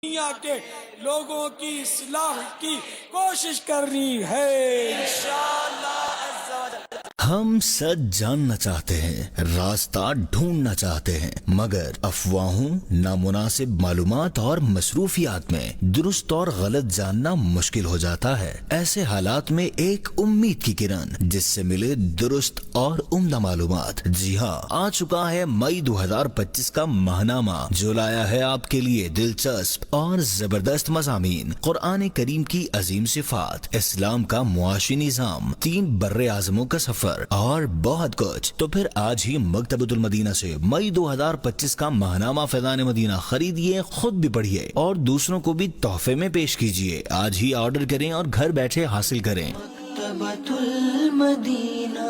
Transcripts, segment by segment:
دنیا کے لوگوں کی اصلاح کی کوشش کرنی ہے انشاءاللہ عز و جل۔ ہم سچ جاننا چاہتے ہیں، راستہ ڈھونڈنا چاہتے ہیں، مگر افواہوں، نامناسب معلومات اور مصروفیات میں درست اور غلط جاننا مشکل ہو جاتا ہے۔ ایسے حالات میں ایک امید کی کرن جس سے ملے درست اور عمدہ معلومات۔ جی ہاں، آ چکا ہے مئی 2025 کا ماہنامہ جو لایا ہے آپ کے لیے دلچسپ اور زبردست مضامین، قرآن کریم کی عظیم صفات، اسلام کا معاشی نظام، 3 بر اعظموں کا سفر اور بہت کچھ۔ تو پھر آج ہی مکتبۃ المدینہ سے مئی 2025 کا ماہنامہ فیضان مدینہ خریدیے، خود بھی پڑھیے اور دوسروں کو بھی تحفے میں پیش کیجیے۔ آج ہی آرڈر کریں اور گھر بیٹھے حاصل کریں۔ مکتبۃ المدینہ،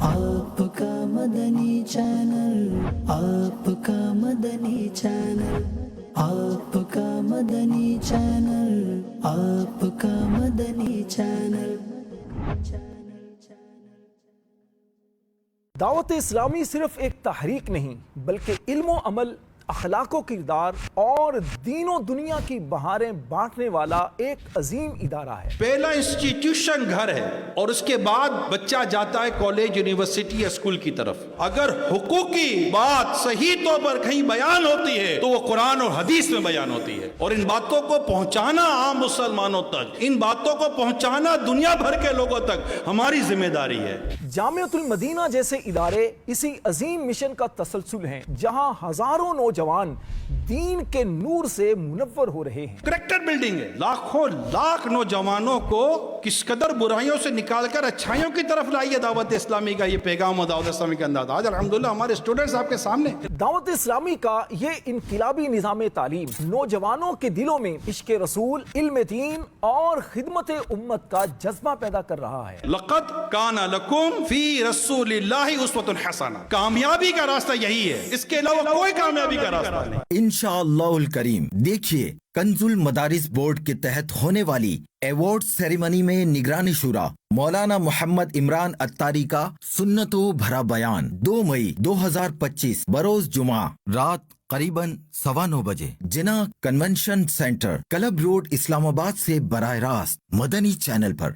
آپ کا مدنی چینل، آپ کا مدنی چینل، آپ کا مدنی چینل، آپ کا مدنی چینل۔ دعوت اسلامی صرف ایک تحریک نہیں بلکہ علم و عمل، اخلاق و کردار اور دین و دنیا کی بہاریں بانٹنے والا ایک عظیم ادارہ ہے۔ پہلا انسٹیٹیوشن گھر ہے اور اس کے بعد بچہ جاتا ہے کالج، یونیورسٹی یا اسکول کی طرف۔ اگر حقوق کی بات صحیح طور پر کہیں بیان ہوتی ہے تو وہ قرآن اور حدیث میں بیان ہوتی ہے، اور ان باتوں کو پہنچانا عام مسلمانوں تک، ان باتوں کو پہنچانا دنیا بھر کے لوگوں تک ہماری ذمہ داری ہے۔ جامعۃ المدینہ جیسے ادارے اسی عظیم مشن کا تسلسل ہیں جہاں ہزاروں نوجوان دین کے نور سے منور ہو رہے ہیں۔ کریکٹر بلڈنگ ہے، لاکھوں لاکھ نوجوانوں کو کس قدر برائیوں سے نکال کر اچھائیوں کی طرف لائی ہے دعوت اسلامی کا یہ پیغام اور دعوت اسلامی کا انداز۔ آج الحمدللہ ہمارے اسٹوڈنٹس آپ کے سامنے۔ دعوت اسلامی کا یہ انقلابی نظام تعلیم نوجوانوں کے دلوں میں عشق رسول، علم دین اور خدمت امت کا جذبہ پیدا کر رہا ہے۔ لقد کان لکم فی رسول اللہ اسوۃ حسنہ، کامیابی کا راستہ یہی ہے، اس کے علاوہ کوئی کامیابی کا راستہ نہیں۔ انشاءاللہ الکریم دیکھیے کنز المدارس بورڈ کے تحت ہونے والی ایوارڈ سیریمنی میں نگرانی شورا مولانا محمد عمران اتاری کا سنتوں بھرا بیان 2 مئی 2025 بروز جمعہ رات قریباً 9:15 بجے جناح کنونشن سینٹر، کلب روڈ، اسلام آباد سے براہ راست مدنی چینل پر۔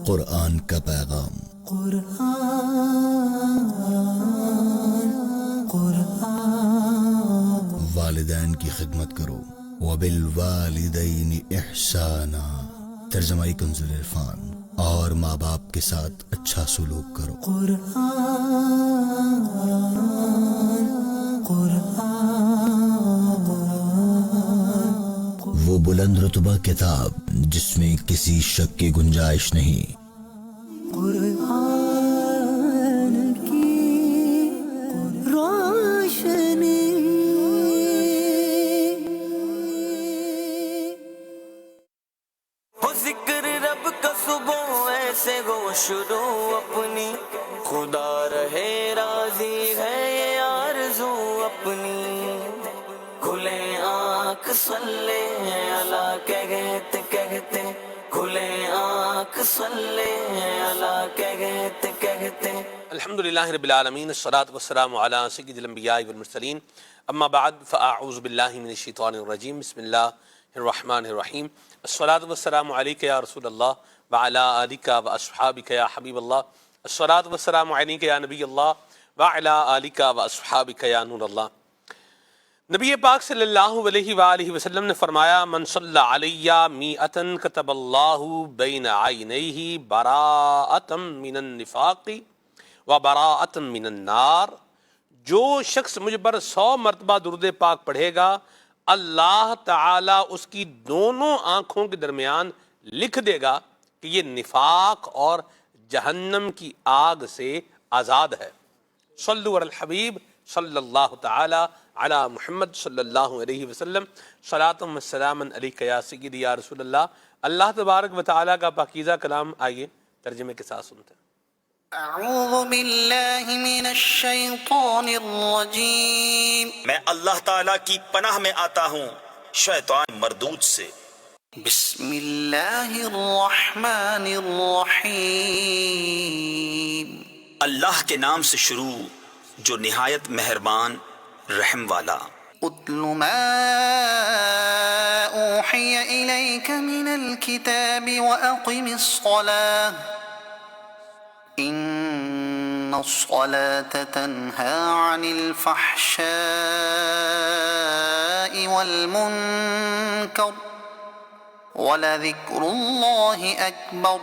قرآن کا پیغام، والدین کی خدمت کرو، وبالوالدین احسانا، ترجمہ کنز العرفان، اور ماں باپ کے ساتھ اچھا سلوک کرو۔ وہ بلند رتبہ کتاب جس میں کسی شک کی گنجائش نہیں۔ قرآن کی روشنی، ہو ذکر رب کا صبح ایسے گو شروع اپنی، خدا رہے راضی ہے یہ آرزو اپنی، کھلے آنکھ صلی اللہ کہتے کہتے، کھلے آنکھ صلی اللہ کہتے کہتے۔ الحمدللہ رب العالمین، الصلاۃ والسلام علی سید الانبیاء والمرسلین، اما بعد فاعوذ باللہ من الشیطان الرجیم، بسم اللہ الرحمن الرحیم۔ الصلاۃ والسلام علیک یا رسول اللہ وعلی آلک واصحابک یا حبیب اللہ، الصلاۃ والسلام علیک یا نبی اللہ وعلی آلک واصحابک یا نور اللہ۔ نبی پاک صلی اللہ علیہ وآلہ وسلم نے فرمایا، من صلی علی میئۃ کتب اللہ بین عینیہ براءۃ من النفاق وبراءۃ من النار، جو شخص مجھ پر 100 مرتبہ درود پاک پڑھے گا، اللہ تعالیٰ اس کی دونوں آنکھوں کے درمیان لکھ دے گا کہ یہ نفاق اور جہنم کی آگ سے آزاد ہے۔ صلو علی الحبیب صلی اللہ تعالی علی محمد صلی اللہ علیہ وسلم، صلاۃ و سلام علیک یا سیدی یا رسول اللہ۔ اللہ تبارک و تعالیٰ کا پاکیزہ کلام، آئیے ترجمے کے ساتھ سنتے ہیں۔ اعوذ باللہ من الشیطان الرجیم، میں اللہ تعالیٰ کی پناہ میں آتا ہوں شیطان مردود سے۔ بسم اللہ الرحمن الرحیم، اللہ کے نام سے شروع جو نہایت مہربان رحم والا۔ اتل ما اوحی الیک من الکتاب واقم الصلاة ان الصلاة تنہى عن الفحشاء والمنکر ولذکر اللہ اکبر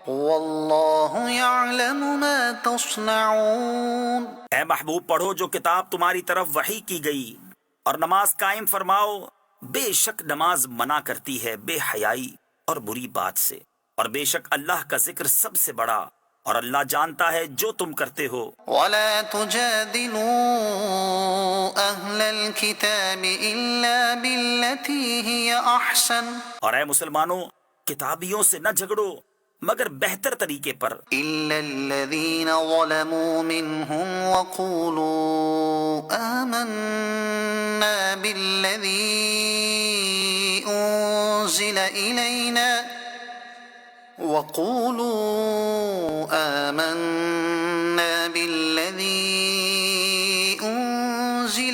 واللہ یعلم ما تصنعون۔ اے محبوب پڑھو جو کتاب تمہاری طرف وحی کی گئی اور نماز قائم فرماؤ، بے شک نماز منع کرتی ہے بے حیائی اور بری بات سے، اور بے شک اللہ کا ذکر سب سے بڑا، اور اللہ جانتا ہے جو تم کرتے ہو۔ ولا تجادلوا اہل الكتاب الا بالتي هي احسن، اور اے مسلمانوں کتابیوں سے نہ جھگڑو مگر بہتر طریقے پر، الا الذين ظلموا منهم وقولوا آمنا بالذي انزل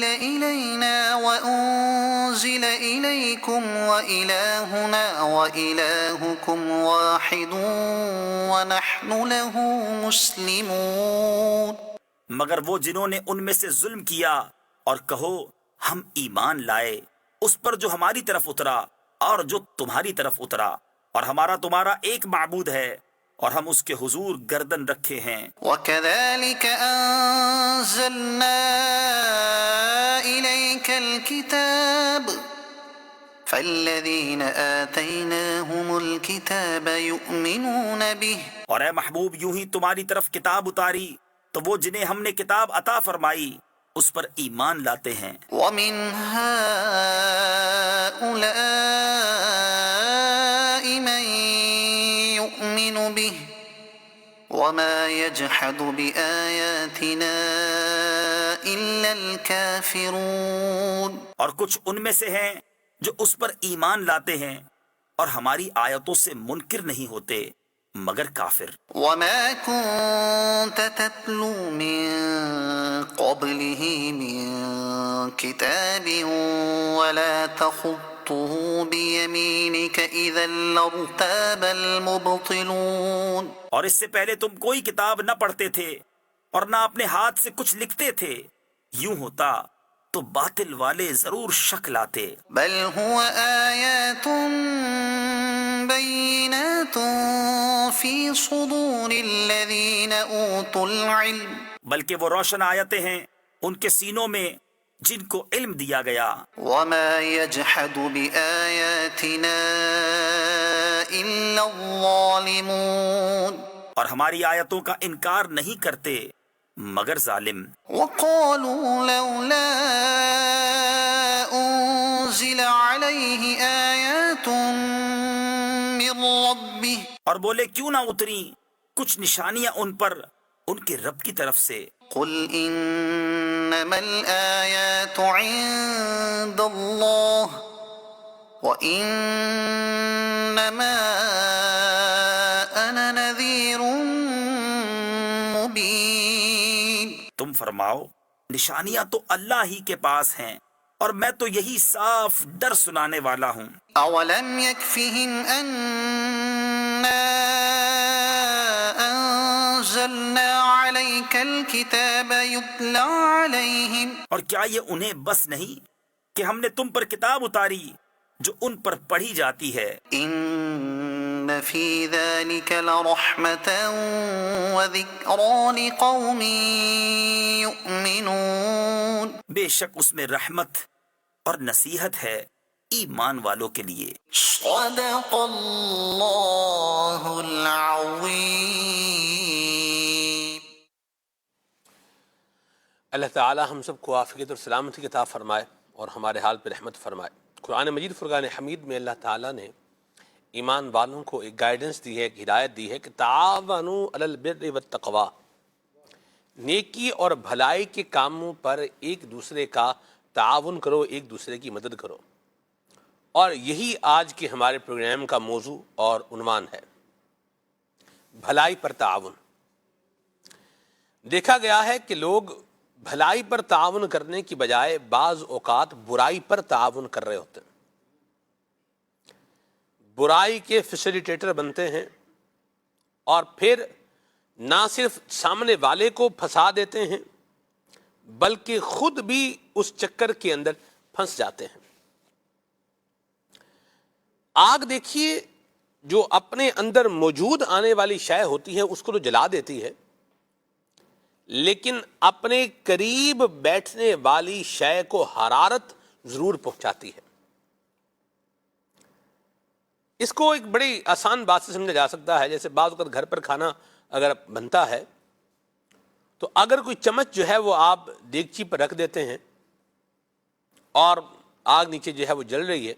الينا وأنزل إليكم وإلهنا وإلهكم واحد ونحن له مسلمون۔ مگر وہ جنہوں نے ان میں سے ظلم کیا، اور کہو ہم ایمان لائے اس پر جو ہماری طرف اترا اور جو تمہاری طرف اترا، اور ہمارا تمہارا ایک معبود ہے، اور ہم اس کے حضور گردن رکھے ہیں۔ وَكَذَلِكَ أَنزَلْنَا إِلَيْكَ الْكِتَابَ فَالَّذِينَ آتَيْنَاهُمُ الْكِتَابَ يُؤْمِنُونَ بِهِ، اور اے محبوب یوں ہی تمہاری طرف کتاب اتاری تو وہ جنہیں ہم نے کتاب عطا فرمائی اس پر ایمان لاتے ہیں۔ وَمِنْ هَؤُلَاءِ مَن يُؤْمِنُ بِهِ وَمَا يَجْحَدُ بِآيَاتِنَا إِلَّا الْكَافِرُونَ، اور کچھ ان میں سے ہیں جو اس پر ایمان لاتے ہیں اور ہماری آیتوں سے منکر نہیں ہوتے مگر کافر۔ وَمَا كُنْتَ تَتْلُو مِن قَبْلِهِ مِن كِتَابٍ وَلَا تَخُطُّهُ بِيَمِينِكَ إِذًا لَارْتَابَ الْمُبْطِلُونَ، اور اس سے پہلے تم کوئی کتاب نہ پڑھتے تھے اور نہ اپنے ہاتھ سے کچھ لکھتے تھے، یوں ہوتا تو باطل والے ضرور شک لاتے۔ بل هو آیات بینات فی صدور الذین اوتوا العلم، بلکہ وہ روشن آیتیں ہیں ان کے سینوں میں جن کو علم دیا گیا۔ وما یجحد بآیاتنا الا الظالمون، اور ہماری آیتوں کا انکار نہیں کرتے مگر ظالم۔ وقالوا لولا انزل علیہ آیات من ربہ، اور بولے کیوں نہ اتری کچھ نشانیاں ان پر ان کے رب کی طرف سے۔ قل انما الآیات عند اللہ وانما انا نذیر مبین، تم فرماؤ نشانیاں تو اللہ ہی کے پاس ہیں اور میں تو یہی صاف ڈر سنانے والا ہوں۔ اولم یکفہم انا انزلنا علیک الکتاب یتلی علیہم، اور کیا یہ انہیں بس نہیں کہ ہم نے تم پر کتاب اتاری جو ان پر پڑھی جاتی ہے۔ ان فی ذلک لرحمة وذکرى لقوم یؤمنون، بے شک اس میں رحمت اور نصیحت ہے ایمان والوں کے لیے۔ صدق اللہ العظیم۔ اللہ تعالی ہم سب کو عافیت اور سلامتی عطا فرمائے اور ہمارے حال پہ رحمت فرمائے۔ قرآن مجید فرقان حمید میں اللہ تعالیٰ نے ایمان والوں کو ایک گائیڈنس دی ہے، ایک ہدایت دی ہے کہ تعاونوا علی البر والتقوی، نیکی اور بھلائی کے کاموں پر ایک دوسرے کا تعاون کرو، ایک دوسرے کی مدد کرو، اور یہی آج کے ہمارے پروگرام کا موضوع اور عنوان ہے، بھلائی پر تعاون۔ دیکھا گیا ہے کہ لوگ بھلائی پر تعاون کرنے کی بجائے بعض اوقات برائی پر تعاون کر رہے ہوتے ہیں، برائی کے فیسیلیٹیٹر بنتے ہیں، اور پھر نہ صرف سامنے والے کو پھنسا دیتے ہیں بلکہ خود بھی اس چکر کے اندر پھنس جاتے ہیں۔ آگ دیکھیے، جو اپنے اندر موجود آنے والی شے ہوتی ہے اس کو تو جلا دیتی ہے، لیکن اپنے قریب بیٹھنے والی شے کو حرارت ضرور پہنچاتی ہے۔ اس کو ایک بڑی آسان بات سے سمجھا جا سکتا ہے، جیسے بعض اوقات گھر پر کھانا اگر بنتا ہے تو اگر کوئی چمچ جو ہے وہ آپ دیگچی پر رکھ دیتے ہیں اور آگ نیچے جو ہے وہ جل رہی ہے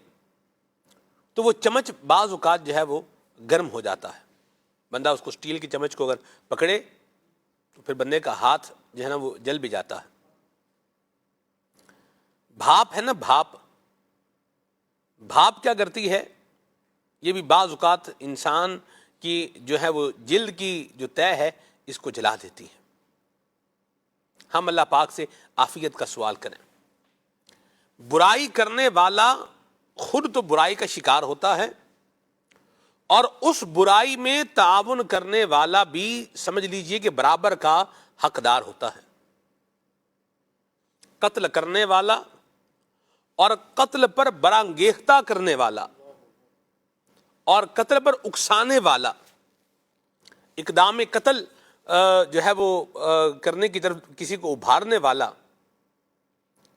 تو وہ چمچ بعض اوقات جو ہے وہ گرم ہو جاتا ہے۔ بندہ اس کو اسٹیل کی چمچ کو اگر پکڑے تو پھر بندے کا ہاتھ جو ہے نا وہ جل بھی جاتا ہے۔ بھاپ ہے نا، بھاپ کیا کرتی ہے؟ یہ بھی بعض اوقات انسان کی جو ہے وہ جلد کی جو طے ہے اس کو جلا دیتی ہے۔ ہم اللہ پاک سے عافیت کا سوال کریں۔ برائی کرنے والا خود تو برائی کا شکار ہوتا ہے، اور اس برائی میں تعاون کرنے والا بھی سمجھ لیجئے کہ برابر کا حقدار ہوتا ہے۔ قتل کرنے والا اور قتل پر برانگیختہ کرنے والا اور قتل پر اکسانے والا، اقدام قتل جو ہے وہ کرنے کی طرف کسی کو ابھارنے والا،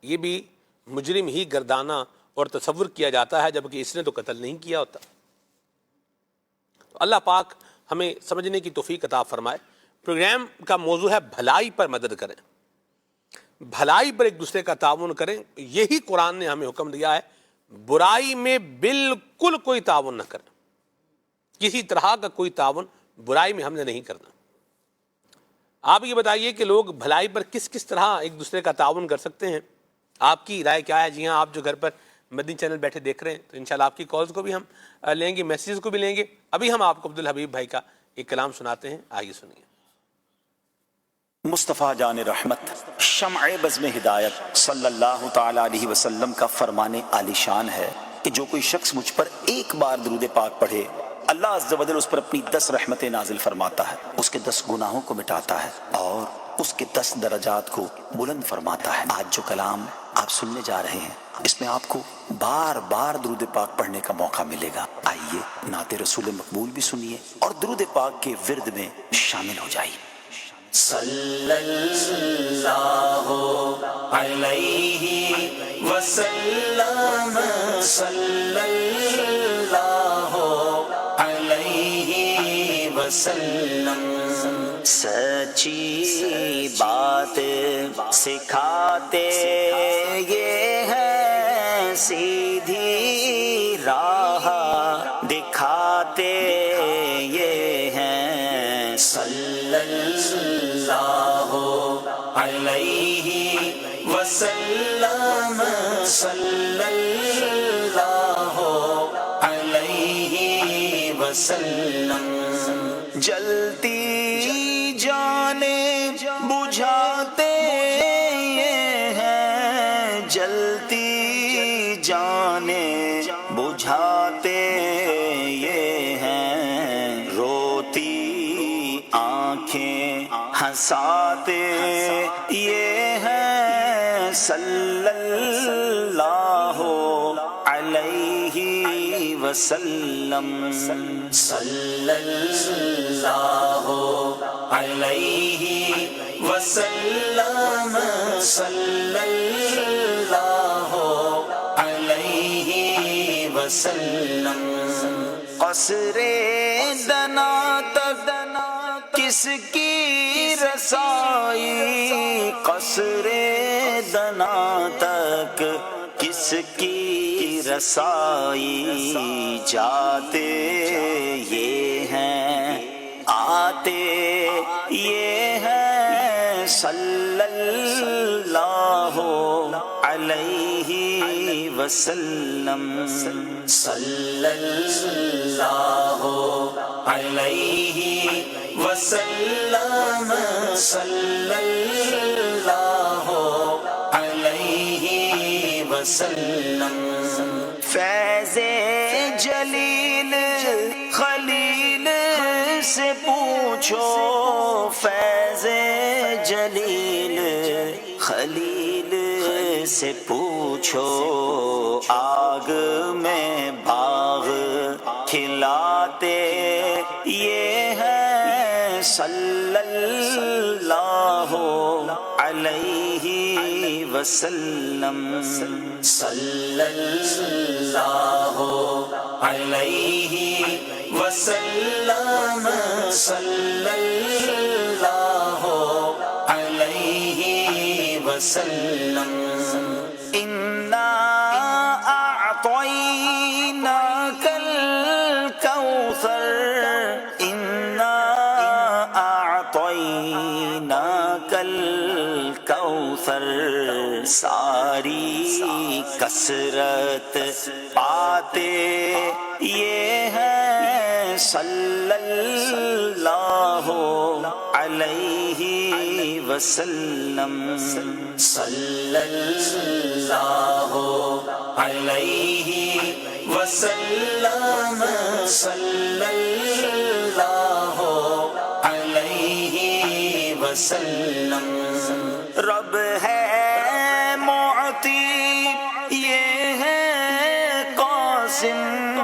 یہ بھی مجرم ہی گردانہ اور تصور کیا جاتا ہے، جبکہ اس نے تو قتل نہیں کیا ہوتا۔ اللہ پاک ہمیں سمجھنے کی توفیق عطا فرمائے۔ پروگرام کا موضوع ہے بھلائی پر مدد کریں، بھلائی پر ایک دوسرے کا تعاون کریں۔ یہی قرآن نے ہمیں حکم دیا ہے، برائی میں بالکل کوئی تعاون نہ کریں، کسی طرح کا کوئی تعاون برائی میں ہم نے نہیں کرنا۔ آپ یہ بتائیے کہ لوگ بھلائی پر کس کس طرح ایک دوسرے کا تعاون کر سکتے ہیں؟ آپ کی رائے کیا ہے؟ جی ہاں، آپ جو گھر پر مدنی چینل بیٹھے دیکھ رہے ہیں تو انشاءاللہ آپ کی کالز کو بھی ہم لیں گے، میسیجز کو بھی لیں گے۔ ابھی ہم آپ کو عبدالحبیب بھائی کا ایک کلام سناتے ہیں، آئیے سنیے۔ مصطفیٰ جان رحمت، شمع بزم ہدایت صلی اللہ تعالی علیہ وسلم کا فرمان عالی شان ہے کہ جو کوئی شخص مجھ پر ایک بار درود پاک پڑھے، اللہ عز و جل اس پر اپنی 10 رحمتیں نازل فرماتا ہے، اس کے 10 گناہوں کو مٹاتا ہے اور اس کے 10 درجات کو بلند فرماتا ہے۔ آج جو کلام آپ سننے جا رہے ہیں اس میں آپ کو بار بار درود پاک پڑھنے کا موقع ملے گا۔ آئیے نعت رسول مقبول بھی سنیے اور درود پاک کے ورد میں شامل ہو جائیے۔ صلی اللہ علیہ وسلم، صلی اللہ علیہ وسلم، سچی بات سکھاتے یہ ہے، سیدھی راہ دکھاتے یہ ہیں، صلی اللہ علیہ وسلم، صلی اللہ علیہ وسلم، جلتی جانے بجھاتے یہ ہیں، جلتی جانے بجھاتے یہ ہیں، روتی آنکھیں ہنساتے یہ ہیں، صلی اللہ علیہ وسلم، صلی اللہ علیہ وسلم، صلی اللہ علیہ وسلم، قصر دنا تک کس کی رسائی، قصر دنا تک کس کی رسائی، جاتے یہ ہیں آتے یہ ہیں، صلی اللہ علیہ وسلم، صلی اللہ علیہ وسلم صلی اللہ علیہ وسلم فیض جلیل خلیل سے پوچھو فیض جلیل خلیل سے پوچھو آگ میں باغ کھلاتے یہ ہے صلی اللہ علیہ وسلم صلی اللہ علیہ وسلم صلی اللہ علیہ وسلم انا اعطیناک الکوثر انا اعطیناک الکوثر ساری کثرت پاتے یہ ہے صلی اللہ علیہ وسلم صلی اللہ علیہ وسلم صلی اللہ علیہ وسلم رب ہے معطی یہ ہے قاسم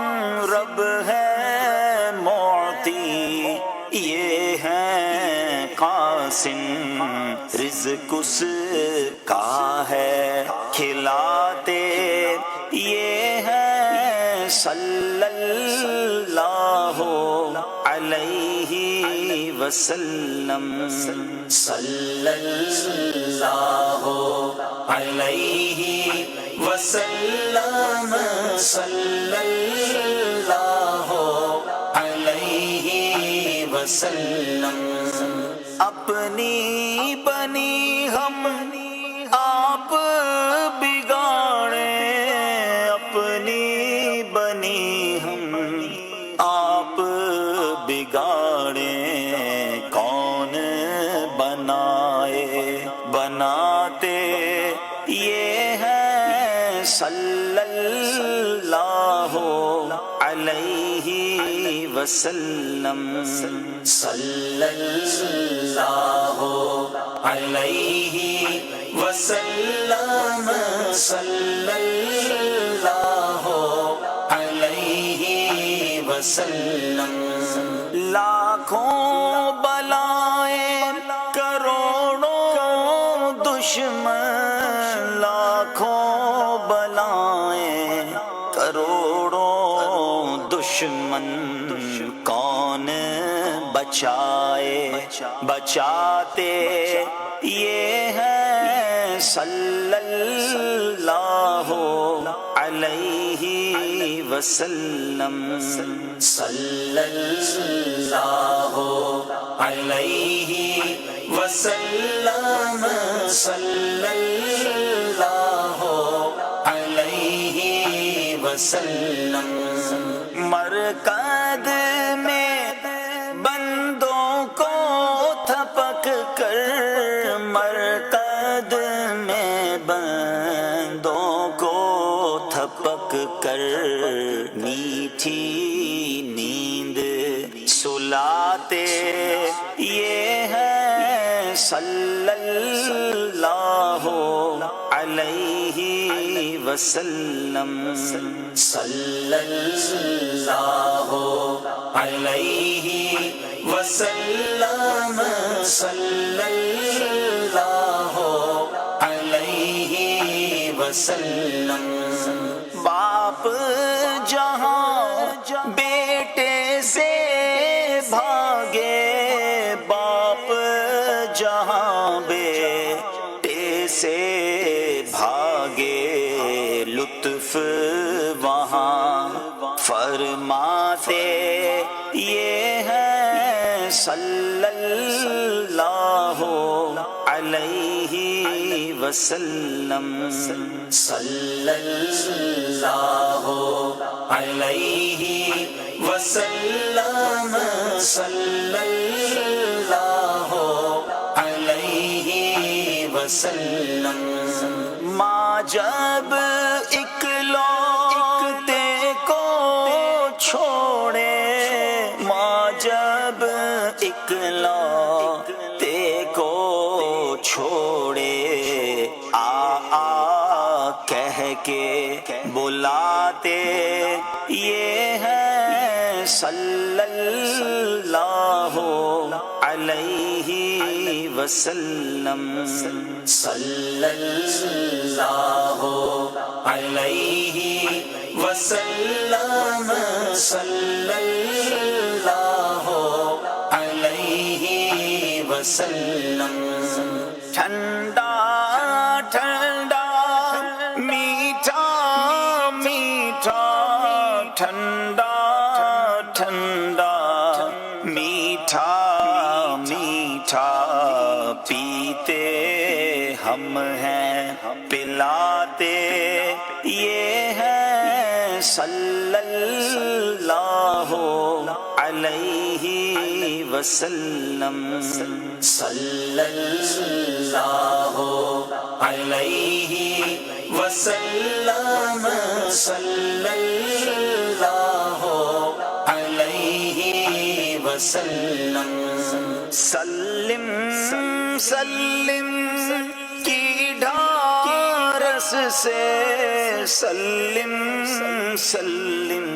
رب ہے معطی یہ ہے قاسم رزق اس کا ہے کھلاتے یہ ہے صلی اللہ علیہ وسلم صلی اللہ علیہ وسلم صلی اللہ علیہ وسلم اپنی بنی ہم آپ بگاڑے اپنی بنی ہم آپ بگاڑے کون بنائے بناتے یہ ہے صلی اللہ علیہ وسلم صلی اللہ علیہ وسلم صلی اللہ علیہ وسلم لاکھوں بلائیں کروڑوں دشمن لاکھوں بلائیں کروڑوں دشمن کون بچائے بچاتے یہ ہے صلی اللہ علیہ وسلم صلی اللہ علیہ وسلم صلی اللہ علیہ وسلم مرکز میں بندوں کو تھپک کر مرکز میں بندوں کو تھپک کر میٹھی نیند سلاتے یہ ہے صلی اللہ علیہ وسلم صلی اللہ علیہ وسلم صلی اللہ علیہ وسلم باپ جہاں بیٹے سے بھاگے باپ جہاں بیٹے سے بھاگے لطف وہاں فرماتے یہ ہے صلی اللہ علیہ وسلم صلی اللہ علیہ وسلم صلی اللہ علیہ وسلم ماں جب اکلوتے کو چھوڑے ماں جب اکلوتے کو چھوڑے کہہ کے بلاتے یہ ہے صلی اللہ علیہ وسلم صلی اللہ علیہ وسلم صلی اللہ علیہ وسلم ٹھنڈا ٹھنڈا میٹھا میٹھا ٹھنڈا ٹھنڈا میٹھا میٹھا پیتے ہم ہیں پلاتے یہ ہے صلی اللہ علیہ وسلم صلی اللہ علیہ وسلم صلی اللہ علیہ وسلم سلم سلم کی ڈھارس سے سلم سلم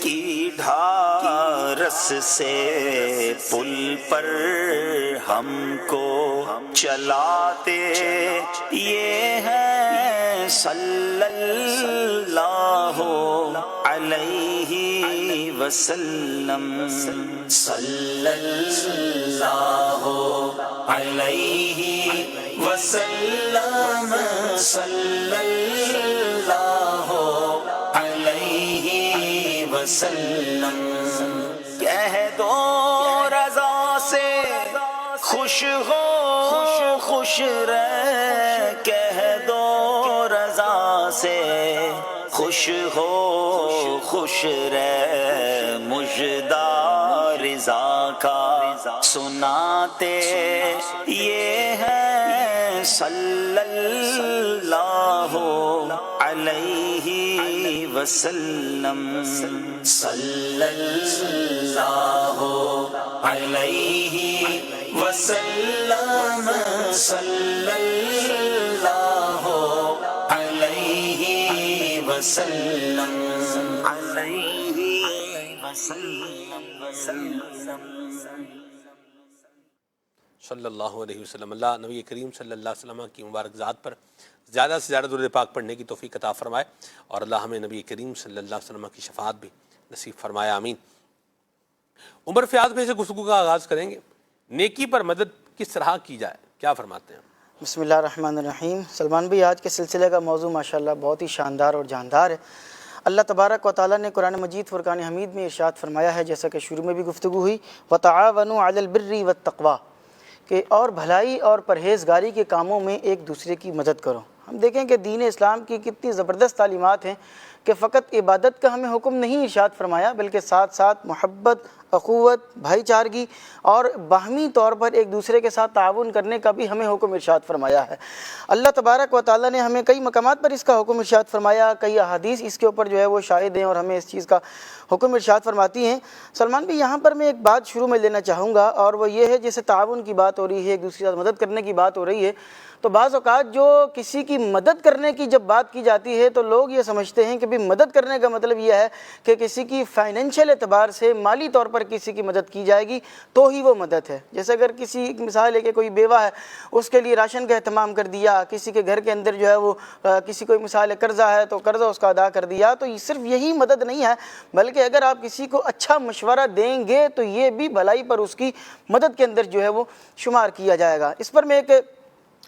کی ڈھارس سے پل پر ہم کو چلاتے یہ ہے صلی اللہ علیہ وسلم صلی اللہ علیہ وسلم صلی اللہ علیہ وسلم کہہ دو رضا سے خوش ہو خوش رہ کہہ دو رضا سے خوش ہو خوش رہ مژدہ رضا کا سناتے یہ ہے صلی اللہ علیہ وسلم صلی اللہ علیہ وسلم صلی اللہ علیہ وسلم علیہ وسلم صلی اللہ علیہ وسلم. اللہ نبی کریم صلی اللہ علیہ وسلم کی مبارک ذات پر زیادہ سے زیادہ درود پاک پڑھنے کی توفیق عطا فرمائے اور اللہ ہمیں نبی کریم صلی اللہ علیہ وسلم کی شفاعت بھی نصیب فرمائے, آمین. عمر فیاض میں سے گفتگو کا آغاز کریں گے. نیکی پر مدد کس طرح کی جائے, کیا فرماتے ہیں؟ بسم اللہ الرحمن الرحیم. سلمان بھائی, آج کے سلسلے کا موضوع ماشاءاللہ بہت ہی شاندار اور جاندار ہے. اللہ تبارک و تعالیٰ نے قرآن مجید فرقان حمید میں ارشاد فرمایا ہے, جیسا کہ شروع میں بھی گفتگو ہوئی, وَتَعَاوَنُوا عَلَى الْبِرِّ وَالتَّقْوَىٰ, کہ اور بھلائی اور پرہیزگاری کے کاموں میں ایک دوسرے کی مدد کرو. ہم دیکھیں کہ دین اسلام کی کتنی زبردست تعلیمات ہیں کہ فقط عبادت کا ہمیں حکم نہیں ارشاد فرمایا, بلکہ ساتھ ساتھ محبت, اخوت, بھائی چارگی اور باہمی طور پر ایک دوسرے کے ساتھ تعاون کرنے کا بھی ہمیں حکم ارشاد فرمایا ہے. اللہ تبارک و تعالیٰ نے ہمیں کئی مقامات پر اس کا حکم ارشاد فرمایا, کئی احادیث اس کے اوپر جو ہے وہ شاہد ہیں اور ہمیں اس چیز کا حکم ارشاد فرماتی ہیں. سلمان بھی یہاں پر میں ایک بات شروع میں لینا چاہوں گا, اور وہ یہ ہے جیسے تعاون کی بات ہو رہی ہے, ایک دوسرے کے ساتھ مدد کرنے کی بات ہو رہی ہے, تو بعض اوقات جو کسی کی مدد کرنے کی جب بات کی جاتی ہے تو لوگ یہ سمجھتے ہیں کہ بھی مدد کرنے کا مطلب یہ ہے کہ کسی کی فائنینشیل اعتبار سے مالی طور پر کسی کی مدد کی جائے گی تو ہی وہ مدد ہے. جیسے اگر کسی ایک مثال ہے کہ کوئی بیوہ ہے, اس کے لیے راشن کا اہتمام کر دیا, کسی کے گھر کے اندر جو ہے وہ کسی کوئی مثال ہے قرضہ ہے تو قرضہ اس کا ادا کر دیا, تو یہ صرف یہی مدد نہیں ہے, بلکہ اگر آپ کسی کو اچھا مشورہ دیں گے تو یہ بھی بھلائی پر اس کی مدد کے اندر جو ہے وہ شمار کیا جائے گا. اس پر میں ایک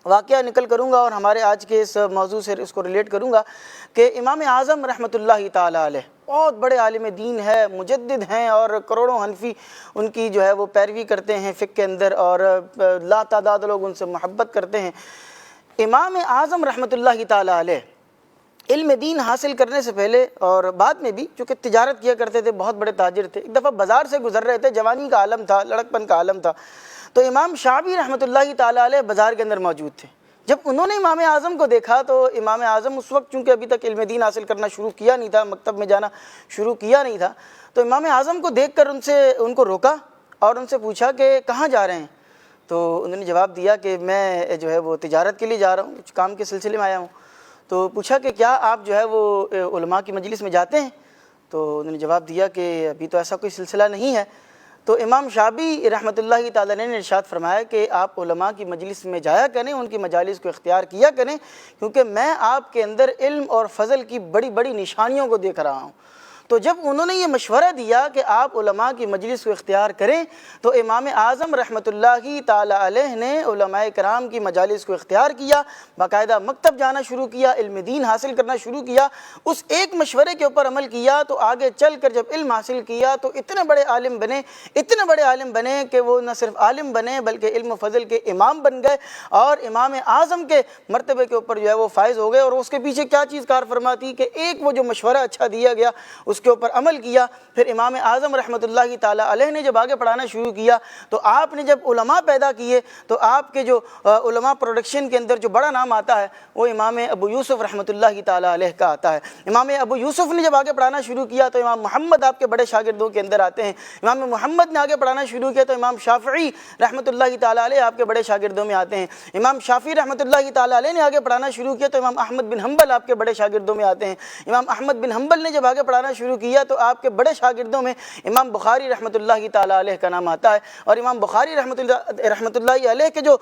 واقعہ نکل کروں گا اور ہمارے آج کے اس موضوع سے اس کو ریلیٹ کروں گا کہ امام اعظم رحمۃ اللہ تعالیٰ علیہ بہت بڑے عالم دین ہے, مجدد ہیں, اور کروڑوں حنفی ان کی جو ہے وہ پیروی کرتے ہیں فقہ کے اندر, اور لا تعداد لوگ ان سے محبت کرتے ہیں. امام اعظم رحمۃ اللہ تعالیٰ علیہ علم دین حاصل کرنے سے پہلے اور بعد میں بھی چونکہ تجارت کیا کرتے تھے، بہت بڑے تاجر تھے، ایک دفعہ بازار سے گزر رہے تھے، جوانی کا عالم تھا، لڑکپن کا عالم تھا، تو امام شعبی رحمۃ اللہ تعالیٰ علیہ بازار کے اندر موجود تھے۔ جب انہوں نے امام اعظم کو دیکھا تو امام اعظم اس وقت چونکہ ابھی تک علم دین حاصل کرنا شروع کیا نہیں تھا، مکتب میں جانا شروع کیا نہیں تھا، تو امام اعظم کو دیکھ کر ان کو روکا اور ان سے پوچھا کہ کہاں جا رہے ہیں؟ تو انہوں نے جواب دیا کہ میں جو ہے وہ تجارت کے لیے جا رہا ہوں، کچھ کام کے سلسلے میں آیا ہوں۔ تو پوچھا کہ کیا آپ جو ہے وہ علماء کی مجلس میں جاتے ہیں؟ تو انہوں نے جواب دیا کہ ابھی تو ایسا کوئی سلسلہ نہیں ہے۔ تو امام شعبی رحمۃ اللہ تعالیٰ نے ارشاد فرمایا کہ آپ علماء کی مجلس میں جایا کریں، ان کی مجالس کو اختیار کیا کریں، کیونکہ میں آپ کے اندر علم اور فضل کی بڑی بڑی نشانیوں کو دیکھ رہا ہوں۔ تو جب انہوں نے یہ مشورہ دیا کہ آپ علماء کی مجلس کو اختیار کریں تو امام اعظم رحمۃ اللہ تعالیٰ علیہ نے علماء کرام کی مجالس کو اختیار کیا، باقاعدہ مکتب جانا شروع کیا، علم دین حاصل کرنا شروع کیا، اس ایک مشورے کے اوپر عمل کیا تو آگے چل کر جب علم حاصل کیا تو اتنے بڑے عالم بنے کہ وہ نہ صرف عالم بنے بلکہ علم و فضل کے امام بن گئے اور امام اعظم کے مرتبے کے اوپر جو ہے وہ فائز ہو گئے۔ اور اس کے پیچھے کیا چیز کار فرما تھی کہ ایک وہ جو مشورہ اچھا دیا گیا اس کے اوپر عمل کیا۔ پھر امام اعظم رحمۃ اللہ تعالیٰ علیہ نے جب آگے پڑھانا شروع کیا تو آپ نے جب علماء پیدا کیے تو آپ کے جو علماء پروڈکشن کے اندر جو بڑا نام آتا ہے وہ امام ابو یوسف رحمۃ اللہ تعالیٰ علیہ کا آتا ہے۔ امام ابو یوسف نے جب آگے پڑھانا شروع کیا تو امام محمد آپ کے بڑے شاگردوں کے اندر آتے ہیں، امام محمد نے آگے پڑھانا شروع کیا تو امام شافعی رحمۃ اللہ تعالیٰ علیہ آپ کے بڑے شاگردوں میں آتے ہیں، امام شافعی رحمۃ اللہ تعالیٰ علیہ نے آگے پڑھانا شروع کیا تو امام احمد بن حنبل آپ کے بڑے شاگردوں میں آتے ہیں، امام احمد بن حنبل نے جب آگے پڑھانا شروع کیا تو آپ کے بڑے شاگردوں میں امام بخاری رحمۃ اللہ تعالیٰ علیہ کا نام آتا ہے، اور امام بخاری رحمۃ اللہ علیہ کے جو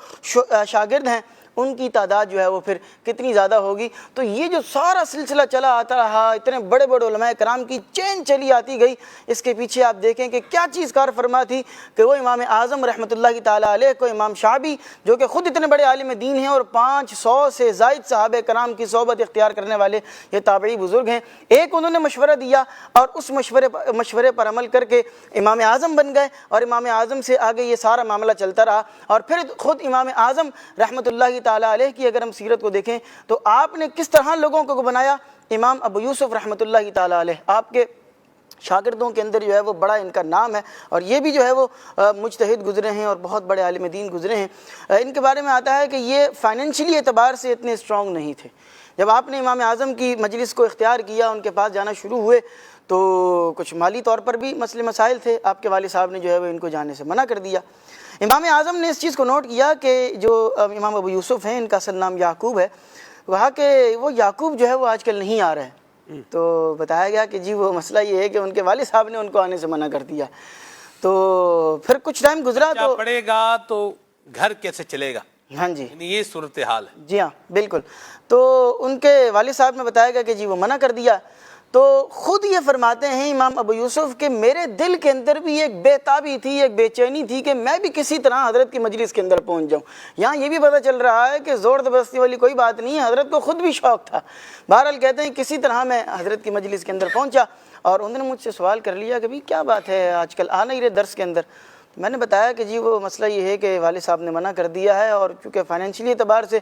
شاگرد ہیں ان کی تعداد جو ہے وہ پھر کتنی زیادہ ہوگی۔ تو یہ جو سارا سلسلہ چلا آتا رہا، اتنے بڑے بڑے علماء کرام کی چین چلی آتی گئی، اس کے پیچھے آپ دیکھیں کہ کیا چیز کار فرما تھی کہ وہ امام اعظم رحمۃ اللہ تعالیٰ علیہ کو امام شعبی جو کہ خود اتنے بڑے عالم دین ہیں اور 500 سے زائد صحابہ کرام کی صحبت اختیار کرنے والے یہ تابعی بزرگ ہیں، ایک انہوں نے مشورہ دیا اور اس مشورے پر عمل کر کے امام اعظم بن گئے اور امام اعظم سے آگے یہ سارا معاملہ چلتا رہا۔ اور پھر خود امام اعظم رحمۃ اللہ تعالیٰ علیہ کی اگر ہم سیرت کو دیکھیں تو آپ نے کس طرح لوگوں کو بنایا۔ امام ابو یوسف رحمۃ اللہ تعالیٰ علیہ آپ کے شاگردوں کے اندر جو ہے وہ بڑا ان کا نام ہے اور یہ بھی جو ہے وہ مجتہد گزرے ہیں اور بہت بڑے عالم دین گزرے ہیں۔ ان کے بارے میں آتا ہے کہ یہ فائنینشلی اعتبار سے اتنے اسٹرانگ نہیں تھے۔ جب آپ نے امام اعظم کی مجلس کو اختیار کیا، ان کے پاس جانا شروع ہوئے تو کچھ مالی طور پر بھی مسائل تھے، آپ کے والد صاحب نے جو ہے وہ ان کو جانے سے منع کر دیا۔ امام اعظم نے اس چیز کو نوٹ کیا کہ جو امام ابو یوسف ہیں ان کا اصل نام یعقوب ہے، کہا کہ وہ یعقوب جو ہے وہ آج کل نہیں آ رہے ہیں۔ تو بتایا گیا کہ جی وہ مسئلہ یہ ہے کہ ان کے والد صاحب نے ان کو آنے سے منع کر دیا۔ تو پھر کچھ ٹائم گزرا تو پڑے گا تو گھر کیسے چلے گا، ہاں جی یہ صورتحال ہے۔ جی ہاں بالکل۔ تو ان کے والد صاحب نے بتایا گیا کہ جی وہ منع کر دیا۔ تو خود یہ فرماتے ہیں امام ابو یوسف کہ میرے دل کے اندر بھی ایک بے تابی تھی، ایک بے چینی تھی کہ میں بھی کسی طرح حضرت کی مجلس کے اندر پہنچ جاؤں۔ یہاں یہ بھی پتہ چل رہا ہے کہ زور زبردستی والی کوئی بات نہیں ہے، حضرت کو خود بھی شوق تھا۔ بہرحال کہتے ہیں کسی طرح میں حضرت کی مجلس کے اندر پہنچا اور انہوں نے مجھ سے سوال کر لیا کہ بھئی کیا بات ہے آج کل آ نہیں رہے درس کے اندر۔ میں نے بتایا کہ جی وہ مسئلہ یہ ہے کہ والد صاحب نے منع کر دیا ہے اور چونکہ فائنینشلی اعتبار سے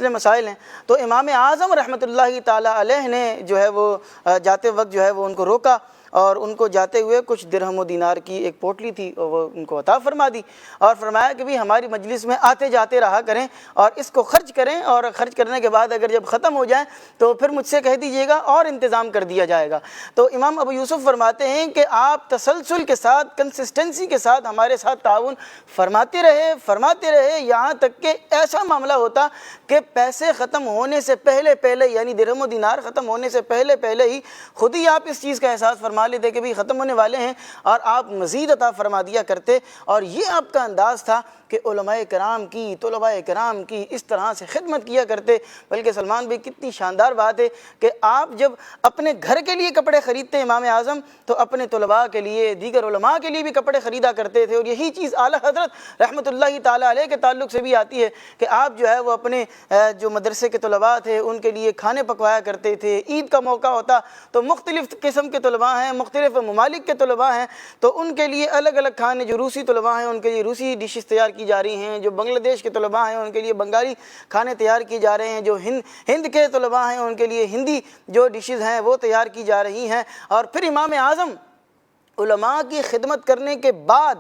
مسائل ہیں۔ تو امام اعظم رحمۃ اللہ تعالیٰ علیہ نے جو ہے وہ جاتے وقت جو ہے وہ ان کو روکا اور ان کو جاتے ہوئے کچھ درہم و دینار کی ایک پوٹلی تھی اور وہ ان کو عطا فرما دی اور فرمایا کہ بھی ہماری مجلس میں آتے جاتے رہا کریں اور اس کو خرچ کریں، اور خرچ کرنے کے بعد اگر جب ختم ہو جائیں تو پھر مجھ سے کہہ دیجیے گا اور انتظام کر دیا جائے گا۔ تو امام ابو یوسف فرماتے ہیں کہ آپ تسلسل کے ساتھ، کنسسٹنسی کے ساتھ ہمارے ساتھ تعاون فرماتے رہے یہاں تک کہ ایسا معاملہ ہوتا کہ پیسے ختم ہونے سے پہلے یعنی درہم و دینار ختم ہونے سے پہلے ہی خود ہی آپ اس چیز کا احساس فرما لیتے کہ بھی ختم ہونے والے ہیں اور آپ مزید عطا فرما دیا کرتے۔ اور یہ آپ کا انداز تھا کہ علماء کرام کی، طلباء کرام کی اس طرح سے خدمت کیا کرتے۔ بلکہ سلمان بھائی کتنی شاندار بات ہے کہ آپ جب اپنے گھر کے لیے کپڑے خریدتے امام اعظم تو اپنے طلباء کے لیے، دیگر علماء کے لیے بھی کپڑے خریدا کرتے تھے۔ اور یہی چیز اعلیٰ حضرت رحمۃ اللہ تعالیٰ علیہ کے تعلق سے بھی آتی ہے کہ آپ جو ہے وہ اپنے جو مدرسے کے طلباء تھے ان کے لیے کھانے پکوایا کرتے تھے۔ عید کا موقع ہوتا تو مختلف قسم کے طلباء ہیں ہیں, مختلف ممالک کے طلباء ہیں, تو ان کے لیے الگ الگ کھانے, جو روسی طلباء ہیں ان کے لیے روسی ڈشز تیار کی جا رہی ہیں, جو بنگلہ دیش کے طلباء ہیں ان کے لیے بنگالی کھانے تیار کیے جا رہے ہیں, جو ہند کے طلباء ہیں ان کے لیے ہندی جو ڈشز ہیں وہ تیار کی جا رہی ہیں. اور پھر امام اعظم علماء کی خدمت کرنے کے بعد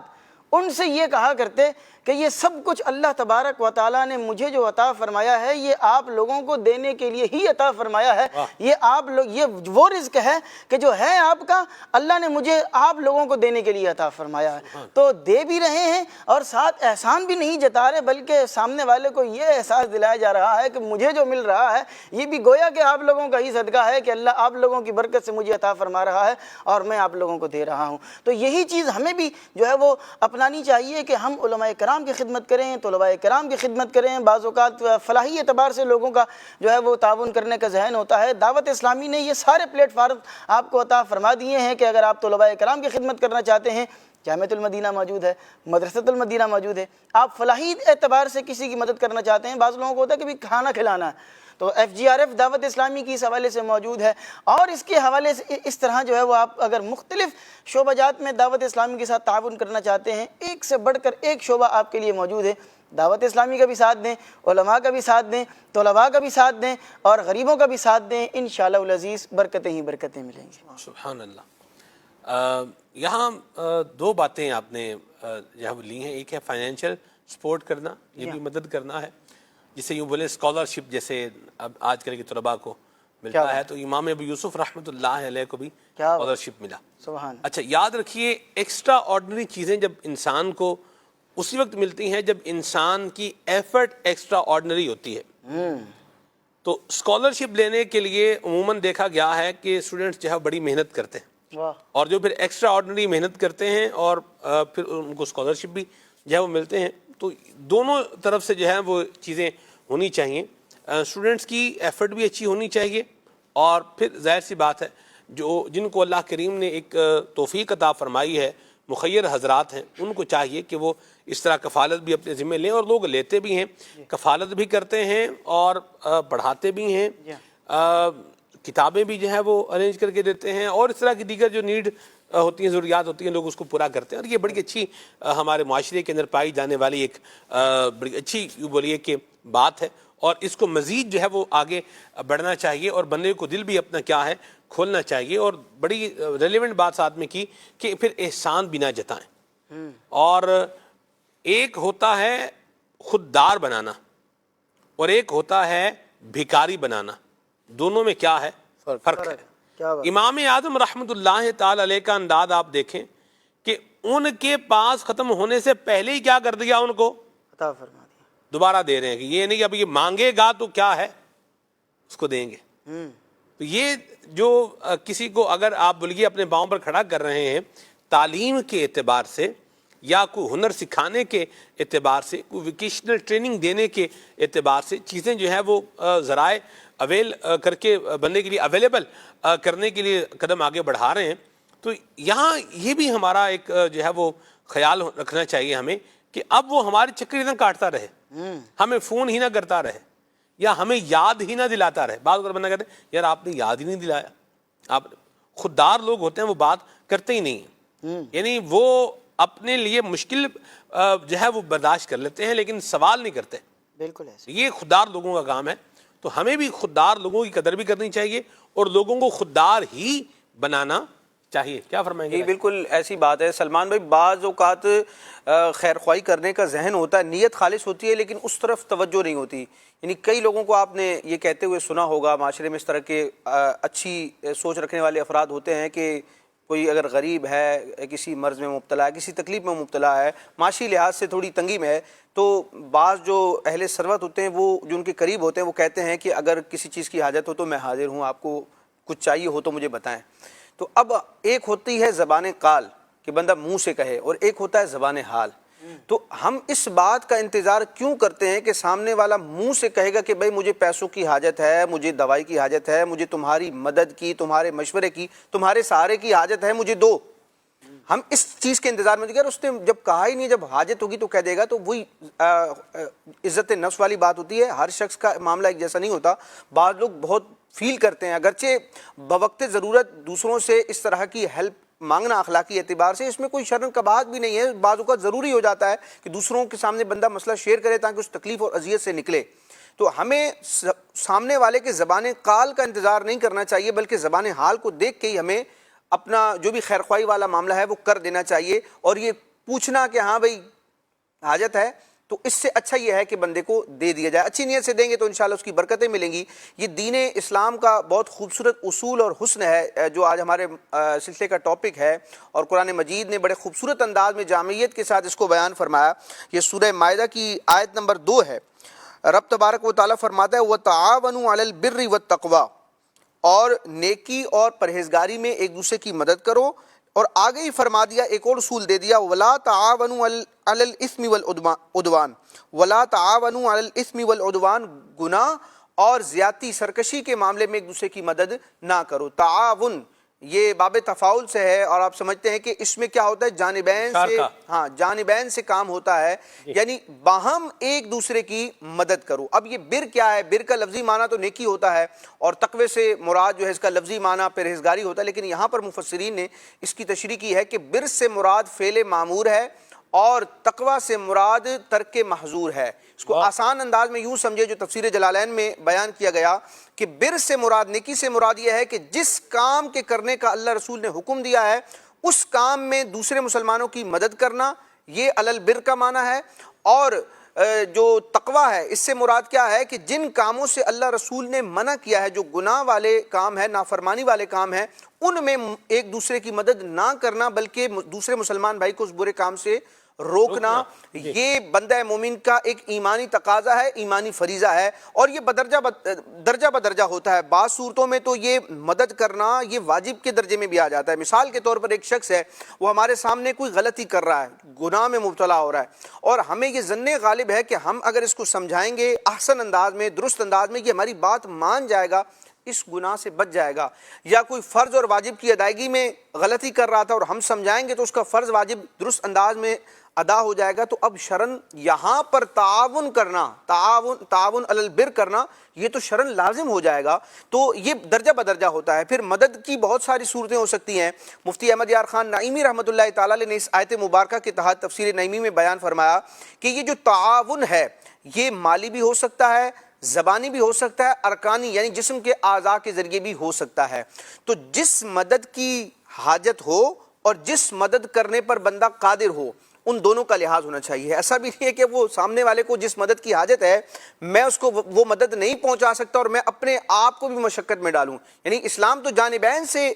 ان سے یہ کہا کرتے کہ یہ سب کچھ اللہ تبارک و تعالیٰ نے مجھے جو عطا فرمایا ہے یہ آپ لوگوں کو دینے کے لیے ہی عطا فرمایا ہے. یہ آپ لوگ, یہ وہ رزق ہے کہ جو ہے آپ کا, اللہ نے مجھے آپ لوگوں کو دینے کے لیے عطا فرمایا ہے. تو دے بھی رہے ہیں اور ساتھ احسان بھی نہیں جتا رہے, بلکہ سامنے والے کو یہ احساس دلایا جا رہا ہے کہ مجھے جو مل رہا ہے یہ بھی گویا کہ آپ لوگوں کا ہی صدقہ ہے کہ اللہ آپ لوگوں کی برکت سے مجھے عطا فرما رہا ہے اور میں آپ لوگوں کو دے رہا ہوں. تو یہی چیز ہمیں بھی جو ہے وہ اپنانی چاہیے کہ ہم علماء کرام کی خدمت کریں, طلباء کرام کی خدمت کریں. بعض اوقات فلاحی اعتبار سے لوگوں کا جو ہے وہ تعاون کرنے کا ذہن ہوتا ہے. دعوت اسلامی نے یہ سارے پلیٹ فارم آپ کو عطا فرما دیے ہیں کہ اگر آپ طلباء کرام کی خدمت کرنا چاہتے ہیں, جامعۃ المدینہ موجود ہے, مدرسۃ المدینہ موجود ہے. آپ فلاحی اعتبار سے کسی کی مدد کرنا چاہتے ہیں, بعض لوگوں کو ہوتا ہے کہ بھی کھانا کھلانا ہے, تو FGRF دعوت اسلامی کی اس حوالے سے موجود ہے. اور اس کے حوالے سے اس طرح جو ہے وہ آپ اگر مختلف شعبہ جات میں دعوت اسلامی کے ساتھ تعاون کرنا چاہتے ہیں, ایک سے بڑھ کر ایک شعبہ آپ کے لیے موجود ہے. دعوت اسلامی کا بھی ساتھ دیں, علماء کا بھی ساتھ دیں, طلباء کا بھی ساتھ دیں اور غریبوں کا بھی ساتھ دیں. انشاءاللہ العزیز برکتیں ہی برکتیں ملیں گی. سبحان اللہ. یہاں دو باتیں آپ نے یہاں لی ہیں. ایک ہے فائنینشیل سپورٹ کرنا, یہ بھی مدد کرنا ہے, جسے یوں بولے اسکالرشپ جیسے اب آج کل کے طلباء کو ملتا ہے, تو امام ابو یوسف رحمۃ اللہ علیہ کو بھی اسکالرشپ ملا. سبحان. اچھا یاد رکھیے, ایکسٹرا آرڈنری چیزیں جب انسان کو اسی وقت ملتی ہیں جب انسان کی ایفرٹ ایکسٹرا آرڈنری ہوتی ہے. تو اسکالرشپ لینے کے لیے عموماً دیکھا گیا ہے کہ اسٹوڈنٹس جو ہے بڑی محنت کرتے ہیں, اور جو پھر ایکسٹرا آرڈنری محنت کرتے ہیں اور پھر ان کو اسکالرشپ بھی جو ہے وہ ملتے ہیں. تو دونوں طرف سے جو ہے وہ چیزیں ہونی چاہیے. اسٹوڈنٹس کی ایفرٹ بھی اچھی ہونی چاہیے, اور پھر ظاہر سی بات ہے جن کو اللہ کریم نے ایک توفیق عطا فرمائی ہے, مخیر حضرات ہیں, ان کو چاہیے کہ وہ اس طرح کفالت بھی اپنے ذمہ لیں, اور لوگ لیتے بھی ہیں, کفالت بھی کرتے ہیں اور پڑھاتے بھی ہیں, کتابیں بھی جو ہے وہ ارینج کر کے دیتے ہیں, اور اس طرح کی دیگر جو نیڈ ہوتی ہیں, ضروریات ہوتی ہیں, لوگ اس کو پورا کرتے ہیں. اور یہ بڑی اچھی ہمارے معاشرے کے اندر پائی جانے والی ایک بڑی اچھی یوں بولیے کہ بات ہے, اور اس کو مزید جو ہے وہ آگے بڑھنا چاہیے, اور بندے کو دل بھی اپنا کیا ہے کھولنا چاہیے. اور بڑی ریلیونٹ بات ساتھ میں کی کہ پھر احسان بھی نہ جتائیں. اور ایک ہوتا ہے خوددار بنانا اور ایک ہوتا ہے بھکاری بنانا, دونوں میں کیا ہے فرق ہے. امام اعظم رحمۃ اللہ تعالی علیہ کا انداز آپ دیکھیں کہ ان کے پاس ختم ہونے سے پہلے ہی کیا کر دیا, ان کو عطا فرما دیا, دوبارہ دے رہے ہیں. کہ یہ نہیں کہ اب یہ مانگے گا تو کیا ہے اس کو دیں گے. تو یہ جو کسی کو اگر آپ بولیے اپنے پاؤں پر کھڑا کر رہے ہیں تعلیم کے اعتبار سے, یا کوئی ہنر سکھانے کے اعتبار سے, کوئی ویکیشنل ٹریننگ دینے کے اعتبار سے, چیزیں جو ہے وہ ذرائع اویل کر کے بندے کے لیے اویلیبل کرنے کے لیے قدم آگے بڑھا رہے ہیں, تو یہاں یہ بھی ہمارا ایک جو ہے وہ خیال رکھنا چاہیے ہمیں کہ اب وہ ہماری چکر ہی نہ کاٹتا رہے, ہمیں فون ہی نہ کرتا رہے, یا ہمیں یاد ہی نہ دلاتا رہے. بعض اگر بندہ کہتے ہیں یار آپ نے یاد ہی نہیں دلایا. آپ خوددار لوگ ہوتے ہیں وہ بات کرتے ہی نہیں ہیں, یعنی وہ اپنے لیے مشکل جو ہے وہ برداشت کر لیتے ہیں لیکن سوال نہیں کرتے. بالکل ایسے. یہ خوددار لوگوں کا کام ہے. تو ہمیں بھی خوددار لوگوں کی قدر بھی کرنی چاہیے اور لوگوں کو خوددار ہی بنانا چاہیے. کیا فرمائیں گے؟ جی بالکل ایسی بات ہے سلمان بھائی. بعض اوقات خیر خواہی کرنے کا ذہن ہوتا ہے, نیت خالص ہوتی ہے, لیکن اس طرف توجہ نہیں ہوتی. یعنی کئی لوگوں کو آپ نے یہ کہتے ہوئے سنا ہوگا, معاشرے میں اس طرح کے اچھی سوچ رکھنے والے افراد ہوتے ہیں کہ کوئی اگر غریب ہے, کسی مرض میں مبتلا ہے, کسی تکلیف میں مبتلا ہے, معاشی لحاظ سے تھوڑی تنگی میں ہے, تو بعض جو اہل ثروت ہوتے ہیں وہ جو ان کے قریب ہوتے ہیں وہ کہتے ہیں کہ اگر کسی چیز کی حاجت ہو تو میں حاضر ہوں, آپ کو کچھ چاہیے ہو تو مجھے بتائیں. تو اب ایک ہوتی ہے زبان قال کہ بندہ منہ سے کہے, اور ایک ہوتا ہے زبان حال. تو ہم اس بات کا انتظار کیوں کرتے ہیں کہ سامنے والا منہ سے کہے گا کہ بھائی مجھے پیسوں کی حاجت ہے, مجھے دوائی کی حاجت ہے, مجھے تمہاری مدد کی, تمہارے مشورے کی, تمہارے سہارے کی حاجت ہے, مجھے دو. ہم اس چیز کے انتظار میں, اس نے جب کہا ہی نہیں, جب حاجت ہوگی تو کہہ دے گا. تو وہی عزت نفس والی بات ہوتی ہے. ہر شخص کا معاملہ ایک جیسا نہیں ہوتا. بعض لوگ بہت فیل کرتے ہیں، اگرچہ بوقت ضرورت دوسروں سے اس طرح کی ہیلپ مانگنا اخلاقی اعتبار سے اس میں کوئی شرم قباحت بھی نہیں ہے، بعض اوقات ضروری ہو جاتا ہے کہ دوسروں کے سامنے بندہ مسئلہ شیئر کرے تاکہ اس تکلیف اور اذیت سے نکلے. تو ہمیں سامنے والے کے زبان قال کا انتظار نہیں کرنا چاہیے، بلکہ زبان حال کو دیکھ کے ہی ہمیں اپنا جو بھی خیر خواہی والا معاملہ ہے وہ کر دینا چاہیے. اور یہ پوچھنا کہ ہاں بھائی حاجت ہے تو اس سے اچھا یہ ہے کہ بندے کو دے دیا جائے. اچھی نیت سے دیں گے تو انشاءاللہ اس کی برکتیں ملیں گی. یہ دین اسلام کا بہت خوبصورت اصول اور حسن ہے جو آج ہمارے سلسلے کا ٹاپک ہے، اور قرآن مجید نے بڑے خوبصورت انداز میں جامعیت کے ساتھ اس کو بیان فرمایا. یہ سورہ مائدہ کی آیت نمبر 2 ہے. رب تبارک و تعالیٰ فرماتا ہے وَتَعَاوَنُوا عَلَى الْبِرِّ وَالتَّقْوَى، اور نیکی اور پرہیزگاری میں ایک دوسرے کی مدد کرو. اور آگے ہی فرما دیا، ایک اور اصول دے دیا وَلَا تَعَاوَنُوا عَلَى الْإِثْمِ وَالْعُدْوَانِ، وَلَا تَعَاوَنُوا عَلَى الْإِثْمِ وَالْعُدْوَانِ، گناہ اور زیادتی سرکشی کے معاملے میں ایک دوسرے کی مدد نہ کرو. تعاون یہ باب تفاعل سے ہے، اور آپ سمجھتے ہیں کہ اس میں کیا ہوتا ہے، جانبین سے، ہاں جانبین سے کام ہوتا ہے، یعنی باہم ایک دوسرے کی مدد کرو. اب یہ بر کیا ہے؟ بر کا لفظی معنی تو نیکی ہوتا ہے، اور تقوی سے مراد جو ہے اس کا لفظی معنی پرہیزگاری ہوتا ہے، لیکن یہاں پر مفسرین نے اس کی تشریح کی ہے کہ بر سے مراد فعل معمور ہے اور تقوی سے مراد ترک محظور ہے. اس کو آسان انداز میں یوں سمجھے جو تفسیر جلالین میں بیان کیا گیا کہ بر سے مراد، نیکی سے مراد یہ ہے کہ جس کام کے کرنے کا اللہ رسول نے حکم دیا ہے اس کام میں دوسرے مسلمانوں کی مدد کرنا، یہ علی البر کا معنی ہے. اور جو تقوی ہے اس سے مراد کیا ہے کہ جن کاموں سے اللہ رسول نے منع کیا ہے، جو گناہ والے کام ہیں، نافرمانی والے کام ہیں، ان میں ایک دوسرے کی مدد نہ کرنا بلکہ دوسرے مسلمان بھائی کو اس برے کام سے روکنا. یہ بندہ مومن کا ایک ایمانی تقاضا ہے، ایمانی فریضہ ہے، اور یہ درجہ بدرجہ ہوتا ہے. بعض صورتوں میں تو یہ مدد کرنا یہ واجب کے درجے میں بھی آ جاتا ہے. مثال کے طور پر ایک شخص ہے، وہ ہمارے سامنے کوئی غلطی کر رہا ہے، گناہ میں مبتلا ہو رہا ہے، اور ہمیں یہ ظن غالب ہے کہ ہم اگر اس کو سمجھائیں گے احسن انداز میں، درست انداز میں، یہ ہماری بات مان جائے گا، اس گناہ سے بچ جائے گا. یا کوئی فرض اور واجب کی ادائیگی میں غلطی کر رہا تھا اور ہم سمجھائیں گے تو اس کا فرض واجب درست انداز میں ادا ہو جائے گا. تو اب شرن یہاں پر تعاون کرنا، تعاون علی البر کرنا، یہ تو شرن لازم ہو جائے گا. تو یہ درجہ بدرجہ ہوتا ہے. پھر مدد کی بہت ساری صورتیں ہو سکتی ہیں. مفتی احمد یار خان نعیمی رحمۃ اللہ تعالی علیہ نے اس آیت مبارکہ کے تحت تفسیر نعیمی میں بیان فرمایا کہ یہ جو تعاون ہے یہ مالی بھی ہو سکتا ہے، زبانی بھی ہو سکتا ہے، ارکانی یعنی جسم کے اعضاء کے ذریعے بھی ہو سکتا ہے. تو جس مدد کی حاجت ہو اور جس مدد کرنے پر بندہ قادر ہو، ان دونوں کا لحاظ ہونا چاہیے. ایسا بھی نہیں ہے کہ وہ سامنے والے کو جس مدد کی حاجت ہے میں اس کو وہ مدد نہیں پہنچا سکتا اور میں اپنے آپ کو بھی مشقت میں ڈالوں. یعنی اسلام تو جانبین سے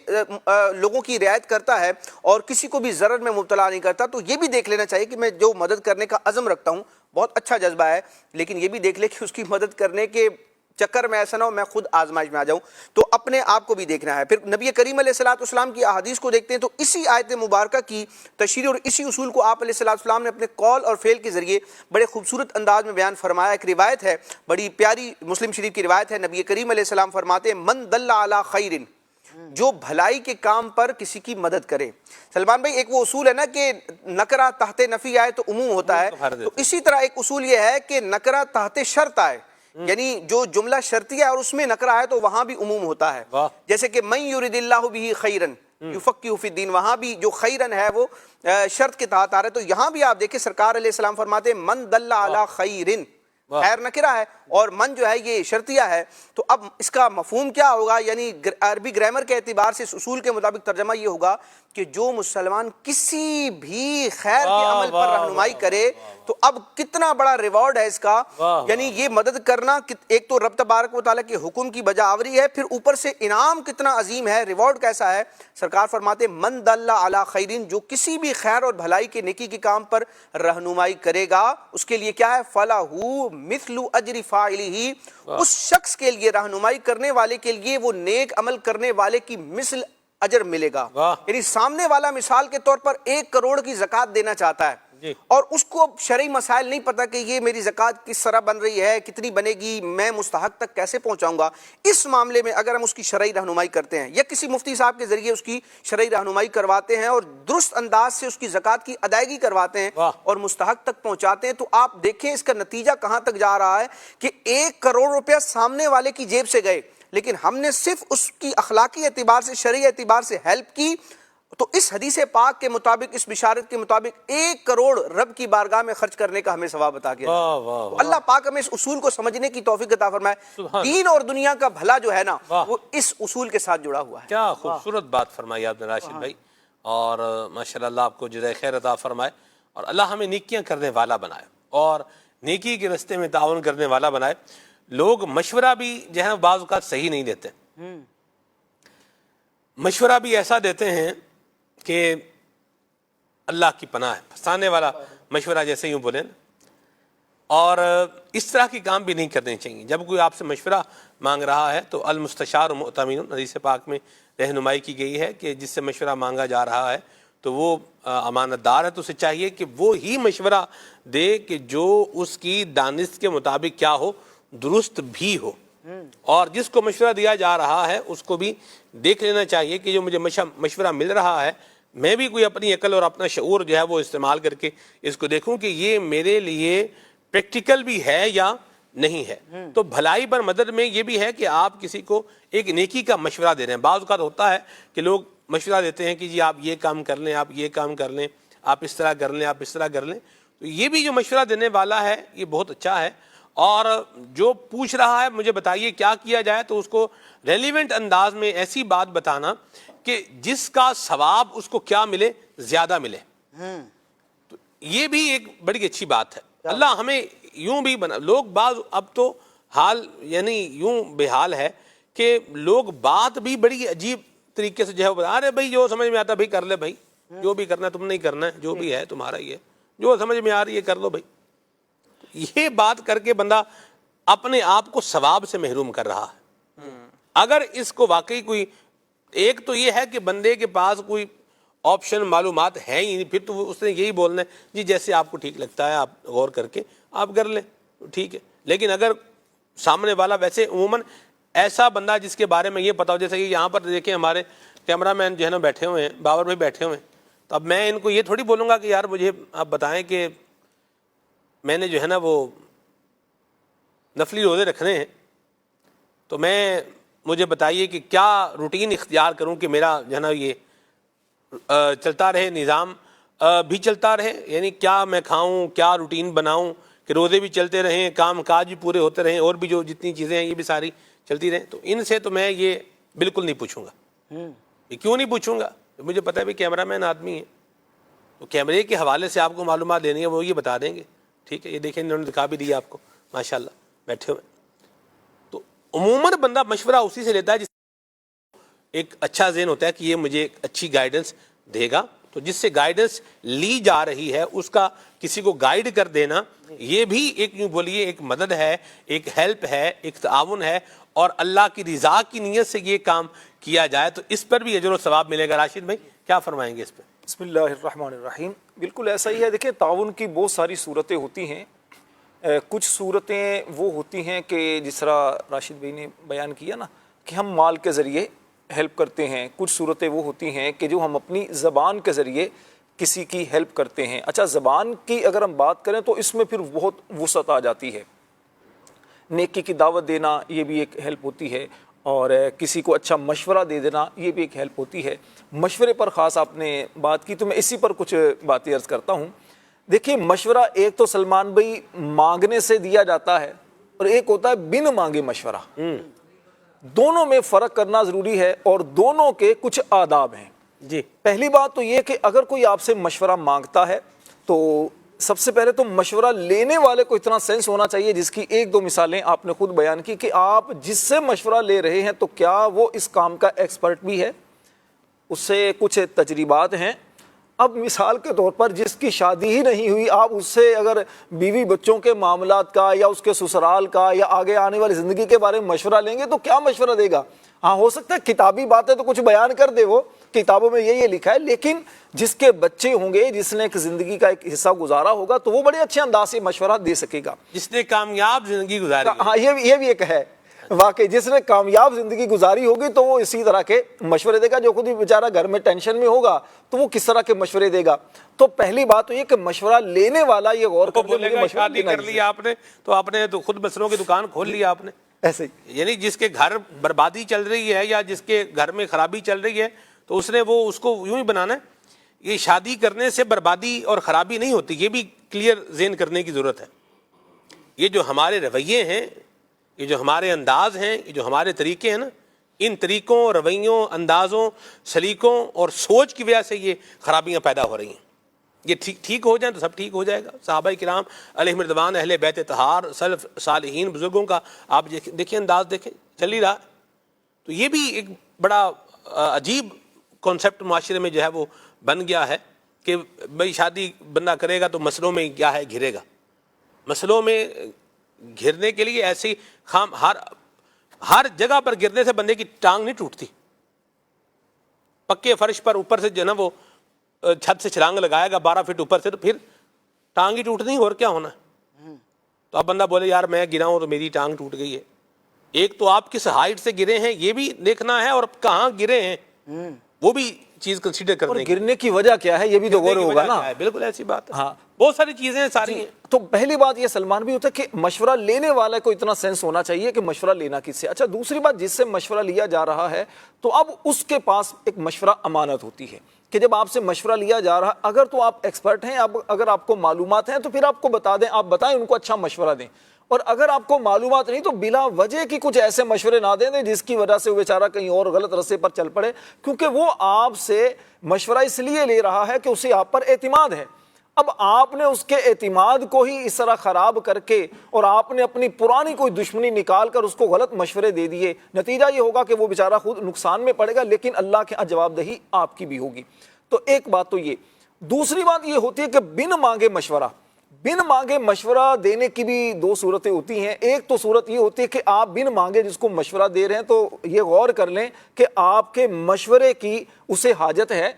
لوگوں کی رعایت کرتا ہے اور کسی کو بھی ضرر میں مبتلا نہیں کرتا. تو یہ بھی دیکھ لینا چاہیے کہ میں جو مدد کرنے کا عزم رکھتا ہوں بہت اچھا جذبہ ہے، لیکن یہ بھی دیکھ لے کہ اس کی مدد کرنے کے چکر میں ایسا نہ ہو میں خود آزمائش میں آ جاؤں. تو اپنے آپ کو بھی دیکھنا ہے. پھر نبی کریم علیہ الصلوۃ والسلام کی احادیث کو دیکھتے ہیں تو اسی آیت مبارکہ کی تشریح اور اسی اصول کو آپ علیہ الصلوۃ والسلام نے اپنے قول اور فعل کے ذریعے بڑے خوبصورت انداز میں بیان فرمایا. ایک روایت ہے، بڑی پیاری مسلم شریف کی روایت ہے. نبی کریم علیہ السلام فرماتے ہیں من دل علی خیر، جو بھلائی کے کام پر کسی کی مدد کرے. سلمان بھائی ایک وہ اصول ہے نا کہ نکرہ تحت نفی آئے تو عموم ہوتا ہے، تو اسی طرح ایک اصول یہ ہے کہ نکرہ تحت شرط آئے، یعنی جو جملہ شرطی ہے اور اس میں نکرہ ہے تو وہاں بھی عموم ہوتا ہے. جیسے کہ من یرید اللہ بہ خیرا یفقہہ فی الدین، وہاں بھی جو خیرن ہے وہ شرط کے تحت آ رہا ہے. تو یہاں بھی آپ دیکھیں سرکار علیہ السلام فرماتے ہیں من دل علی خیرن، خیر نکرہ ہے اور من جو ہے یہ شرطیہ ہے. تو اب اس کا مفہوم کیا ہوگا؟ یعنی عربی گرامر کے اعتبار سے اس اصول کے مطابق ترجمہ یہ ہوگا کہ جو مسلمان کسی بھی خیر کے عمل پر رہنمائی کرے تو اب کتنا بڑا ریوارڈ ہے اس کا. یعنی یہ مدد کرنا ایک تو رب تبارک و تعالیٰ کے حکم کی بجا آوری ہے، پھر اوپر سے انعام کتنا عظیم ہے، ریوارڈ کیسا ہے. سرکار فرماتے من دل علی خیرین، جو کسی بھی خیر اور بھلائی کے نیکی کے کام پر رہنمائی کرے گا اس کے لیے کیا ہے، فَلَهُ مِثْلُ أَجْرِ فَاعِلِهِ، اس شخص کے لیے رہنمائی کرنے والے کے لیے وہ نیک عمل کرنے والے کی مثل اجر ملے گا. یعنی سامنے والا مثال کے طور پر 1 کروڑ کی زکوٰۃ دینا چاہتا ہے اور اس کو شرعی مسائل نہیں پتا کہ یہ میری زکوٰۃ کس طرح بن رہی ہے، کتنی بنے گی، میں مستحق تک کیسے پہنچاؤں گا. اس معاملے میں اگر ہم اس کی شرعی رہنمائی کرتے ہیں یا کسی مفتی صاحب کے ذریعے اس کی شرعی رہنمائی کرواتے ہیں اور درست انداز سے اس کی زکوٰۃ کی ادائیگی کرواتے ہیں اور مستحق تک پہنچاتے ہیں، تو آپ دیکھیں اس کا نتیجہ کہاں تک جا رہا ہے کہ 1 کروڑ روپیہ سامنے والے کی جیب سے گئے لیکن ہم نے صرف اس کی اخلاقی اعتبار سے، شرعی اعتبار سے ہیلپ کی، تو اس حدیث پاک کے مطابق، اس بشارت کے مطابق 1 کروڑ رب کی بارگاہ میں خرچ کرنے کا ہمیں ثواب عطا کیا۔ اللہ پاک ہمیں اس اصول کو سمجھنے کی توفیق عطا فرمائے۔ دین اور دنیا کا بھلا جو ہے نا وہ اس اصول کے ساتھ جڑا ہوا ہے۔ کیا خوبصورت بات فرمائی آپ نے راشد بھائی، اور ماشاءاللہ آپ کو جزائے خیر عطا فرمائے، اور اللہ ہمیں نیکیاں کرنے والا بنائے اور نیکی کے راستے میں تعاون کرنے والا بنائے۔ لوگ مشورہ بھی جو ہے بعض اوقات صحیح نہیں دیتے، مشورہ بھی ایسا دیتے ہیں کہ اللہ کی پناہ ہے، پھنسانے والا مشورہ جیسے یوں بولیں، اور اس طرح کی کام بھی نہیں کرنے چاہیے۔ جب کوئی آپ سے مشورہ مانگ رہا ہے تو المستشار مؤتمن، حدیث پاک میں رہنمائی کی گئی ہے کہ جس سے مشورہ مانگا جا رہا ہے تو وہ امانت دار ہے، تو اسے چاہیے کہ وہ ہی مشورہ دے کہ جو اس کی دانست کے مطابق کیا ہو، درست بھی ہو، اور جس کو مشورہ دیا جا رہا ہے اس کو بھی دیکھ لینا چاہیے کہ جو مجھے مشورہ مل رہا ہے، میں بھی کوئی اپنی عقل اور اپنا شعور جو ہے وہ استعمال کر کے اس کو دیکھوں کہ یہ میرے لیے پریکٹیکل بھی ہے یا نہیں ہے۔ تو بھلائی پر مدد میں یہ بھی ہے کہ آپ کسی کو ایک نیکی کا مشورہ دے رہے ہیں۔ بعض اوقات ہوتا ہے کہ لوگ مشورہ دیتے ہیں کہ جی آپ یہ کام کر لیں، آپ یہ کام کر لیں، آپ اس طرح کر لیں، آپ اس طرح کر لیں، تو یہ بھی جو مشورہ دینے والا ہے یہ بہت اچھا ہے، اور جو پوچھ رہا ہے مجھے بتائیے کیا کیا جائے، تو اس کو ریلیونٹ انداز میں ایسی بات بتانا کہ جس کا ثواب اس کو کیا ملے، زیادہ ملے، تو یہ بھی ایک بڑی اچھی بات ہے۔ اللہ ہمیں یوں بھی بنا، لوگ بعض اب تو حال یعنی یوں بے حال ہے کہ لوگ بات بھی بڑی عجیب طریقے سے جو ہے بتا رہے، بھائی جو سمجھ میں آتا بھائی کر لے، بھائی جو بھی کرنا ہے تم نہیں کرنا ہے، جو بھی ہے تمہارا ہی ہے، جو سمجھ میں آ رہی ہے کر لو بھائی۔ یہ بات کر کے بندہ اپنے آپ کو ثواب سے محروم کر رہا ہے۔ اگر اس کو واقعی کوئی، ایک تو یہ ہے کہ بندے کے پاس کوئی آپشن معلومات ہے ہی نہیں، پھر تو اس نے یہی بولنا ہے جی جیسے آپ کو ٹھیک لگتا ہے آپ غور کر کے آپ کر لیں، ٹھیک ہے۔ لیکن اگر سامنے والا ویسے عموماً ایسا بندہ جس کے بارے میں یہ پتا ہو، جیسے کہ یہاں پر دیکھیں ہمارے کیمرہ مین جو ہے نا بیٹھے ہوئے ہیں، بابر بھائی بیٹھے ہوئے ہیں، تو اب میں ان کو یہ تھوڑی بولوں گا کہ یار مجھے آپ بتائیں کہ میں نے جو ہے نا وہ نفلی روزے رکھنے ہیں، تو مجھے بتائیے کہ کیا روٹین اختیار کروں کہ میرا جو ہے نا یہ چلتا رہے، نظام بھی چلتا رہے، یعنی کیا میں کھاؤں، کیا روٹین بناؤں کہ روزے بھی چلتے رہیں، کام کاج بھی پورے ہوتے رہیں، اور بھی جو جتنی چیزیں ہیں یہ بھی ساری چلتی رہیں۔ تو ان سے تو میں یہ بالکل نہیں پوچھوں گا۔ یہ کیوں نہیں پوچھوں گا؟ مجھے پتہ ہے بھی کیمرہ مین آدمی ہے، تو کیمرے کے حوالے سے آپ کو معلومات دینی ہے وہ یہ بتا دیں گے، ٹھیک ہے۔ یہ دیکھیں انہوں نے دکھا بھی دیا آپ کو، ماشاءاللہ بیٹھے ہوئے۔ تو عموماً بندہ مشورہ اسی سے لیتا ہے جس ایک اچھا ذہن ہوتا ہے کہ یہ مجھے ایک اچھی گائیڈنس دے گا، تو جس سے گائیڈنس لی جا رہی ہے اس کا کسی کو گائیڈ کر دینا، یہ بھی ایک یوں بولیے ایک مدد ہے، ایک ہیلپ ہے، ایک تعاون ہے، اور اللہ کی رضا کی نیت سے یہ کام کیا جائے تو اس پر بھی اجر و ثواب ملے گا۔ راشد بھائی کیا فرمائیں گے اس پہ؟ بسم اللہ الرحمن الرحیم۔ بالکل ایسا ہی ہے۔ دیکھیں تعاون کی بہت ساری صورتیں ہوتی ہیں، کچھ صورتیں وہ ہوتی ہیں کہ جس طرح راشد بھائی نے بیان کیا نا کہ ہم مال کے ذریعے ہیلپ کرتے ہیں، کچھ صورتیں وہ ہوتی ہیں کہ جو ہم اپنی زبان کے ذریعے کسی کی ہیلپ کرتے ہیں۔ اچھا زبان کی اگر ہم بات کریں تو اس میں پھر بہت وسعت آ جاتی ہے۔ نیکی کی دعوت دینا یہ بھی ایک ہیلپ ہوتی ہے، اور کسی کو اچھا مشورہ دے دینا یہ بھی ایک ہیلپ ہوتی ہے۔ مشورے پر خاص آپ نے بات کی تو میں اسی پر کچھ باتیں عرض کرتا ہوں۔ دیکھیے مشورہ ایک تو سلمان بھائی مانگنے سے دیا جاتا ہے، اور ایک ہوتا ہے بن مانگے مشورہ۔ دونوں میں فرق کرنا ضروری ہے، اور دونوں کے کچھ آداب ہیں۔ جی پہلی بات تو یہ کہ اگر کوئی آپ سے مشورہ مانگتا ہے تو سب سے پہلے تو مشورہ لینے والے کو اتنا سینس ہونا چاہیے، جس کی 1-2 مثالیں آپ نے خود بیان کی کہ آپ جس سے مشورہ لے رہے ہیں تو کیا وہ اس کام کا ایکسپرٹ بھی ہے، اس سے کچھ تجربات ہیں۔ اب مثال کے طور پر جس کی شادی ہی نہیں ہوئی، آپ اس سے اگر بیوی بچوں کے معاملات کا یا اس کے سسرال کا یا آگے آنے والی زندگی کے بارے میں مشورہ لیں گے تو کیا مشورہ دے گا؟ ہاں ہو سکتا ہے کتابی باتیں تو کچھ بیان کر دے، وہ کتابوں میں یہ لکھا ہے، لیکن جس کے بچے ہوں گے، جس نے ایک زندگی کا ایک حصہ گزارا ہوگا تو وہ بڑے اچھے انداز سے مشورہ دے سکے گا، جس نے کامیاب زندگی گزاری۔ ہاں یہ بھی ایک ہے واقعی، جس نے کامیاب زندگی گزاری ہوگی تو وہ اسی طرح کے مشورے دے گا۔ جو خود ہی بیچارہ گھر میں ٹینشن میں ہوگا تو وہ کس طرح کے مشورے دے گا؟ تو پہلی بات تو یہ کہ مشورہ لینے والا یہ غور بولے گا شادی کر لی آپ نے تو آپ نے تو خود بسروں کی دکان کھول لی آپ نے، ایسے ہی یعنی جس کے گھر بربادی چل رہی ہے یا جس کے گھر میں خرابی چل رہی ہے تو اس نے وہ اس کو یوں ہی بنانا ہے. یہ شادی کرنے سے بربادی اور خرابی نہیں ہوتی, یہ بھی کلیئر ذہن کرنے کی ضرورت ہے. یہ جو ہمارے رویے ہیں, یہ جو ہمارے انداز ہیں, یہ جو ہمارے طریقے ہیں نا, ان طریقوں, رویوں, اندازوں, سلیقوں اور سوچ کی وجہ سے یہ خرابیاں پیدا ہو رہی ہیں. یہ ٹھیک ہو جائیں تو سب ٹھیک ہو جائے گا. صحابہ کرام علیہم رضوان, اہل بیت طہار, سلف صالحین, بزرگوں کا آپ دیکھیں انداز, دیکھیں چل ہی رہا. تو یہ بھی ایک بڑا عجیب کانسیپٹ معاشرے میں جو ہے وہ بن گیا ہے کہ بھائی شادی بندہ کرے گا تو مسئلوں میں کیا ہے گھرے گا. مسئلوں میں گھرنے کے لیے ایسی ہر جگہ پر گرنے سے بندے کی ٹانگ نہیں ٹوٹتی. پکے فرش پر اوپر سے جو ہے نا وہ چھت سے چھلانگ لگائے گا 12 فٹ اوپر سے, تو پھر ٹانگ ہی ٹوٹنی اور کیا ہونا ہے. تو اب بندہ بولے یار میں گرا ہوں تو میری ٹانگ ٹوٹ گئی ہے. ایک تو آپ کس ہائٹ سے گرے ہیں یہ بھی دیکھنا ہے, اور کہاں گرے ہیں وہ بھی چیز کنسیڈر کرنے کی. گرنے کی وجہ کیا ہے یہ بھی تو غور ہوگا نا. بالکل ایسی بات ہے. ہاں بہت ساری چیزیں ساری ہیں. تو پہلی بات یہ سلمان بھی ہوتا ہے کہ مشورہ لینے والے کو اتنا سینس ہونا چاہیے کہ مشورہ لینا کس سے. اچھا دوسری بات, جس سے مشورہ لیا جا رہا ہے تو اب اس کے پاس ایک مشورہ امانت ہوتی ہے کہ جب آپ سے مشورہ لیا جا رہا, اگر تو آپ ایکسپرٹ ہیں, اگر آپ کو معلومات ہیں تو پھر آپ کو بتا دیں, آپ بتائیں ان کو, اچھا مشورہ دیں. اور اگر آپ کو معلومات نہیں تو بلا وجہ کی کچھ ایسے مشورے نہ دیں جس کی وجہ سے وہ بیچارہ کہیں اور غلط رستے پر چل پڑے, کیونکہ وہ آپ سے مشورہ اس لیے لے رہا ہے کہ اسے آپ پر اعتماد ہے. اب آپ نے اس کے اعتماد کو ہی اس طرح خراب کر کے اور آپ نے اپنی پرانی کوئی دشمنی نکال کر اس کو غلط مشورے دے دیے, نتیجہ یہ ہوگا کہ وہ بیچارہ خود نقصان میں پڑے گا, لیکن اللہ کے جواب دہی آپ کی بھی ہوگی. تو ایک بات تو یہ. دوسری بات یہ ہوتی ہے کہ بن مانگے مشورہ دینے کی بھی دو صورتیں ہوتی ہیں. ایک تو صورت یہ ہوتی ہے کہ آپ بن مانگے جس کو مشورہ دے رہے ہیں تو یہ غور کر لیں کہ آپ کے مشورے کی اسے حاجت ہے,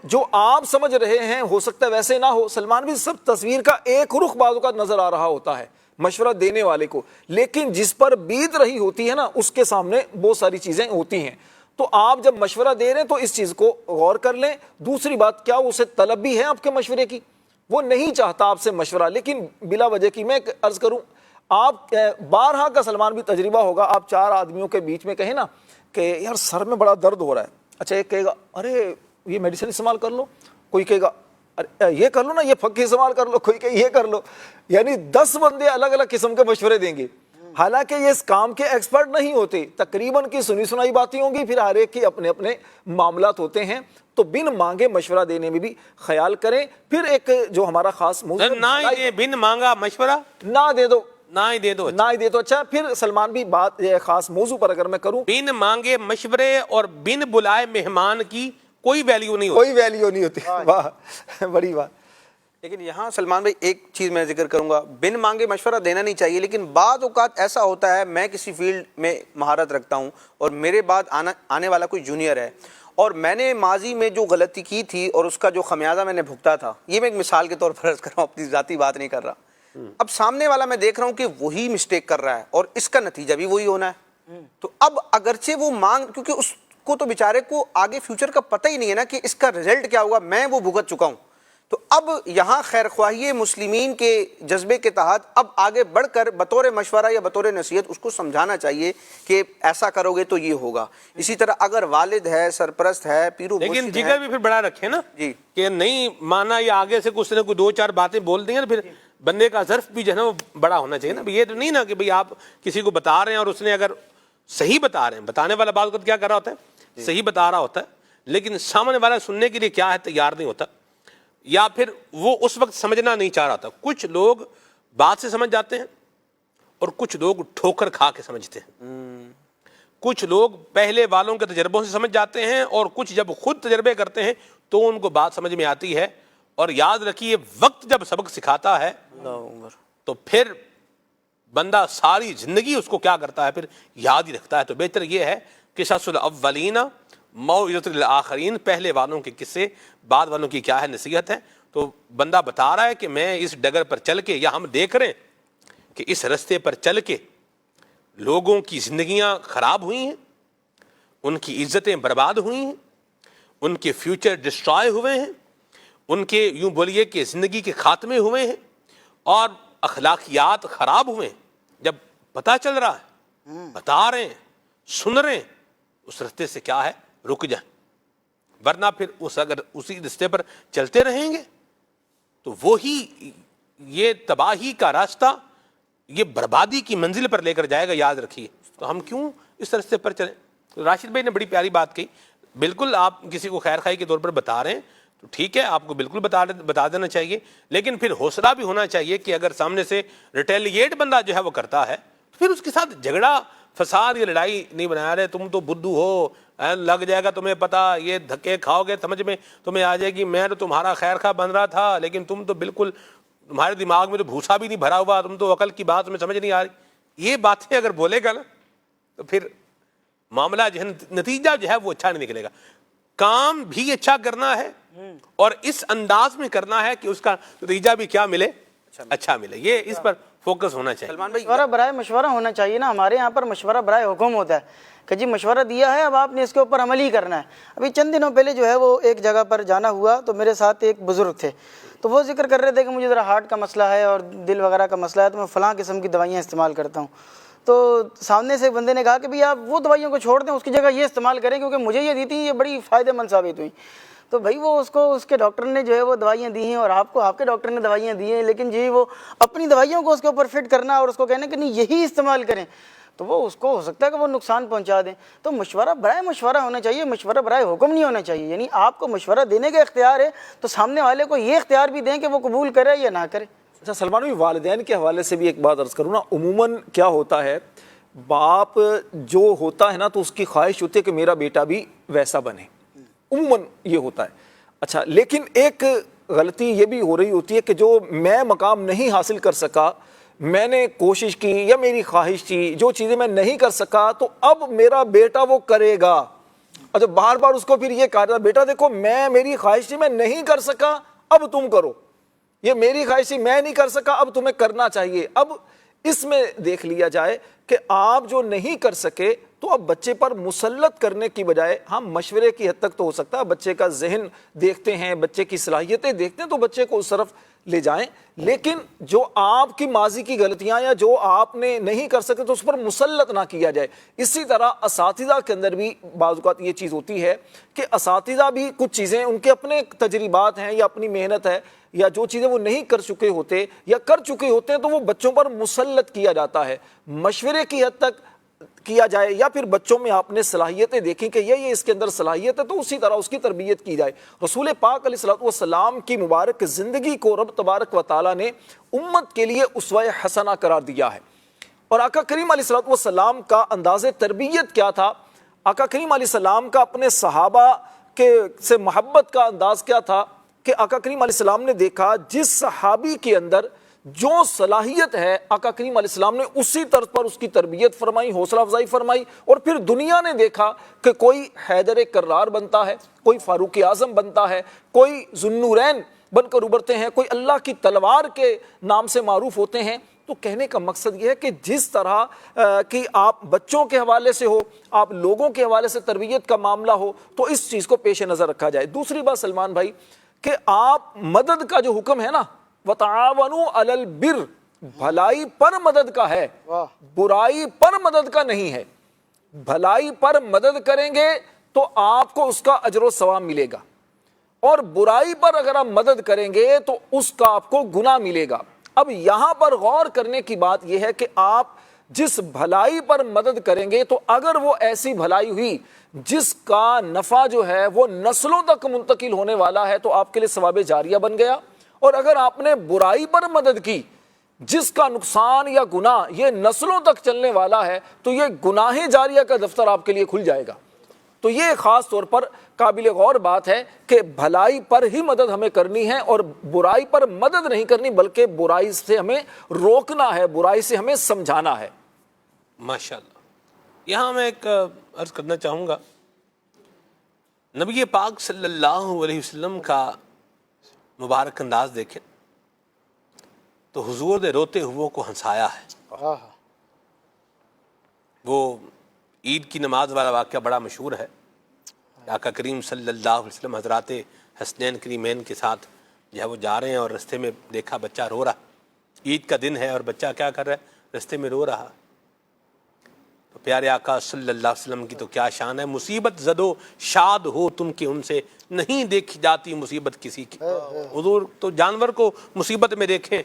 جو آپ سمجھ رہے ہیں ہو سکتا ہے ویسے نہ ہو. سلمان بھی سب تصویر کا ایک رخ بعض اوقات نظر آ رہا ہوتا ہے مشورہ دینے والے کو, لیکن جس پر بیت رہی ہوتی ہے نا اس کے سامنے بہت ساری چیزیں ہوتی ہیں. تو آپ جب مشورہ دے رہے ہیں تو اس چیز کو غور کر لیں. دوسری بات, کیا اسے طلب بھی ہے آپ کے مشورے کی, وہ نہیں چاہتا آپ سے مشورہ لیکن بلا وجہ کی. میں عرض کروں, آپ بارہا کا سلمان بھی تجربہ ہوگا, آپ 4 آدمیوں کے بیچ میں کہیں نا کہ یار سر میں بڑا درد ہو رہا ہے, اچھا ایک کہے گا ارے یہ میڈیسن استعمال کر لو, کوئی کہے گا یہ کر لو نا, یہ پھکی استعمال کر لو, کوئی کہے یہ کر لو. یعنی 10 بندے الگ الگ قسم کے مشورے دیں گے, حالانکہ یہ اس کام کے ایکسپرٹ نہیں ہوتے. تقریباً کی سنی سنائی باتیں ہوں گی, پھر ہر ایک کے اپنے اپنے معاملات ہوتے ہیں. تو بن مانگے مشورہ دینے میں بھی خیال کریں. پھر ایک جو ہمارا خاص موضوع, نہ بن مانگا مشورہ نہ دے دو, نہ ہی دے دو. اچھا پھر سلمان بھی بات خاص موضوع پر اگر میں کروں, بن مانگے مشورے اور بن بلائے مہمان کی کوئی ویلیو نہیں ہوتی. واہ بڑی بات. لیکن یہاں سلمان بھائی ایک چیز میں ذکر کروں گا, بن مانگے مشورہ دینا نہیں چاہیے, لیکن بعض اوقات ایسا ہوتا ہے میں کسی فیلڈ میں مہارت رکھتا ہوں اور میرے بعد آنے والا کوئی جونیئر ہے اور میں نے ماضی میں جو غلطی کی تھی اور اس کا جو خمیازہ میں نے بھگتا تھا, یہ میں ایک مثال کے طور پر عرض کر رہا ہوں, اپنی ذاتی بات نہیں کر رہا. اب سامنے والا میں دیکھ رہا ہوں کہ وہی مسٹیک کر رہا ہے اور اس کا نتیجہ بھی وہی ہونا ہے. تو اب اگرچہ وہ کیونکہ اس کو تو بیچارے کو آگے فیوچر کا پتہ ہی نہیں ہے نا کہ اس کا رزلٹ کیا ہوگا, میں وہ بھگت چکا ہوں. تو اب یہاں خیر خواہی مسلمین کے جذبے کے تحت اب آگے بڑھ کر بطور مشورہ یا بطور نصیحت اس کو سمجھانا چاہیے کہ ایسا کرو گے تو یہ ہوگا. اسی طرح اگر والد ہے, سرپرست ہے, پیرو لیکن جگر بھی پھر بڑا رکھے نا جی کہ نہیں مانا یا آگے سے کچھ نہ کوئی 2-4 باتیں بول دیں, پھر بندے کا ظرف بھی جو ہے نا وہ بڑا ہونا چاہیے نا. یہ تو نہیں نا کہ آپ کسی کو بتا رہے ہیں اور اس نے اگر صحیح بتا رہے ہیں, بتانے والا بات کو کیا کر رہا ہوتا ہے, صحیح بتا رہا ہوتا ہے, لیکن سامنے والا سننے کے لیے کیا ہے تیار نہیں ہوتا, یا پھر وہ اس وقت سمجھنا نہیں چاہ رہا تھا. کچھ لوگ بات سے سمجھ جاتے ہیں اور کچھ لوگ ٹھوکر کھا کے سمجھتے ہیں. کچھ لوگ پہلے والوں کے تجربوں سے سمجھ جاتے ہیں اور کچھ جب خود تجربے کرتے ہیں تو ان کو بات سمجھ میں آتی ہے. اور یاد رکھیے وقت جب سبق سکھاتا ہے تو پھر بندہ ساری زندگی اس کو کیا کرتا ہے, پھر یاد ہی رکھتا ہے. تو بہتر یہ ہے قصص الاولین موعظۃ للآخرین, پہلے والوں کے قصے بعد والوں کی کیا ہے نصیحت ہے. تو بندہ بتا رہا ہے کہ میں اس ڈگر پر چل کے, یا ہم دیکھ رہے ہیں کہ اس رستے پر چل کے لوگوں کی زندگیاں خراب ہوئی ہیں, ان کی عزتیں برباد ہوئی ہیں, ان کے فیوچر ڈسٹرائے ہوئے ہیں, ان کے یوں بولیے کہ زندگی کے خاتمے ہوئے ہیں اور اخلاقیات خراب ہوئے ہیں. جب پتہ چل رہا ہے بتا رہے ہیں, سن رہے ہیں, اس رستے سے کیا ہے, رک جائیں. ورنہ پھر اگر اسی رستے پر چلتے رہیں گے تو وہی یہ تباہی کا راستہ یہ بربادی کی منزل پر لے کر جائے گا, یاد رکھیے. تو ہم کیوں اس رستے پر چلیں؟ راشد بھائی نے بڑی پیاری بات کہی. بالکل آپ کسی کو خیر خواہی کے طور پر بتا رہے ہیں تو ٹھیک ہے, آپ کو بالکل بتا دینا چاہیے, لیکن پھر حوصلہ بھی ہونا چاہیے کہ اگر سامنے سے ریٹیلیٹ بندہ جو ہے وہ کرتا ہے تو پھر اس کے ساتھ جھگڑا فساد یا لڑائی نہیں بنا رہے. تم تو بدھو ہو, لگ جائے گا تمہیں پتا, یہ دھکے کھاؤ گے سمجھ میں تمہیں آ جائے گی, میں تو تمہارا خیر خواہ بن رہا تھا لیکن تم تو بالکل, تمہارے دماغ میں تو بھوسا بھی نہیں بھرا ہوا, تم تو عقل کی بات میں سمجھ نہیں آ رہی. یہ باتیں اگر بولے گا نا تو پھر معاملہ جو ہے, نتیجہ جو ہے وہ اچھا نہیں نکلے گا. کام بھی اچھا کرنا ہے اور اس انداز میں کرنا ہے کہ اس کا نتیجہ بھی کیا ملے, اچھا ملے. یہ اس پر فوکس ہونا چاہیے. مشورہ برائے مشورہ ہونا چاہیے نا. ہمارے یہاں پر مشورہ برائے حکم ہوتا ہے کہ جی مشورہ دیا ہے, اب آپ نے اس کے اوپر عمل ہی کرنا ہے. ابھی چند دنوں پہلے جو ہے وہ ایک جگہ پر جانا ہوا تو میرے ساتھ ایک بزرگ تھے, تو وہ ذکر کر رہے تھے کہ مجھے ذرا ہارٹ کا مسئلہ ہے اور دل وغیرہ کا مسئلہ ہے, تو میں فلاں قسم کی دوائیاں استعمال کرتا ہوں. تو سامنے سے ایک بندے نے کہا کہ بھئی آپ وہ دوائیوں کو چھوڑ دیں, اس کی جگہ یہ استعمال کریں کیونکہ مجھے یہ دی تھی, یہ بڑی فائدہ مند ثابت ہوئی. تو بھائی وہ اس کو اس کے ڈاکٹر نے جو ہے وہ دوائیاں دی ہیں اور آپ کو آپ کے ڈاکٹر نے دوائیاں دی ہیں, لیکن جی وہ اپنی دوائیوں کو اس کے اوپر فٹ کرنا اور اس کو کہنا کہ نہیں یہی استعمال کریں, تو وہ اس کو ہو سکتا ہے کہ وہ نقصان پہنچا دیں. تو مشورہ برائے مشورہ ہونا چاہیے, مشورہ برائے حکم نہیں ہونا چاہیے. یعنی آپ کو مشورہ دینے کا اختیار ہے تو سامنے والے کو یہ اختیار بھی دیں کہ وہ قبول کرے یا نہ کرے. اچھا سلمان بھائی, والدین کے حوالے سے بھی ایک بات عرض کروں نا. عموماً کیا ہوتا ہے, باپ جو ہوتا ہے نا تو اس کی خواہش ہوتی ہے کہ میرا بیٹا بھی ویسا بنے, عموماً یہ ہوتا ہے. اچھا لیکن ایک غلطی یہ بھی ہو رہی ہوتی ہے کہ جو میں مقام نہیں حاصل کر سکا, میں نے کوشش کی یا میری خواہش تھی, جو چیزیں میں نہیں کر سکا تو اب میرا بیٹا وہ کرے گا. اچھا بار بار اس کو پھر یہ کہا, بیٹا دیکھو میری خواہش تھی میں نہیں کر سکا, اب تم کرو. یہ میری خواہش تھی میں نہیں کر سکا, اب تمہیں کرنا چاہیے. اب اس میں دیکھ لیا جائے کہ آپ جو نہیں کر سکے تو اب بچے پر مسلط کرنے کی بجائے ہم مشورے کی حد تک تو ہو سکتا ہے, بچے کا ذہن دیکھتے ہیں, بچے کی صلاحیتیں دیکھتے ہیں تو بچے کو اس طرف لے جائیں. لیکن جو آپ کی ماضی کی غلطیاں یا جو آپ نے نہیں کر سکے تو اس پر مسلط نہ کیا جائے. اسی طرح اساتذہ کے اندر بھی بعض اوقات یہ چیز ہوتی ہے کہ اساتذہ بھی کچھ چیزیں ان کے اپنے تجربات ہیں یا اپنی محنت ہے یا جو چیزیں وہ نہیں کر چکے ہوتے یا کر چکے ہوتے ہیں تو وہ بچوں پر مسلط کیا جاتا ہے. مشورے کی حد تک کیا جائے یا پھر بچوں میں آپ نے صلاحیتیں دیکھیں کہ یہ اس کے اندر صلاحیت ہے تو اسی طرح اس کی تربیت کی جائے. رسول پاک علیہ الصلوۃ والسلام کی مبارک زندگی کو رب تبارک و تعالیٰ نے امت کے لیے اسوہ حسنہ قرار دیا ہے. اور آقا کریم علیہ الصلوۃ والسلام کا انداز تربیت کیا تھا, آقا کریم علیہ السلام کا اپنے صحابہ کے سے محبت کا انداز کیا تھا کہ آقا کریم علیہ السلام نے دیکھا جس صحابی کے اندر جو صلاحیت ہے آقا کریم علیہ السلام نے اسی طرز پر اس کی تربیت فرمائی, حوصلہ افزائی فرمائی. اور پھر دنیا نے دیکھا کہ کوئی حیدر کرار بنتا ہے, کوئی فاروق اعظم بنتا ہے, کوئی ذوالنورین بن کر ابھرتے ہیں, کوئی اللہ کی تلوار کے نام سے معروف ہوتے ہیں. تو کہنے کا مقصد یہ ہے کہ جس طرح کی آپ بچوں کے حوالے سے ہو, آپ لوگوں کے حوالے سے تربیت کا معاملہ ہو تو اس چیز کو پیش نظر رکھا جائے. دوسری بات سلمان بھائی کہ آپ مدد کا جو حکم ہے نا, وَتَعَاوَنُوا عَلَى الْبِرِّ, بھلائی پر مدد کا ہے, برائی پر مدد کا نہیں ہے. بھلائی پر مدد کریں گے تو آپ کو اس کا اجر و ثواب ملے گا, اور برائی پر اگر آپ مدد کریں گے تو اس کا آپ کو گناہ ملے گا. اب یہاں پر غور کرنے کی بات یہ ہے کہ آپ جس بھلائی پر مدد کریں گے تو اگر وہ ایسی بھلائی ہوئی جس کا نفع جو ہے وہ نسلوں تک منتقل ہونے والا ہے تو آپ کے لیے ثواب جاریہ بن گیا. اور اگر آپ نے برائی پر مدد کی جس کا نقصان یا گناہ یہ نسلوں تک چلنے والا ہے تو یہ گناہ جاریہ کا دفتر آپ کے لیے کھل جائے گا. تو یہ خاص طور پر قابل غور بات ہے کہ بھلائی پر ہی مدد ہمیں کرنی ہے اور برائی پر مدد نہیں کرنی, بلکہ برائی سے ہمیں روکنا ہے, برائی سے ہمیں سمجھانا ہے. ماشاءاللہ. یہاں میں ایک عرض کرنا چاہوں گا, نبی پاک صلی اللہ علیہ وسلم کا مبارک انداز دیکھیں تو حضور نے روتے ہوئے کو ہنسایا ہے. وہ عید کی نماز والا واقعہ بڑا مشہور ہے. آقا کریم صلی اللہ علیہ وسلم حضرات حسنین کریمین کے ساتھ جو ہے وہ جا رہے ہیں اور رستے میں دیکھا بچہ رو رہا. عید کا دن ہے اور بچہ کیا کر رہا ہے, رستے میں رو رہا. پیارے آقا صلی اللہ علیہ وسلم کی تو کیا شان ہے، مصیبت زدو شاد ہو تم کہ ان سے نہیں دیکھی جاتی مصیبت کسی کی. حضور تو جانور کو مصیبت میں دیکھیں،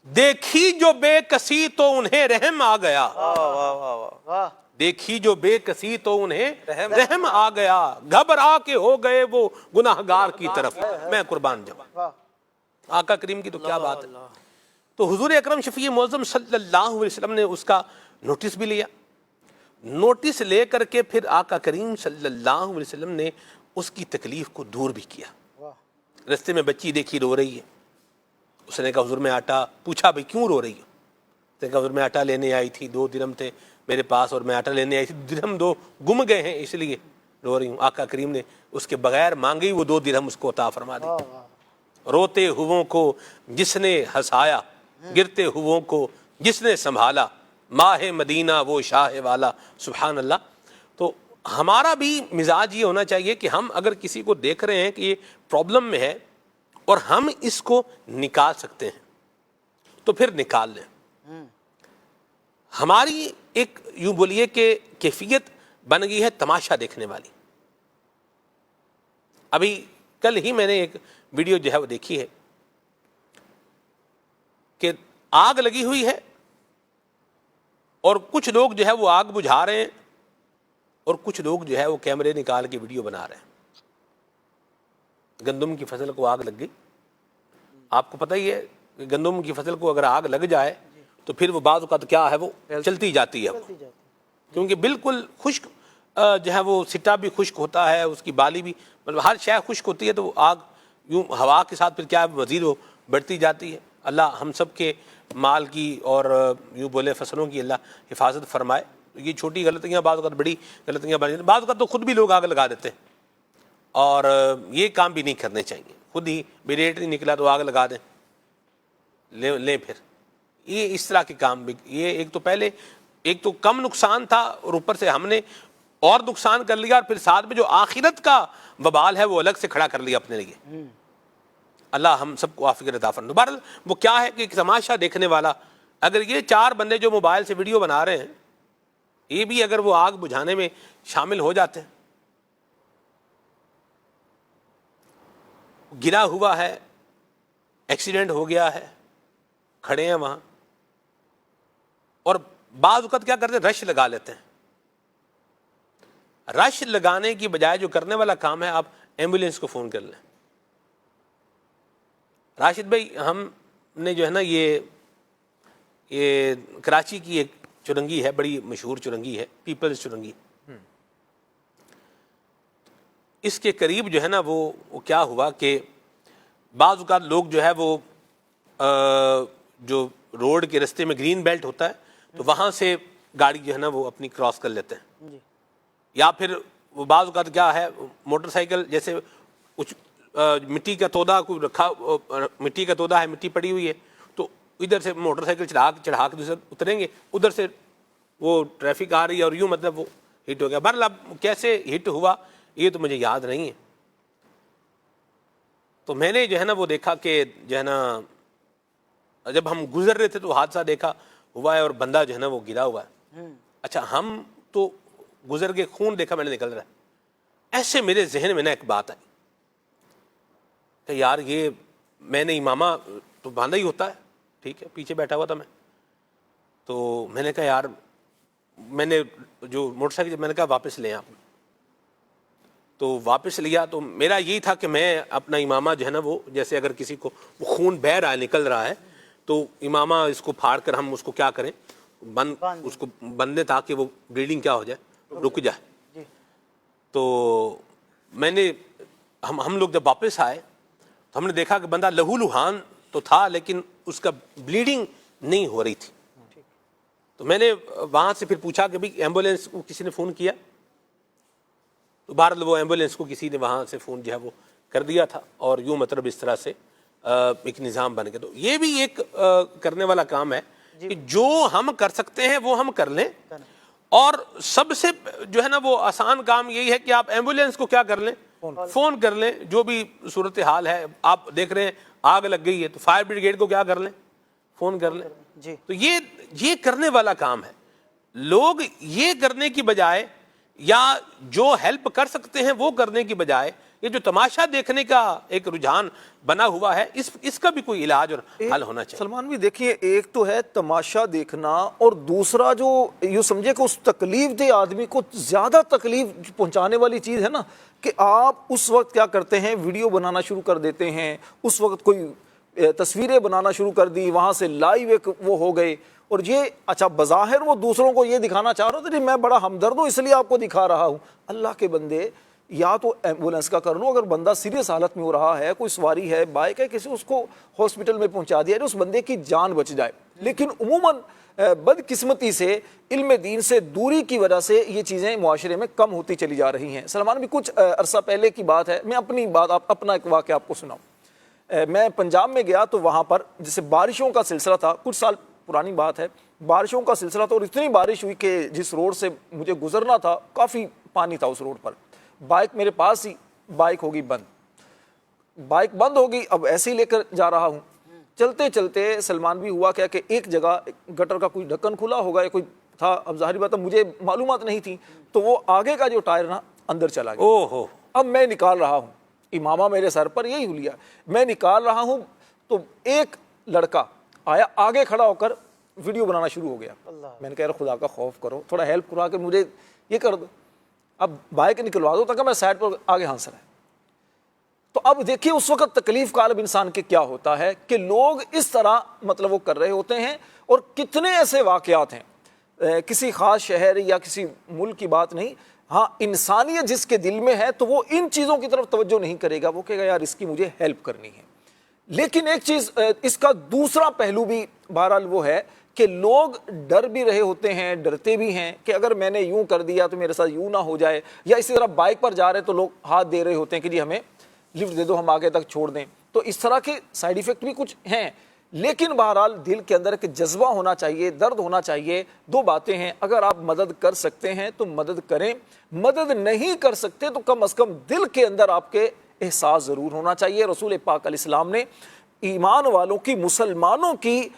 دیکھی جو بے کسی تو انہیں رحم آ گیا، دیکھی جو بے کسی تو انہیں رحم آ گیا، گھبرا کے ہو گئے وہ گناہگار کی طرف میں قربان جاؤں. آقا کریم کی تو کیا بات ہے. تو حضور اکرم شفیع معظم صلی اللہ علیہ وسلم نے اس کا نوٹس بھی لیا. نوٹس لے کر کے پھر آقا کریم صلی اللہ علیہ وسلم نے اس کی تکلیف کو دور بھی کیا. رستے میں بچی دیکھی رو رہی ہے، اس نے کہا حضور میں آٹا، پوچھا بھئی کیوں رو رہی ہو؟ اس نے کہا حضور میں آٹا لینے آئی تھی، 2 درہم تھے میرے پاس اور میں آٹا لینے آئی تھی، 2 درہم گم گئے ہیں اس لیے رو رہی ہوں. آقا کریم نے اس کے بغیر مانگے وہ 2 درہم اس کو عطا فرما دی. روتے ہووں کو جس نے ہنسایا، گرتے ہووں کو جس نے سنبھالا، ماہ مدینہ وہ شاہ والا. سبحان اللہ. تو ہمارا بھی مزاج یہ ہونا چاہیے کہ ہم اگر کسی کو دیکھ رہے ہیں کہ یہ پرابلم میں ہے اور ہم اس کو نکال سکتے ہیں تو پھر نکال لیں. ہماری ایک یوں بولیے کہ کیفیت بن گئی ہے تماشا دیکھنے والی. ابھی کل ہی میں نے ایک ویڈیو جو ہے وہ دیکھی ہے کہ آگ لگی ہوئی ہے اور کچھ لوگ جو ہے وہ آگ بجھا رہے ہیں اور کچھ لوگ جو ہے وہ کیمرے نکال کے ویڈیو بنا رہے ہیں. گندم کی فصل کو آگ لگ گئی. آپ کو پتہ ہی ہے کہ گندم کی فصل کو اگر آگ لگ جائے تو پھر وہ بعض اوقات کیا ہے وہ چلتی جاتی ہے، کیونکہ بالکل خشک جو ہے وہ سٹا بھی خشک ہوتا ہے، اس کی بالی بھی، مطلب ہر شے خشک ہوتی ہے تو آگ یوں ہوا کے ساتھ پھر کیا مزید وہ بڑھتی جاتی ہے. اللہ ہم سب کے مال کی اور یوں بولے فصلوں کی اللہ حفاظت فرمائے. یہ چھوٹی غلطیاں بعض اوقات بڑی غلطیاں بن جاتی ہیں. بعض اوقات تو خود بھی لوگ آگ لگا دیتے ہیں اور یہ کام بھی نہیں کرنے چاہیے. خود ہی ریٹ نہیں نکلا تو آگ لگا دیں، لیں پھر. یہ اس طرح کے کام بھی، یہ ایک تو پہلے ایک تو کم نقصان تھا اور اوپر سے ہم نے اور نقصان کر لیا اور پھر ساتھ میں جو آخرت کا وبال ہے وہ الگ سے کھڑا کر لیا اپنے لیے. اللہ ہم سب کو عافیت عطا فرمائے. بہرحال وہ کیا ہے کہ ایک تماشا دیکھنے والا، اگر یہ 4 بندے جو موبائل سے ویڈیو بنا رہے ہیں یہ بھی اگر وہ آگ بجھانے میں شامل ہو جاتے ہیں، گرا ہوا ہے، ایکسیڈنٹ ہو گیا ہے، کھڑے ہیں وہاں، اور بعض اوقات کیا کرتے ہیں رش لگا لیتے ہیں. رش لگانے کی بجائے جو کرنے والا کام ہے آپ ایمبولینس کو فون کر لیں. راشد بھائی ہم نے جو ہے نا یہ کراچی کی ایک چرنگی ہے، بڑی مشہور چرنگی ہے، پیپلز چرنگی. اس کے قریب جو ہے نا وہ کیا ہوا کہ بعض اوقات لوگ جو ہے وہ جو روڈ کے رستے میں گرین بیلٹ ہوتا ہے تو وہاں سے گاڑی جو ہے نا وہ اپنی کراس کر لیتے ہیں. یا پھر وہ بعض اوقات کیا ہے موٹر سائیکل جیسے کچھ مٹی کا تودا کوئی رکھا، مٹی کا تودا ہے، مٹی پڑی ہوئی ہے تو ادھر سے موٹر سائیکل چڑھا کے دوسرے اتریں گے، ادھر سے وہ ٹریفک آ رہی ہے اور یوں مطلب وہ ہٹ ہو گیا. بہرحال اب کیسے ہٹ ہوا یہ تو مجھے یاد نہیں ہے. تو میں نے جو ہے نا وہ دیکھا کہ جو ہے نا جب ہم گزر رہے تھے تو حادثہ دیکھا ہوا ہے اور بندہ جو ہے نا وہ گرا ہوا ہے. اچھا ہم تو گزر کے خون دیکھا میں نے نکل رہا ہے. ایسے میرے ذہن میں نا ایک بات آئی کہ یار یہ میں نے امامہ تو باندھا ہی ہوتا ہے، ٹھیک ہے، پیچھے بیٹھا ہوا تھا میں، تو میں نے کہا یار میں نے جو موٹر سائیکل میں نے کہا واپس لیں آپ. تو واپس لیا تو میرا یہی تھا کہ میں اپنا امامہ جو ہے نا وہ جیسے اگر کسی کو وہ خون بہہ رہا ہے نکل رہا ہے تو امامہ اس کو پھاڑ کر ہم اس کو کیا کریں اس کو بندیں تاکہ وہ بلیڈنگ کیا ہو جائے، رک جائے. تو میں نے ہم لوگ جب واپس آئے تو ہم نے دیکھا کہ بندہ لہو لہان تو تھا لیکن اس کا بلیڈنگ نہیں ہو رہی تھی. تو میں نے وہاں سے پھر پوچھا کہ بھئی ایمبولینس کو کسی نے فون کیا؟ تو بہرحال وہ ایمبولینس کو کسی نے وہاں سے فون جو ہے وہ کر دیا تھا اور یوں مطلب اس طرح سے ایک نظام بن گیا. تو یہ بھی ایک کرنے والا کام ہے کہ جو ہم کر سکتے ہیں وہ ہم کر لیں. اور سب سے جو ہے نا وہ آسان کام یہی ہے کہ آپ ایمبولینس کو کیا کر لیں، فون کر لیں. جو بھی صورتحال ہے آپ دیکھ رہے ہیں آگ لگ گئی ہے تو فائر بریگیڈ کو کیا کر لیں، فون کر لیں. تو یہ کرنے والا کام ہے. لوگ یہ کرنے کی بجائے یا جو ہیلپ کر سکتے ہیں وہ کرنے کی بجائے یہ جو تماشا دیکھنے کا ایک رجحان بنا ہوا ہے اس کا بھی کوئی علاج اور حل ہونا چاہیے. سلمان بھی دیکھیے، ایک تو ہے تماشا دیکھنا اور دوسرا جو یوں سمجھے کہ اس تکلیف دہ آدمی کو زیادہ تکلیف پہنچانے والی چیز ہے نا کہ آپ اس وقت کیا کرتے ہیں، ویڈیو بنانا شروع کر دیتے ہیں، اس وقت کوئی تصویریں بنانا شروع کر دی، وہاں سے لائیو ایک وہ ہو گئے، اور یہ اچھا بظاہر وہ دوسروں کو یہ دکھانا چاہ رہا تھا کہ میں بڑا ہمدرد ہوں اس لیے آپ کو دکھا رہا ہوں. اللہ کے بندے، یا تو ایمبولینس کا کر لو، اگر بندہ سیریس حالت میں ہو رہا ہے، کوئی سواری ہے، بائک ہے، کسی اس کو ہاسپٹل میں پہنچا دیا، اس بندے کی جان بچ جائے. لیکن عموماً بدقسمتی سے علم دین سے دوری کی وجہ سے یہ چیزیں معاشرے میں کم ہوتی چلی جا رہی ہیں. سلمان بھی کچھ عرصہ پہلے کی بات ہے، میں اپنی بات اپنا ایک واقعہ آپ کو سناؤں. میں پنجاب میں گیا تو وہاں پر جیسے بارشوں کا سلسلہ تھا، کچھ سال پرانی بات ہے، بارشوں کا سلسلہ تھا اور اتنی بارش ہوئی کہ جس روڈ سے مجھے گزرنا تھا کافی پانی تھا اس روڈ پر. بائک میرے پاس ہی، بائک ہوگی بند، بائک بند ہوگی، اب ایسے ہی لے کر جا رہا ہوں. چلتے چلتے سلمان بھی ہوا کیا کہ ایک جگہ گٹر کا کوئی ڈھکن کھلا ہوگا یا کوئی تھا، اب ظاہری بات ہے مجھے معلومات نہیں تھی، تو وہ آگے کا جو ٹائر نا اندر چلا گیا. اب میں نکال رہا ہوں، امامہ میرے سر پر یہی ہولیا، میں نکال رہا ہوں تو ایک لڑکا آیا آگے کھڑا ہو کر ویڈیو بنانا شروع ہو گیا. میں نے کہا خدا کا خوف کرو، تھوڑا ہیلپ کروا کے مجھے یہ کر دو، اب بائک نکلوا دو تاکہ میں سائڈ پر آگے ہنس رہا ہے. تو اب دیکھیے اس وقت تکلیف کا عالم انسان کے کیا ہوتا ہے کہ لوگ اس طرح مطلب وہ کر رہے ہوتے ہیں. اور کتنے ایسے واقعات ہیں، کسی خاص شہر یا کسی ملک کی بات نہیں، ہاں انسانیت جس کے دل میں ہے تو وہ ان چیزوں کی طرف توجہ نہیں کرے گا، وہ کہے گا یار اس کی مجھے ہیلپ کرنی ہے. لیکن ایک چیز اس کا دوسرا پہلو بھی بہرحال وہ ہے کہ لوگ ڈر بھی رہے ہوتے ہیں، ڈرتے بھی ہیں کہ اگر میں نے یوں کر دیا تو میرے ساتھ یوں نہ ہو جائے، یا اسی طرح بائک پر جا رہے تو لوگ ہاتھ دے رہے ہوتے ہیں کہ جی ہمیں لفٹ دے دو، ہم آگے تک چھوڑ دیں. تو اس طرح کے سائیڈ ایفیکٹ بھی کچھ ہیں. لیکن بہرحال دل کے اندر ایک جذبہ ہونا چاہیے، درد ہونا چاہیے. دو باتیں ہیں، اگر آپ مدد کر سکتے ہیں تو مدد کریں، مدد نہیں کر سکتے تو کم از کم دل کے اندر آپ کے احساس ضرور ہونا چاہیے. رسول پاک علیہ السلام نے ایمان والوں کی، مسلمانوں کی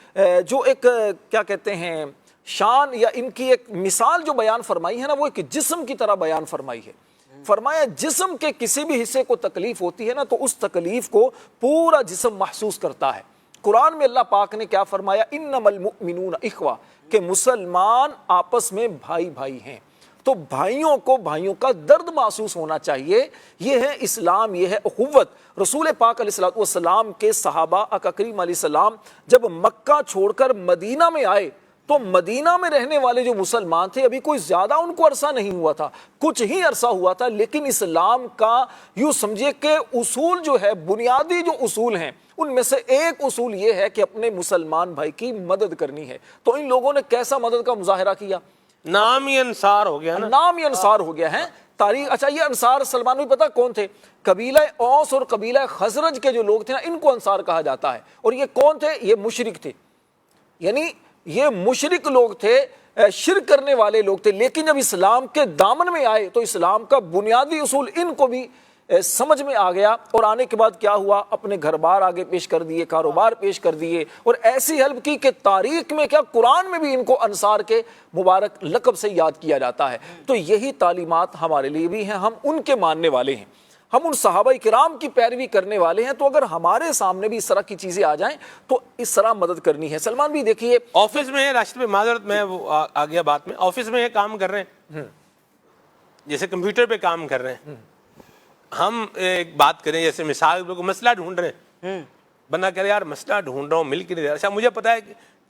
جو ایک کیا کہتے ہیں شان یا ان کی ایک مثال جو بیان فرمائی ہے نا، وہ ایک جسم کی طرح بیان فرمائی ہے. فرمایا جسم کے کسی بھی حصے کو تکلیف ہوتی ہے نا تو اس تکلیف کو پورا جسم محسوس کرتا ہے. قرآن میں اللہ پاک نے کیا فرمایا، انما المؤمنون اخوہ، کہ مسلمان آپس میں بھائی بھائی ہیں. تو بھائیوں کو بھائیوں کا درد محسوس ہونا چاہیے. یہ ہے اسلام، یہ ہے اخوت. رسول پاک علیہ السلام کے صحابہ آقا کریم علیہ السلام جب مکہ چھوڑ کر مدینہ میں آئے تو مدینہ میں رہنے والے جو مسلمان تھے ابھی کوئی زیادہ ان کو عرصہ نہیں ہوا تھا، کچھ ہی عرصہ ہوا تھا، لیکن اسلام کا یوں سمجھے کہ اصول جو ہے، بنیادی جو اصول ہیں ان میں سے ایک اصول یہ ہے کہ اپنے مسلمان بھائی کی مدد کرنی ہے. تو ان لوگوں نے کیسا مدد کا مظاہرہ کیا، نام ہی انصار ہو گیا، نام ہی انصار ہو گیا ہے. تاریخ اچھا یہ انصار سلمان بھی پتہ کون تھے؟ قبیلہ اوس اور قبیلہ خزرج کے جو لوگ تھے نا ان کو انصار کہا جاتا ہے. اور یہ کون تھے؟ یہ مشرک تھے، یعنی یہ مشرک لوگ تھے، شرک کرنے والے لوگ تھے. لیکن جب اسلام کے دامن میں آئے تو اسلام کا بنیادی اصول ان کو بھی سمجھ میں آ گیا. اور آنے کے بعد کیا ہوا، اپنے گھر بار آگے پیش کر دیے، کاروبار پیش کر دیے، اور ایسی ہیلپ کی کہ تاریخ میں کیا قرآن میں بھی ان کو انصار کے مبارک لقب سے یاد کیا جاتا ہے. تو یہی تعلیمات ہمارے لیے بھی ہیں، ہم ان کے ماننے والے ہیں، ہم ان صحابہ کرام کی پیروی کرنے والے ہیں. تو اگر ہمارے سامنے بھی اس طرح کی چیزیں آ جائیں تو اس طرح مدد کرنی ہے. سلمان بھی دیکھیے آفس میں، راشد میں معذرت میں وہ آ گیا بات میں، آفس میں کام کر رہے ہیں، جیسے کمپیوٹر پہ کام کر رہے ہیں، ہم ایک بات کریں جیسے مثال کو مسئلہ ڈھونڈ رہے ہیں، بندہ کہہ رہے یار مسئلہ ڈھونڈ رہا ہوں مل کے نہیں دے رہا، اچھا مجھے پتا ہے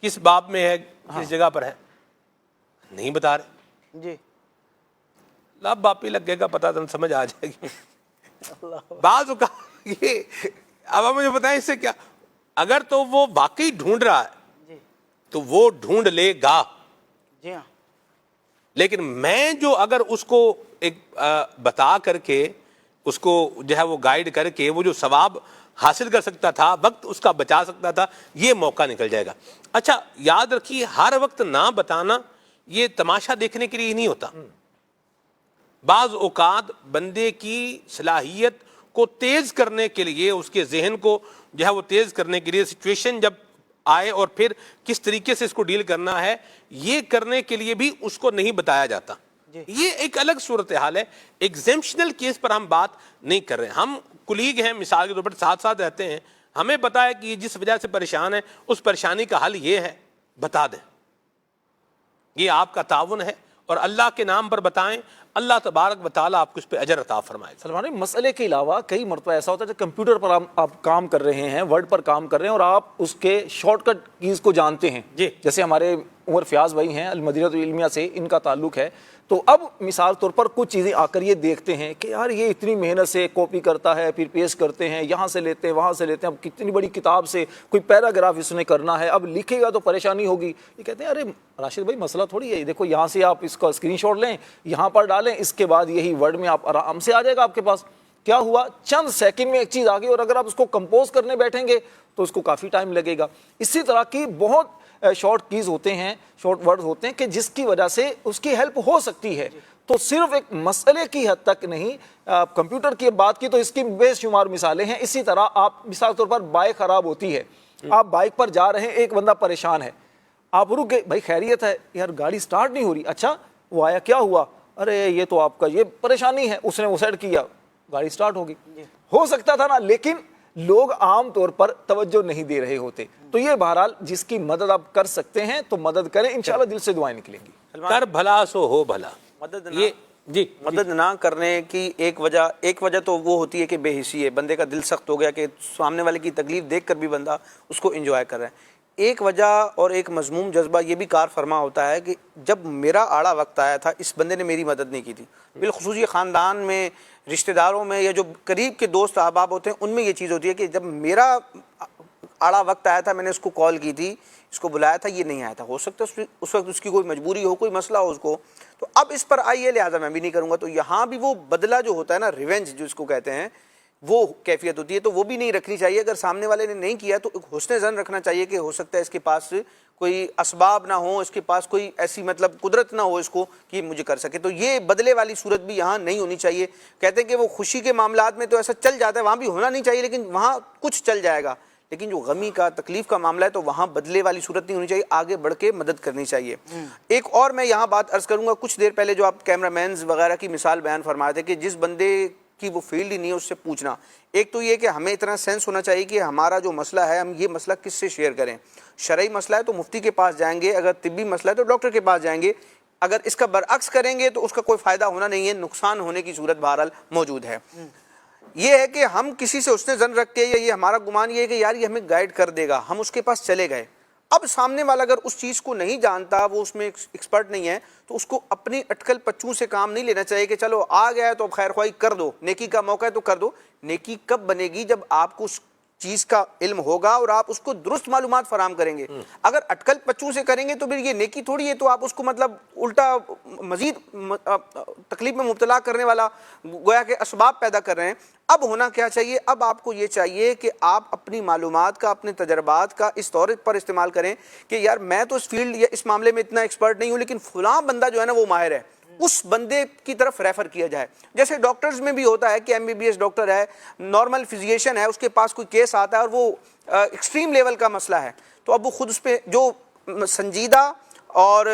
کس باب میں ہے، کس جگہ پر ہے، نہیں بتا رہے جی، لب باپی لگے گا پتا تم سمجھ آ جائے گی. بعض اوقات یہ اب آپ مجھے بتائیں اس سے کیا، اگر تو وہ واقعی ڈھونڈ رہا ہے تو وہ ڈھونڈ لے گا. جی ہاں، لیکن میں جو اگر اس کو ایک بتا کر کے اس کو جو ہے وہ گائیڈ کر کے وہ جو ثواب حاصل کر سکتا تھا، وقت اس کا بچا سکتا تھا، یہ موقع نکل جائے گا. اچھا یاد رکھیے ہر وقت نہ بتانا یہ تماشا دیکھنے کے لیے نہیں ہوتا. بعض اوقات بندے کی صلاحیت کو تیز کرنے کے لیے، اس کے ذہن کو جو ہے وہ تیز کرنے کے لیے، سچویشن جب آئے اور پھر کس طریقے سے اس کو ڈیل کرنا ہے، یہ کرنے کے لیے بھی اس کو نہیں بتایا جاتا. یہ ایک الگ صورتحال ہے. ایگزیمپشنل کیس پر ہم بات نہیں کر رہے ہیں. ہم کلیگ ہیں، مثال کے طور پر ساتھ ساتھ رہتے ہیں، ہمیں پتا ہے کہ یہ جس وجہ سے پریشان ہے اس پریشانی کا حل یہ ہے، بتا دیں. یہ آپ کا تعاون ہے اور اللہ کے نام پر بتائیں، اللہ تبارک و تعالیٰ آپ کو اس پہ اجر عطا فرمائے. سلمان بھائی، مسئلے کے علاوہ کئی مرتبہ ایسا ہوتا ہے کہ کمپیوٹر پر آپ کام کر رہے ہیں، ورڈ پر کام کر رہے ہیں اور آپ اس کے شارٹ کٹ کیز کو جانتے ہیں. جیسے ہمارے عمر فیاض بھائی ہیں المدینہ العلمیہ سے، ان کا تعلق ہے. تو اب مثال طور پر کچھ چیزیں آ کر یہ دیکھتے ہیں کہ یار یہ اتنی محنت سے کاپی کرتا ہے، پھر پیسٹ کرتے ہیں، یہاں سے لیتے ہیں وہاں سے لیتے ہیں، اب کتنی بڑی کتاب سے کوئی پیراگراف اس نے کرنا ہے، اب لکھے گا تو پریشانی ہوگی. یہ کہتے ہیں ارے راشد بھائی مسئلہ تھوڑی ہے، دیکھو یہاں سے آپ اس کا اسکرین شاٹ لیں، یہاں پر ڈالیں، اس کے بعد یہی ورڈ میں آپ آرام سے آ جائے گا آپ کے پاس. کیا ہوا؟ چند سیکنڈ میں ایک چیز آ گئی، اور اگر آپ اس کو کمپوز کرنے بیٹھیں گے تو اس کو کافی ٹائم لگے گا. اسی طرح کی بہت شارٹ کیز ہوتے ہیں، شارٹ ورڈ ہوتے ہیں کہ جس کی وجہ سے اس کی ہیلپ ہو سکتی ہے. تو صرف ایک مسئلے کی حد تک نہیں، کمپیوٹر کی بات کی تو اس کی بے شمار مثالیں ہیں. اسی طرح آپ مثال طور پر بائک خراب ہوتی ہے، آپ بائک پر جا رہے ہیں، ایک بندہ پریشان ہے، آپ رک گئے، بھائی خیریت ہے یار گاڑی سٹارٹ نہیں ہو رہی. اچھا وہ آیا، کیا ہوا؟ ارے یہ تو آپ کا یہ پریشانی ہے. اس نے وہ سیٹ کیا، گاڑی سٹارٹ ہوگی. ہو سکتا تھا نا، لیکن لوگ عام طور پر توجہ نہیں دے رہے ہوتے. تو یہ بہرحال جس کی مدد آپ کر سکتے ہیں تو مدد کریں، انشاءاللہ دل سے دعائیں نکلیں گی. کر بھلا سو ہو بھلا. مدد نہ کرنے کی ایک وجہ تو وہ ہوتی ہے کہ بے حسی ہے، بندے کا دل سخت ہو گیا کہ سامنے والے کی تکلیف دیکھ کر بھی بندہ اس کو انجوائے کر رہا ہے. ایک وجہ اور ایک مذموم جذبہ یہ بھی کار فرما ہوتا ہے کہ جب میرا آڑا وقت آیا تھا اس بندے نے میری مدد نہیں کی تھی. بالخصوص یہ خاندان میں، رشتہ داروں میں، یا جو قریب کے دوست احباب ہوتے ہیں ان میں یہ چیز ہوتی ہے کہ جب میرا آڑا وقت آیا تھا میں نے اس کو کال کی تھی، اس کو بلایا تھا، یہ نہیں آیا تھا. ہو سکتا ہے اس وقت اس کی کوئی مجبوری ہو، کوئی مسئلہ ہو اس کو، تو اب اس پر آئیے لہٰذا میں بھی نہیں کروں گا. تو یہاں بھی وہ بدلہ جو ہوتا ہے نا، ریونج جو اس کو کہتے ہیں، وہ کیفیت ہوتی ہے. تو وہ بھی نہیں رکھنی چاہیے. اگر سامنے والے نے نہیں کیا تو ایک حسن ظن رکھنا چاہیے کہ ہو سکتا ہے اس کے پاس کوئی اسباب نہ ہو، اس کے پاس کوئی ایسی مطلب قدرت نہ ہو اس کو کہ مجھے کر سکے. تو یہ بدلے والی صورت بھی یہاں نہیں ہونی چاہیے. کہتے ہیں کہ وہ خوشی کے معاملات میں تو ایسا چل جاتا ہے، وہاں بھی ہونا نہیں چاہیے، لیکن وہاں کچھ چل جائے گا. لیکن جو غمی کا، تکلیف کا معاملہ ہے تو وہاں بدلے والی صورت نہیں ہونی چاہیے، آگے بڑھ کے مدد کرنی چاہیے. ایک اور میں یہاں بات عرض کروں گا، کچھ دیر پہلے جو آپ کیمرہ مینز وغیرہ کی مثال بیان فرمائے تھے کہ جس بندے کی وہ فیلڈ ہی نہیں ہے اس سے پوچھنا. ایک تو یہ کہ ہمیں اتنا سینس ہونا چاہیے کہ ہمارا جو مسئلہ ہے ہم یہ مسئلہ کس سے شیئر کریں. شرعی مسئلہ ہے تو مفتی کے پاس جائیں گے، اگر طبی مسئلہ ہے تو ڈاکٹر کے پاس جائیں گے. اگر اس کا برعکس کریں گے تو اس کا کوئی فائدہ ہونا نہیں ہے، نقصان ہونے کی صورت بہرحال موجود ہے. یہ ہے کہ ہم کسی سے حسن ظن رکھ کے، یا یہ ہمارا گمان یہ ہے کہ یار یہ ہمیں گائیڈ کر دے گا، ہم اس کے پاس چلے گئے. اب سامنے والا اگر اس چیز کو نہیں جانتا، وہ اس میں ایکسپرٹ نہیں ہے، تو اس کو اپنی اٹکل پچوں سے کام نہیں لینا چاہیے کہ چلو آ گیا ہے تو اب خیر خواہی کر دو، نیکی کا موقع ہے تو کر دو. نیکی کب بنے گی؟ جب آپ کو اس چیز کا علم ہوگا اور آپ اس کو درست معلومات فراہم کریں گے. اگر اٹکل پچوں سے کریں گے تو پھر یہ نیکی تھوڑی ہے، تو آپ اس کو مطلب الٹا مزید تکلیف میں مبتلا کرنے والا گویا کہ اسباب پیدا کر رہے ہیں. اب ہونا کیا چاہیے؟ اب آپ کو یہ چاہیے کہ آپ اپنی معلومات کا، اپنے تجربات کا اس طور پر استعمال کریں کہ یار میں تو اس فیلڈ یا اس معاملے میں اتنا ایکسپرٹ نہیں ہوں، لیکن فلاں بندہ جو ہے نا وہ ماہر ہے، اس بندے کی طرف ریفر کیا جائے. جیسے ڈاکٹرز میں بھی ہوتا ہے کہ MBBS ڈاکٹر ہے، نارمل فزیشین ہے، اس کے پاس کوئی کیس آتا ہے اور وہ ایکسٹریم لیول کا مسئلہ ہے، تو اب وہ خود اس پہ جو سنجیدہ اور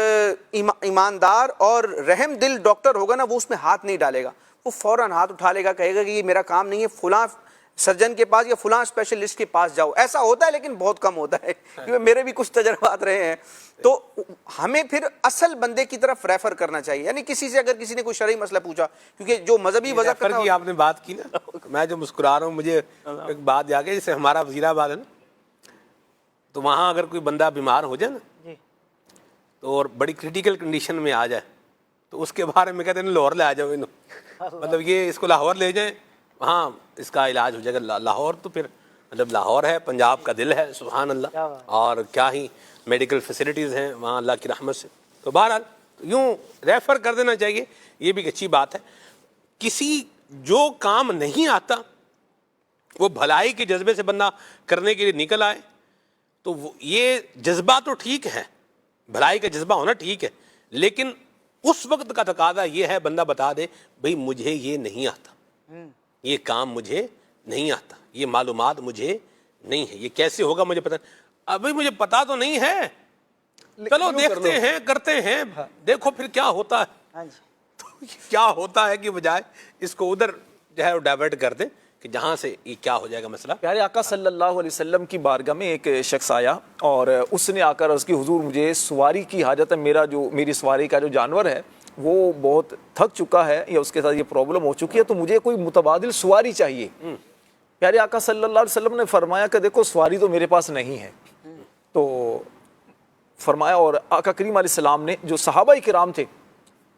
ایماندار اور رحم دل ڈاکٹر ہوگا نا، وہ اس میں ہاتھ نہیں ڈالے گا، وہ فوراً ہاتھ اٹھا لے گا، کہے گا کہ یہ میرا کام نہیں ہے، فلاں سرجن کے پاس یا فلاں اسپیشلسٹ کے پاس جاؤ. ایسا ہوتا ہے لیکن بہت کم ہوتا ہے، کیونکہ میرے بھی کچھ تجربات رہے ہیں. تو ہمیں پھر اصل بندے کی طرف ریفر کرنا چاہیے. یعنی کسی سے اگر کسی نے کوئی شرعی مسئلہ پوچھا، کیونکہ جو مذہبی وضاحت کی آپ نے بات کی نا، میں جو مسکرا رہا ہوں مجھے ایک بات یاد ہے. جیسے ہمارا وزیر آباد ہے نا، تو وہاں اگر کوئی بندہ بیمار ہو جائے نا تو اور بڑی کریٹیکل کنڈیشن میں آ جائے تو اس کے بارے میں کہتے ہیں لاہور لے آ جاؤ مطلب یہ اس کو لاہور لے جائیں، وہاں اس کا علاج ہو جائے گا. لاہور تو پھر مطلب لاہور ہے، پنجاب کا دل ہے، سبحان اللہ، اور کیا ہی میڈیکل فیسلٹیز ہیں وہاں اللہ کی رحمت سے. تو بہرحال یوں ریفر کر دینا چاہیے، یہ بھی ایک اچھی بات ہے. کسی جو کام نہیں آتا وہ بھلائی کے جذبے سے بندہ کرنے کے لیے نکل آئے تو یہ جذبہ تو ٹھیک ہے، بھلائی کا جذبہ ہونا ٹھیک ہے، لیکن اس وقت کا تقاضا یہ ہے بندہ بتا دے بھئی مجھے یہ نہیں آتا، یہ کام مجھے نہیں آتا، یہ معلومات مجھے نہیں ہے، یہ کیسے ہوگا مجھے پتہ. ابھی مجھے پتا تو نہیں ہے, چلو دیکھتے ہیں کرتے ہیں, دیکھو پھر کیا ہوتا ہے. تو کیا ہوتا ہے کہ بجائے اس کو ادھر جو ہے وہ ڈائیورٹ کر دیں کہ جہاں سے یہ کیا ہو جائے گا مسئلہ. پیارے آقا صلی اللہ علیہ وسلم کی بارگاہ میں ایک شخص آیا اور اس نے آ کر عرض کی حضور مجھے سواری کی حاجت ہے, میری سواری کا جو جانور ہے وہ بہت تھک چکا ہے یا اس کے ساتھ یہ پرابلم ہو چکی ہے, تو مجھے کوئی متبادل سواری چاہیے. پیارے آقا صلی اللہ علیہ وسلم نے فرمایا کہ دیکھو سواری تو میرے پاس نہیں ہے. تو فرمایا, اور آقا کریم علیہ السلام نے جو صحابہ کرام تھے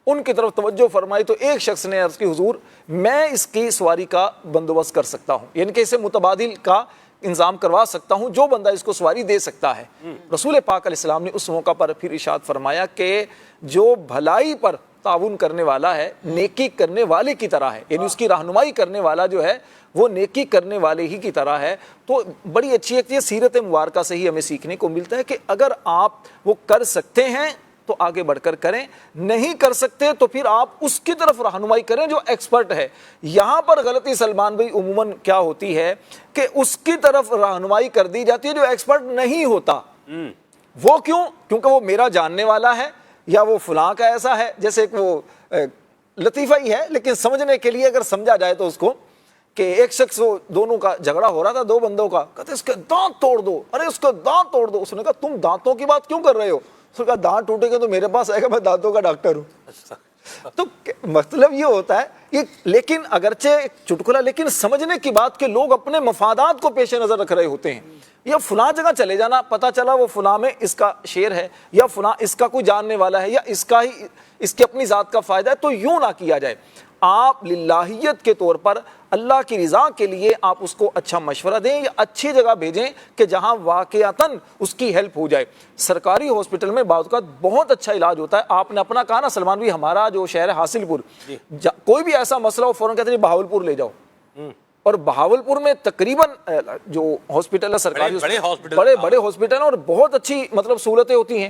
ان کی طرف توجہ فرمائی, تو ایک شخص نے عرض کی حضور میں اس کی سواری کا بندوبست کر سکتا ہوں, یعنی کہ اسے متبادل کا انتظام کروا سکتا ہوں, جو بندہ اس کو سواری دے سکتا ہے. رسول پاک علیہ السلام نے اس موقع پر پھر ارشاد فرمایا کہ جو بھلائی پر تعاون کرنے والا ہے نیکی کرنے والے کی طرح ہے, یعنی اس کی رہنمائی کرنے والا جو ہے وہ نیکی کرنے والے ہی کی طرح ہے. تو بڑی اچھی ایک یہ سیرت مبارکہ سے ہی ہمیں سیکھنے کو ملتا ہے کہ اگر آپ وہ کر سکتے ہیں تو آگے بڑھ کر کریں, نہیں کر سکتے تو پھر آپ اس کی طرف رہنمائی کریں جو ایکسپرٹ ہے. یہاں پر غلطی سلمان بھائی عموماً کیا ہوتی ہے کہ اس کی طرف رہنمائی کر دی جاتی ہے جو ایکسپرٹ نہیں ہوتا. وہ کیوں؟ کیونکہ وہ میرا جاننے والا ہے یا وہ فلاں کا ایسا ہے. جیسے ایک وہ لطیفہ ہی ہے لیکن سمجھنے کے لیے اگر سمجھا جائے تو اس کو, کہ ایک شخص وہ دونوں کا جھگڑا ہو رہا تھا, دو بندوں کا, کہتے اس کے دانت توڑ دو, ارے اس کا دانت توڑ دو. اس نے کہا تم دانتوں کی بات کیوں کر رہے ہو؟ اس نے کہا دانت ٹوٹے گے تو میرے پاس آئے گا, میں دانتوں کا ڈاکٹر ہوں. تو مطلب یہ ہوتا ہے یہ, لیکن اگرچہ چٹکلا لیکن سمجھنے کی بات کہ لوگ اپنے مفادات کو پیش نظر رکھ رہے ہوتے ہیں. یا فلاں جگہ چلے جانا, پتہ چلا وہ فلاں میں اس کا شیئر ہے یا فلاں اس کا کوئی جاننے والا ہے یا اس کا ہی اس کی اپنی ذات کا فائدہ ہے, تو یوں نہ کیا جائے. آپ للہیت کے طور پر اللہ کی رضا کے لیے آپ اس کو اچھا مشورہ دیں یا اچھی جگہ بھیجیں کہ جہاں واقعتاً اس کی ہیلپ ہو جائے. سرکاری ہاسپٹل میں بعض اوقات بہت اچھا علاج ہوتا ہے. آپ نے اپنا کہا نا سلمان بھی, ہمارا جو شہر ہے حاصل پور, کوئی بھی ایسا مسئلہ ہو فوراً کہتے ہیں بہاول پور لے جاؤ. اور بہاول پور میں تقریباً جو ہاسپٹل ہے سرکاری بڑے ہاسپٹل ہیں اور بہت اچھی مطلب سہولتیں ہوتی ہیں.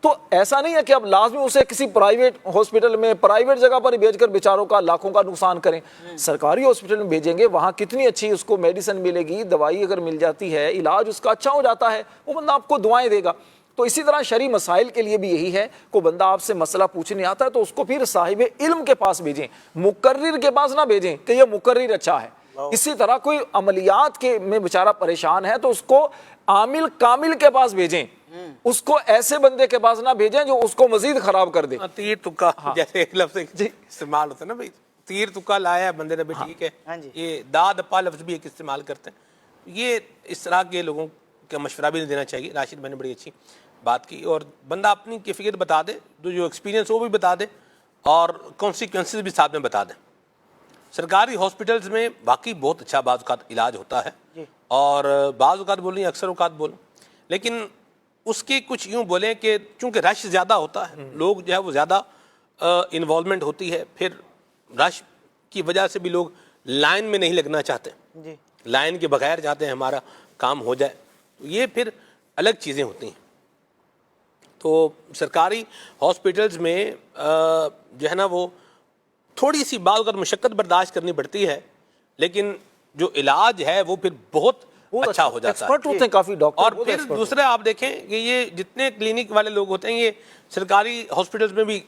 تو ایسا نہیں ہے کہ اب لازمی اسے کسی پرائیویٹ ہاسپٹل میں پرائیویٹ جگہ پر بھیج کر بیچاروں کا لاکھوں کا نقصان کریں. سرکاری ہاسپٹل میں بھیجیں گے, وہاں کتنی اچھی اس کو میڈیسن ملے گی, دوائی اگر مل جاتی ہے, علاج اس کا اچھا ہو جاتا ہے, وہ بندہ آپ کو دعائیں دے گا. تو اسی طرح شرعی مسائل کے لیے بھی یہی ہے, کوئی بندہ آپ سے مسئلہ پوچھنے آتا ہے تو اس کو پھر صاحب علم کے پاس بھیجیں, مقرر کے پاس نہ بھیجیں کہ یہ مقرر اچھا ہے. اسی طرح کوئی عملیات کے میں بیچارہ پریشان ہے تو اس کو عامل کامل کے پاس بھیجیں, اس کو ایسے بندے کے پاس نہ بھیجیں جو اس کو مزید خراب کر دے. تیر تکا جیسے ایک لفظ استعمال ہوتا ہے نا بھائی, تیر تکا لایا ہے بندے نے بھی, ٹھیک ہے, یہ داد اپا لفظ بھی ایک استعمال کرتے ہیں. یہ اس طرح کے لوگوں کا مشورہ بھی نہیں دینا چاہیے. راشد بھائی نے بڑی اچھی بات کی, اور بندہ اپنی کیفیت بتا دے, جو ایکسپیرینس وہ بھی بتا دے اور کانسیکوینسز بھی ساتھ میں بتا دیں. سرکاری ہاسپٹلز میں واقعی بہت اچھا بعض اوقات علاج ہوتا ہے, اور بعض اوقات بولیں اکثر اوقات بولیں, لیکن اس کے کچھ یوں بولیں کہ چونکہ رش زیادہ ہوتا ہے, لوگ جو ہے وہ زیادہ انوالومنٹ ہوتی ہے, پھر رش کی وجہ سے بھی لوگ لائن میں نہیں لگنا چاہتے, لائن کے بغیر چاہتے ہیں ہمارا کام ہو جائے, یہ پھر الگ چیزیں ہوتی ہیں. تو سرکاری ہاسپٹلز میں جو ہے نا وہ تھوڑی سی بعض اوقات مشقت برداشت کرنی پڑتی ہے, لیکن جو علاج ہے وہ پھر بہت اچھا ہو جاتا ہے. ہوتے ہیں کافی ڈاکٹر. اور پھر دوسرے آپ دیکھیں کہ یہ جتنے کلینک والے لوگ ہوتے ہیں, یہ سرکاری ہاسپٹلز میں بھی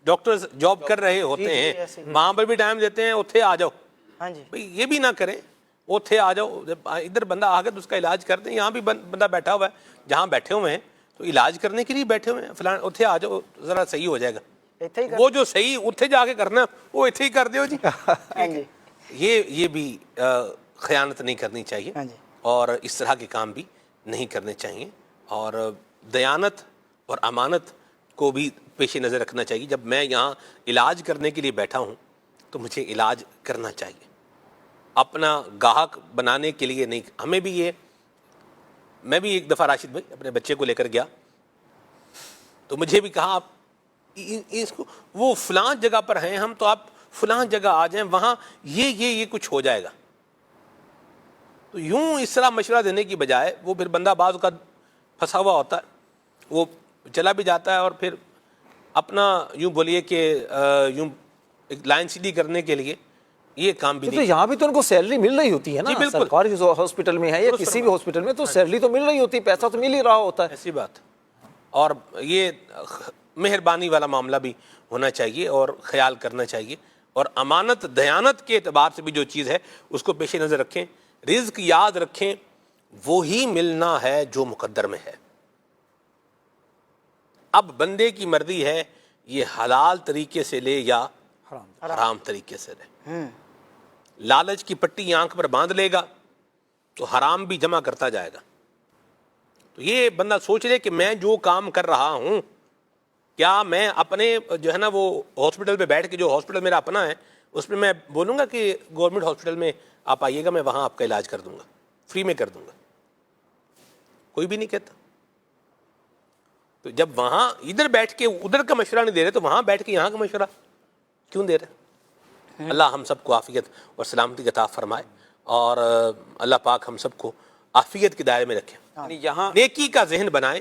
ڈاکٹرز جاب کر رہے ہوتے ہیں, وہاں پر بھی ٹائم دیتے ہیں, اتھے آ جاؤ. بھئی یہ بھی نہ کریں, اتھے آ جاؤ, ادھر بندہ آ کے تو اس کا علاج کر دیں. یہاں بھی بندہ بیٹھا ہوا ہے, جہاں بیٹھے ہوئے ہیں تو علاج کرنے کے لیے بیٹھے ہوئے ہیں, فلاں اتھے آ جاؤ, ذرا صحیح ہو جائے گا. وہ جو صحیح اتھے جا کے کرنا وہ اتھے ہی کر دیو جی. یہ بھی خیانت نہیں کرنی چاہیے, اور اس طرح کے کام بھی نہیں کرنے چاہیے, اور دیانت اور امانت کو بھی پیش نظر رکھنا چاہیے. جب میں یہاں علاج کرنے کے لیے بیٹھا ہوں تو مجھے علاج کرنا چاہیے, اپنا گاہک بنانے کے لیے نہیں. ہمیں بھی یہ, میں بھی ایک دفعہ راشد بھائی اپنے بچے کو لے کر گیا تو مجھے بھی کہا آپ اس کو وہ فلاں جگہ پر ہیں ہم, تو آپ فلاں جگہ آ جائیں, وہاں یہ کچھ ہو جائے گا. تو یوں اس طرح مشورہ دینے کی بجائے وہ پھر بندہ بعض اوقات پھنسا ہوا ہوتا ہے, وہ چلا بھی جاتا ہے, اور پھر اپنا یوں بولیے کہ یوں ایک لائن سیدھی کرنے کے لیے یہ کام بھی تو نہیں. یہاں بھی تو ان کو سیلری مل رہی ہوتی ہے نا, سرکاری ہاسپٹل میں ہے یا کسی بھی ہاسپٹل میں, تو سیلری تو مل رہی ہوتی ہے, پیسہ تو مل ہی رہا ہوتا ہے. ایسی بات. اور یہ مہربانی والا معاملہ بھی ہونا چاہیے اور خیال کرنا چاہیے, اور امانت دیانت کے اعتبار سے بھی جو چیز ہے اس کو پیش نظر رکھیں. رزق یاد رکھیں وہی ملنا ہے جو مقدر میں ہے. اب بندے کی مرضی ہے یہ حلال طریقے سے لے یا حرام طریقے سے لے. لالچ کی پٹی آنکھ پر باندھ لے گا تو حرام بھی جمع کرتا جائے گا. تو یہ بندہ سوچ لے کہ میں جو کام کر رہا ہوں کیا میں اپنے جو ہے نا وہ ہاسپٹل پہ بیٹھ کے, جو ہاسپٹل میرا اپنا ہے اس میں میں بولوں گا کہ گورنمنٹ ہاسپٹل میں آپ آئیے گا, میں وہاں آپ کا علاج کر دوں گا, فری میں کر دوں گا؟ کوئی بھی نہیں کہتا. تو جب وہاں ادھر بیٹھ کے ادھر کا مشورہ نہیں دے رہے تو وہاں بیٹھ کے یہاں کا مشورہ کیوں دے رہے؟ اللہ ہم سب کو عافیت اور سلامتی عطا فرمائے, اور اللہ پاک ہم سب کو عافیت کے دائرے میں رکھے. یہاں نیکی کا ذہن بنائیں,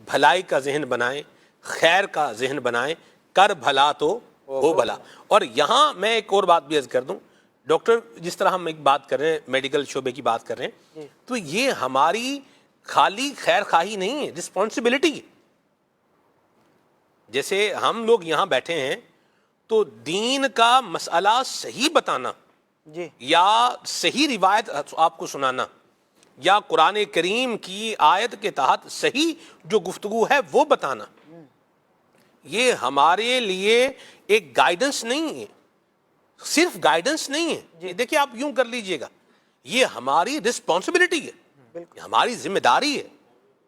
بھلائی کا ذہن بنائیں, خیر کا ذہن بنائیں, کر بھلا تو ہو بھلا. اور یہاں میں ایک اور بات بھی عرض کر دوں, ڈاکٹر جس طرح ہم ایک بات کر رہے ہیں, میڈیکل شعبے کی بات کر رہے ہیں, تو یہ ہماری خالی خیر خواہی نہیں ہے, رسپانسبلٹی. جیسے ہم لوگ یہاں بیٹھے ہیں تو دین کا مسئلہ صحیح بتانا یا صحیح روایت آپ کو سنانا یا قرآن کریم کی آیت کے تحت صحیح جو گفتگو ہے وہ بتانا, یہ ہمارے لیے ایک گائیڈنس نہیں ہے, صرف گائیڈنس نہیں ہے. دیکھیں آپ یوں کر لیجئے گا, یہ ہماری رسپانسبلٹی ہے, ہماری ذمہ داری ہے,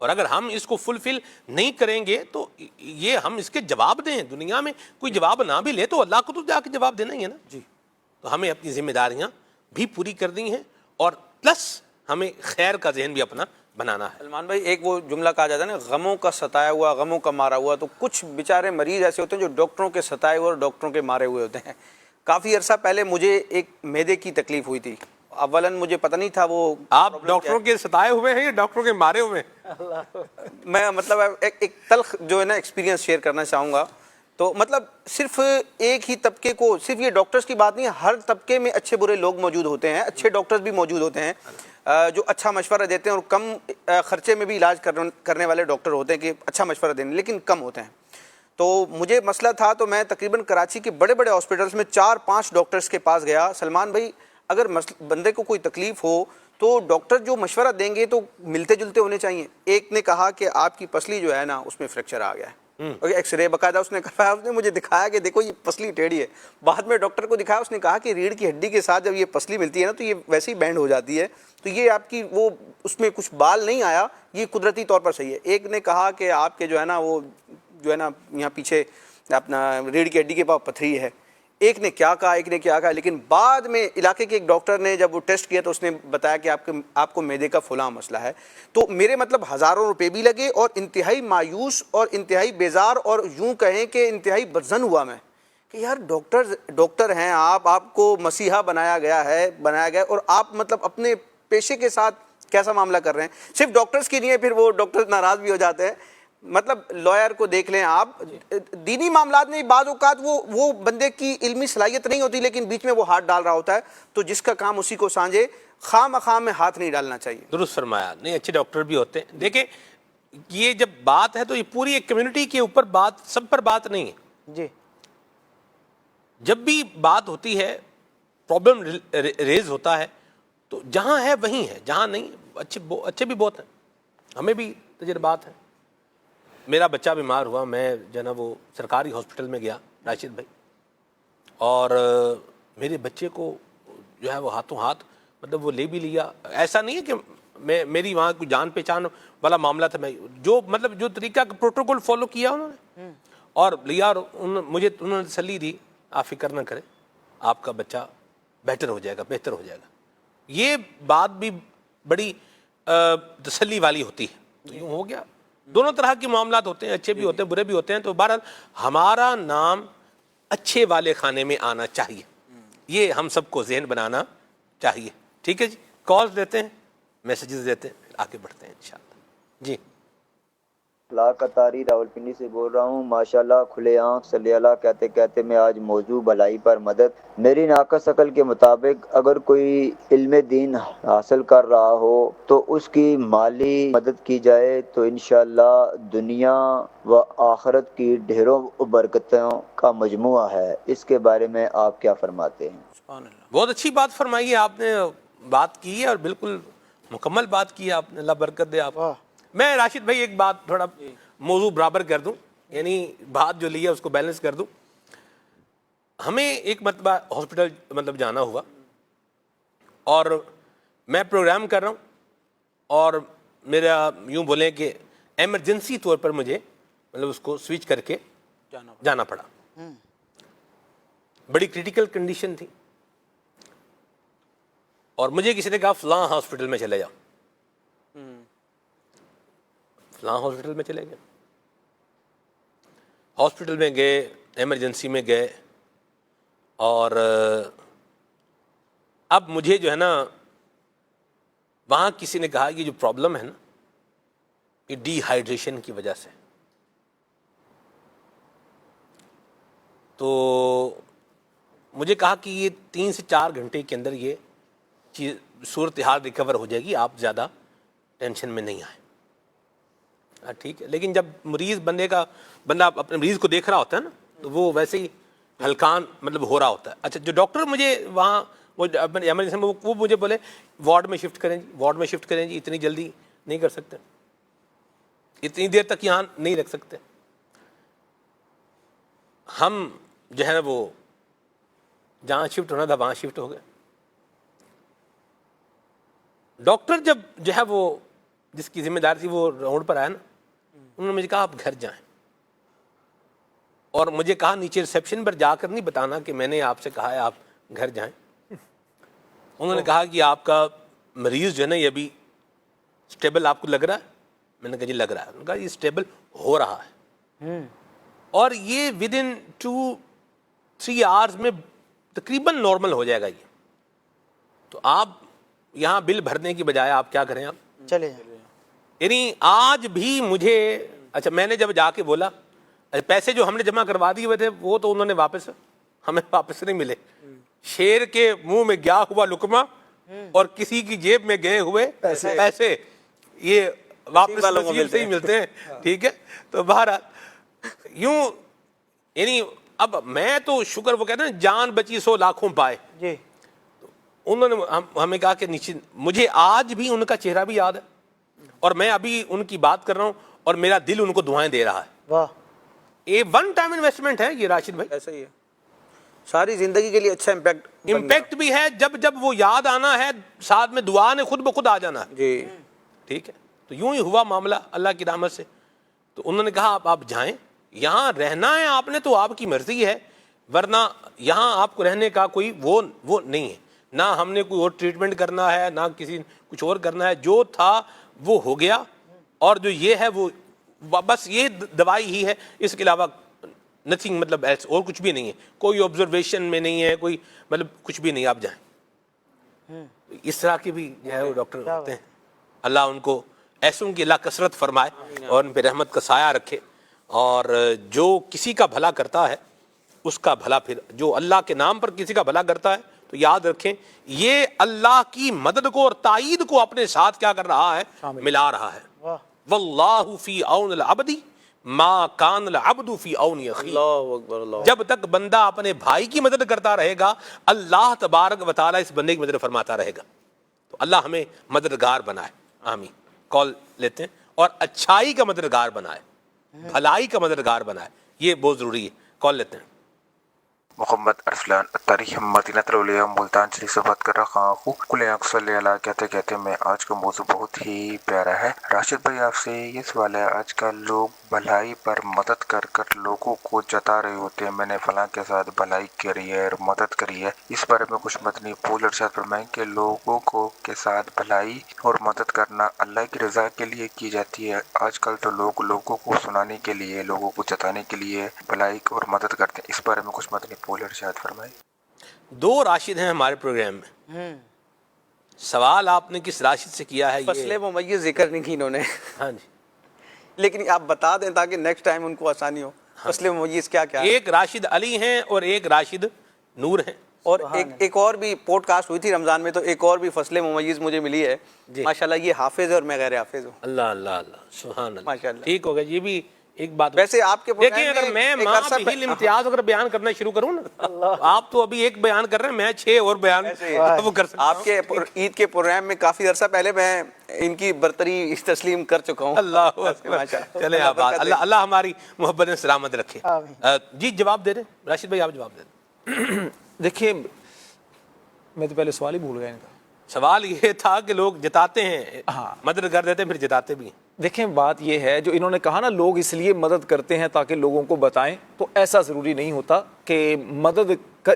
اور اگر ہم اس کو فلفل نہیں کریں گے تو یہ ہم اس کے جواب دیں. دنیا میں کوئی جواب نہ بھی لے تو اللہ کو تو جا کے جواب دینا ہی ہے نا. تو ہمیں اپنی ذمہ داریاں بھی پوری کرنی ہیں, اور پلس ہمیں خیر کا ذہن بھی اپنا بنانا ہے. سلمان بھائی, ایک وہ جملہ کہا جاتا ہے نا, غموں کا ستایا ہوا, غموں کا مارا ہوا. تو کچھ بیچارے مریض ایسے ہوتے ہیں جو ڈاکٹروں کے ستائے ہوئے اور ڈاکٹروں کے مارے ہوئے ہوتے ہیں. کافی عرصہ پہلے مجھے ایک معدے کی تکلیف ہوئی تھی. اولاً مجھے پتہ نہیں تھا وہ آپ ڈاکٹروں کے ستائے ہوئے ہیں یا ڈاکٹروں کے مارے ہوئے ہیں؟ میں مطلب ایک تلخ جو ہے نا ایکسپیرینس شیئر کرنا چاہوں گا. تو مطلب صرف ایک ہی طبقے کو, صرف یہ ڈاکٹرز کی بات نہیں, ہر طبقے میں اچھے برے لوگ موجود ہوتے ہیں, اچھے ڈاکٹرز بھی موجود ہوتے ہیں جو اچھا مشورہ دیتے ہیں, اور کم خرچے میں بھی علاج کرنے والے ڈاکٹر ہوتے ہیں کہ اچھا مشورہ دینے, لیکن کم ہوتے ہیں. تو مجھے مسئلہ تھا, تو میں تقریباً کراچی کے بڑے بڑے ہاسپٹلس میں 4-5 ڈاکٹرز کے پاس گیا. سلمان بھائی, اگر بندے کو کوئی تکلیف ہو تو ڈاکٹر جو مشورہ دیں گے تو ملتے جلتے ہونے چاہیے. ایک نے کہا کہ آپ کی پسلی جو ہے نا اس میں فریکچر آ گیا ہے, ایکس رے باقاعدہ اس نے کروایا, اس نے مجھے دکھایا کہ دیکھو یہ پسلی ٹیڑھی ہے. بعد میں ڈاکٹر کو دکھایا, اس نے کہا کہ ریڑھ کی ہڈی کے ساتھ جب یہ پسلی ملتی ہے نا تو یہ ویسے ہی بینڈ ہو جاتی ہے, تو یہ آپ کی وہ اس میں کچھ بال نہیں آیا, یہ قدرتی طور پر صحیح ہے. ایک نے کہا کہ آپ کے جو ہے نا وہ جو ہے نا یہاں پیچھے اپنا ریڑھ کی ہڈی کے پاس پتھری ہے. ایک نے کیا کہا, ایک نے کیا کہا, لیکن بعد میں علاقے کے ایک ڈاکٹر نے جب وہ ٹیسٹ کیا تو اس نے بتایا کہ آپ کو معدے کا فلاں مسئلہ ہے. تو میرے مطلب ہزاروں روپے بھی لگے, اور انتہائی مایوس اور انتہائی بیزار, اور یوں کہیں کہ انتہائی بدظن ہوا میں کہ یار ڈاکٹر ہیں آپ کو مسیحا بنایا گیا اور آپ مطلب اپنے پیشے کے ساتھ کیسا معاملہ کر رہے ہیں. صرف ڈاکٹرز کی نہیں ہے, پھر وہ ڈاکٹر ناراض بھی ہو جاتے ہیں. مطلب لائر کو دیکھ لیں آپ, دینی معاملات میں بعض اوقات وہ بندے کی علمی صلاحیت نہیں ہوتی, لیکن بیچ میں وہ ہاتھ ڈال رہا ہوتا ہے, تو جس کا کام اسی کو سانجے, خواہ مخواہ میں ہاتھ نہیں ڈالنا چاہیے. درست فرمایا. نہیں, اچھے ڈاکٹر بھی ہوتے ہیں. دیکھیں یہ جب بات ہے تو یہ پوری ایک کمیونٹی کے اوپر بات, سب پر بات نہیں ہے. جی, جب بھی بات ہوتی ہے, پرابلم ریز ہوتا ہے, تو جہاں ہے وہیں ہے, جہاں نہیں اچھے بھی بہت ہیں. ہمیں بھی تجربات ہیں. میرا بچہ بیمار ہوا, میں جو ہے نا وہ سرکاری ہاسپٹل میں گیا راشد بھائی, اور میرے بچے کو جو ہے وہ ہاتھوں ہاتھ مطلب وہ لے بھی لیا. ایسا نہیں ہے کہ میری وہاں کوئی جان پہچان والا معاملہ تھا, میں جو مطلب جو طریقہ پروٹوکول فالو کیا انہوں نے اور لیا, اور مجھے انہوں نے تسلی دی, آپ فکر نہ کریں, آپ کا بچہ بہتر ہو جائے گا. یہ بات بھی بڑی تسلی والی ہوتی ہے. تو یوں ہو گیا. دونوں طرح کے معاملات ہوتے ہیں, اچھے بھی ہوتے ہیں, برے بھی ہوتے ہیں. تو بہرحال ہمارا نام اچھے والے خانے میں آنا چاہیے, یہ ہم سب کو ذہن بنانا چاہیے. ٹھیک ہے جی, کالز دیتے ہیں, میسیجز دیتے ہیں, آگے بڑھتے ہیں انشاءاللہ. جی اخلاق قطاری راولپنڈی سے بول رہا ہوں. ماشاءاللہ کھلے آنکھ صلی اللہ کہتے کہتے میں آج موضوع بھلائی پر مدد. میری ناقص عقل کے مطابق اگر کوئی علم دین حاصل کر رہا ہو تو اس کی مالی مدد کی جائے تو انشاءاللہ دنیا و آخرت کی ڈھیروں برکتوں کا مجموعہ ہے. اس کے بارے میں آپ کیا فرماتے ہیں؟ بہت اچھی بات فرمائی ہے آپ نے، بات کی ہے اور بالکل مکمل بات کی ہے آپ نے، اللہ برکت دے آپ. میں راشد بھائی ایک بات تھوڑا موضوع برابر کر دوں، یعنی بات جو لی ہے اس کو بیلنس کر دوں. ہمیں ایک مرتبہ ہاسپٹل مطلب جانا ہوا اور میں پروگرام کر رہا ہوں اور میرا یوں بولیں کہ ایمرجنسی طور پر مجھے مطلب اس کو سوئچ کر کے جانا پڑا. بڑی کریٹیکل کنڈیشن تھی اور مجھے کسی نے کہا فلاں ہاسپٹل میں چلے جاؤ. فلاں ہاسپٹل میں چلے گئے، ہاسپٹل میں گئے، ایمرجنسی میں گئے اور اب مجھے جو ہے نا وہاں کسی نے کہا یہ جو پرابلم ہے نا یہ ڈی ہائیڈریشن کی وجہ سے. تو مجھے کہا کہ یہ 3 سے 4 گھنٹے کے اندر یہ چیز صورتحال ریکور ہو جائے گی، آپ زیادہ ٹینشن میں نہیں آئیں. ٹھیک ہے، لیکن جب بندہ اپنے مریض کو دیکھ رہا ہوتا ہے نا تو وہ ویسے ہی ہلکان مطلب ہو رہا ہوتا ہے. اچھا جو ڈاکٹر مجھے وہاں وہ ایمرجنسی میں وہ مجھے بولے وارڈ میں شفٹ کریں جی، وارڈ میں شفٹ کریں جی، اتنی جلدی نہیں کر سکتے، اتنی دیر تک یہاں نہیں رکھ سکتے. ہم جو ہے نا وہ جہاں شفٹ ہونا تھا وہاں شفٹ ہو گئے. ڈاکٹر جب جو ہے وہ جس کی ذمہ داری تھی وہ راؤنڈ پر آیا نا، انہوں نے مجھے کہا آپ گھر جائیں اور مجھے کہا نیچے ریسیپشن پر جا کر نہیں بتانا کہ میں نے آپ سے کہا ہے آپ گھر جائیں. انہوں نے کہا کہ آپ کا مریض جو ہے نا یہ ابھی اسٹیبل آپ کو لگ رہا ہے؟ میں نے کہا جی لگ رہا ہے. انہوں نے کہا یہ اسٹیبل ہو رہا ہے اور یہ ود ان 2-3 آورز میں تقریباً نارمل ہو جائے گا یہ. تو آپ یہاں بل بھرنے کی بجائے آپ کیا کریں، آپ چلے یعنی آج بھی مجھے اچھا میں نے جب جا کے بولا پیسے جو ہم نے جمع کروا دیے ہوئے تھے وہ تو انہوں نے ہمیں واپس نہیں ملے. شیر کے منہ میں گیا ہوا لقمہ اور کسی کی جیب میں گئے ہوئے پیسے یہ واپس نصیب سے ہی ملتے ہیں. ٹھیک ہے، تو بہرحال یوں یعنی اب میں تو شکر وہ کہتے ہیں جان بچی 100 لاکھوں پائے. جی انہوں نے ہمیں کہا کہ نیچے مجھے آج بھی ان کا چہرہ بھی یاد ہے اور میں ابھی ان کی بات کر رہا ہوں اور میرا دل ان کو دعائیں دے رہا ہے. واہ، یہ ون ٹائم انویسٹمنٹ ہے یہ راشد بھائی. ایسا ہی ہے، ساری زندگی کے لیے اچھا امپیکٹ بھی ہے. جب وہ یاد آنا ہے ساتھ میں دعا نے خود بخود آ جانا ہے. جی ٹھیک ہے، تو یوں ہی ہوا معاملہ اللہ کی رحمت سے. تو انہوں نے کہا آپ جائیں، یہاں رہنا ہے آپ نے تو آپ کی مرضی ہے، ورنہ یہاں آپ کو رہنے کا کوئی وہ نہیں ہے. نہ ہم نے کوئی اور ٹریٹمنٹ کرنا ہے، نہ کسی کچھ اور کرنا ہے. جو تھا وہ ہو گیا اور جو یہ ہے وہ بس یہ دوائی ہی ہے، اس کے علاوہ نتھنگ مطلب ایسے اور کچھ بھی نہیں ہے. کوئی آبزرویشن میں نہیں ہے، کوئی مطلب کچھ بھی نہیں. آپ جائیں. اس طرح کے بھی جو ہے وہ ڈاکٹر ہوتے ہیں. اللہ ان کو ایسوں کی اللہ کثرت فرمائے اور ان پہ رحمت کا سایہ رکھے. اور جو کسی کا بھلا کرتا ہے اس کا بھلا، پھر جو اللہ کے نام پر کسی کا بھلا کرتا ہے تو یاد رکھیں یہ اللہ کی مدد کو اور تائید کو اپنے ساتھ کیا کر رہا ہے، ملا رہا ہے. واللہ فی عون العبد ما کان العبد فی عون اخیہ. اللہ اکبر، اللہ. جب تک بندہ اپنے بھائی کی مدد کرتا رہے گا اللہ تبارک و تعالیٰ اس بندے کی مدد فرماتا رہے گا. تو اللہ ہمیں مددگار بنائے. آمین. کال لیتے ہیں. اور اچھائی کا مددگار بنائے، بھلائی کا مددگار بنائے، یہ بہت ضروری ہے. کال لیتے ہیں. محمد ارسلان تاریخ مدینہ الاولیاء ملتان شریف سے بات کر رہا ہوں. کھلے آنکھ صلی اللہ کہتے کہتے میں آج کا موضوع بہت ہی پیارا ہے. راشد بھائی آپ سے یہ سوال ہے، آج کل لوگ بھلائی پر مدد کر کر لوگوں کو جتا رہے ہوتے ہیں، میں نے فلاں کے ساتھ بھلائی کری ہے اور مدد کری ہے. اس بارے میں کچھ مدنی پھول ارشاد فرمائیں کہ لوگوں کو کے ساتھ بھلائی اور مدد کرنا اللہ کی رضا کے لیے کی جاتی ہے. آج کل تو لوگ لوگوں کو سنانے کے لیے، لوگوں کو جتانے کے لیے بھلائی اور مدد کرتے ہیں. اس بارے میں کچھ مدنی پھول ارشاد فرمائیں. 2 راشد ہیں ہمارے پروگرام میں. سوال آپ نے کس راشد سے کیا ہے؟ فصل ممیز ذکر نہیں کی انہوں نے. ہاں جی، لیکن آپ بتا دیں تاکہ نیکسٹ ٹائم ان کو آسانی ہو. فصل ممیز کیا کیا؟ ایک راشد علی ہیں اور ایک راشد نور ہیں. اور ایک اور بھی پوڈ کاسٹ ہوئی تھی رمضان میں، تو ایک اور بھی فصل ممیز مجھے ملی ہے ماشاءاللہ. یہ حافظ ہے اور میں غیر حافظ ہوں. اللہ اللہ اللہ سبحان اللہ ماشاءاللہ. ٹھیک ہوگا. یہ بھی ایک بات. ویسے آپ کے دیکھیں اگر میں ماں بہل امتیاز اگر بیان کرنا شروع کروں نا، آپ تو ابھی ایک بیان کر رہے ہیں، میں 6 اور بیان وہ کر سکتا ہوں. آپ کے عید کے پروگرام میں کافی عرصہ پہلے میں ان کی برتری تسلیم کر چکا ہوں. اللہ چلے اللہ ہماری محبت میں سلامت رکھے. جی جواب دے دیں راشد بھائی، آپ جواب دے دیں. دیکھیے میں تو پہلے سوال ہی بھول گیا ان کا. سوال یہ تھا کہ لوگ جتاتے ہیں، مدد کر دیتے ہیں پھر جتاتے بھی ہیں. دیکھیں بات یہ ہے جو انہوں نے کہا نا لوگ اس لیے مدد کرتے ہیں تاکہ لوگوں کو بتائیں، تو ایسا ضروری نہیں ہوتا کہ مدد